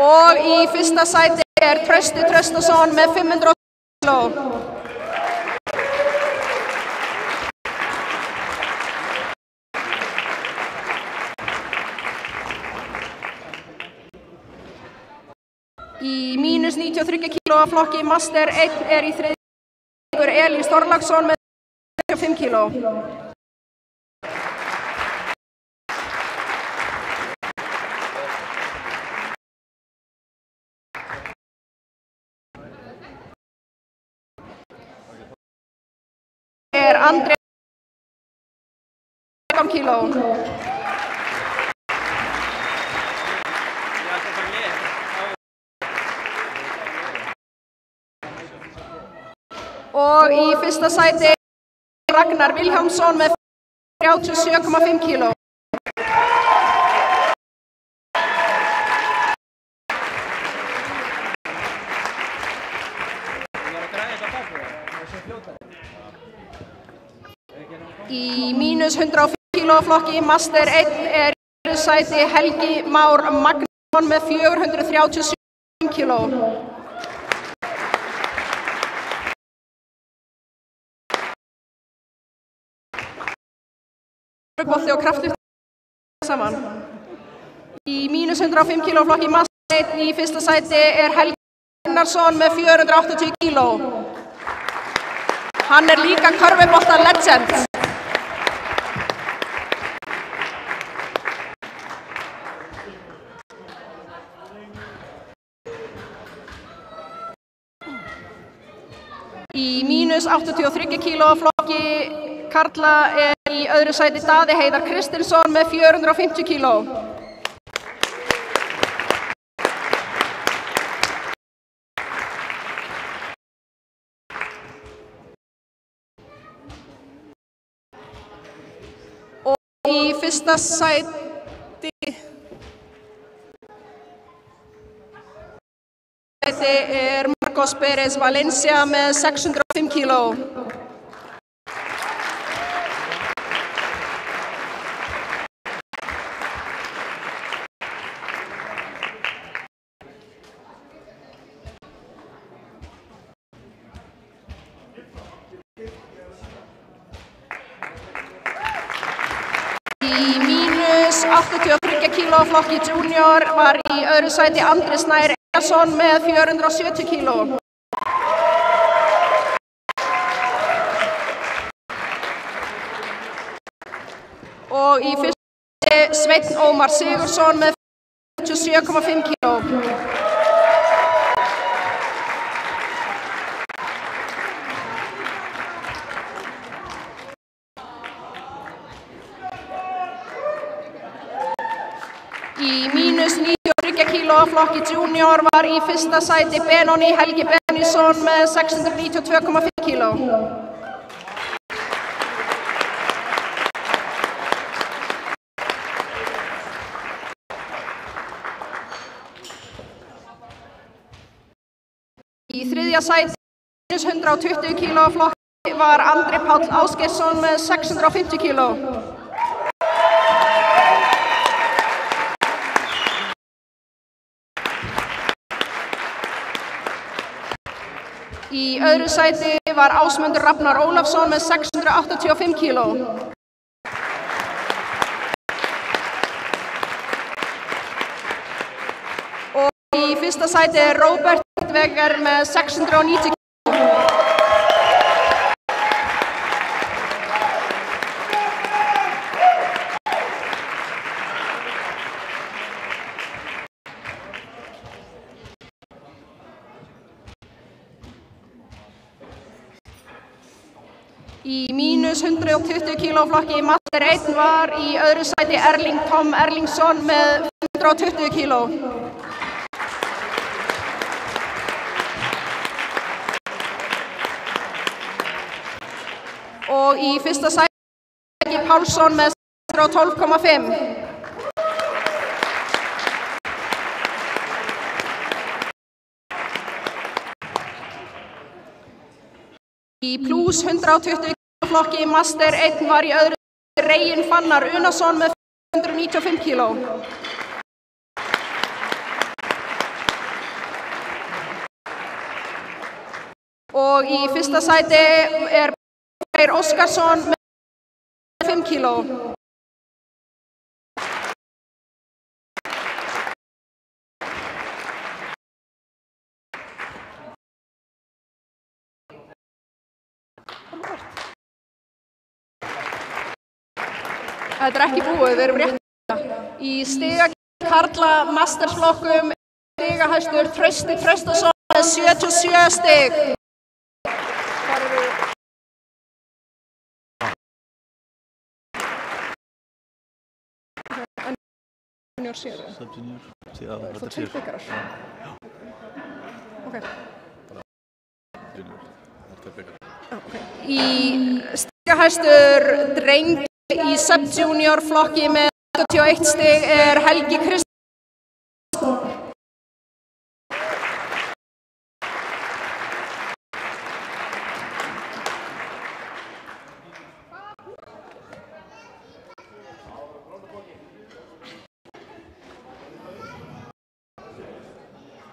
Og í fyrsta sæti er Trausti Traustason með 500 kíló. Í mínus 93 kíló flokki Master 1 er í þriðja Elís Þorláksson með 35 kíló. Er Andri 15 kíló. Og í fyrsta sæti Ragnar Vilhjálmsson með 37,5 kíló. Í mínus 105 kg flokki Master 1 er í öðru sæti Helgi Már Magnússon með 437 kg. Bolti og kraftlyfting saman. Í mínus 105 kg flokki Master 1 í fyrsta sæti er Helgi Gunnarsson með 480 kg. Hann er líka körfubolta legend. Í mínus 83 kg flokki karla er í öðru sæti Daði Heiðar Kristinsson með 450 kg. Og í fyrsta sæti er Marcos Pérez Valencia með 605 kg. Í mínus 83 kg flokki junior var í öðru sæti Andri Snær Einarsson með 470 kg. Og í fyrsta sæti Sveinn Ómar Sigurðsson með 47,5 kg. Í mínus 93 kg flokki junior var í fyrsta sæti Benóni Helgi Benónísson með 692,5 kg. Í þriðja sæti mínus 120 kg flokki var Andri Páll Ásgeirsson með 650 kg. Í öðru sæti var Ásmundur Rafnar Ólafsson með 685 kg. Og í fyrsta sæti er Róbert Vegar með 690 kg. Í mínus 120 kg flokki Master 1 var í öðru sæti Erling Tom Erlingsson með 520 kg. Og í fyrsta sæti Helgi Pálsson með 612,5. Í plus 120 kg flokki Master 1 var í öðru sæti Reginn Fannar Unason með 495 kg. Og í fyrsta sæti er Freyr Óskarsson með 5 kg. Þetta er ekki búið, við erum rétt. Í stiga karla mastersflokkum stigahæstur Trausti Traustason með 77 stig. Junior sér? Sub-junior. Það er tveir byggarar? Ok. Junior. Það er tveir byggarar. Ok. Í stigahæstur dreng í sub-junior flokki með 81 stig er Helgi Kristjánsson.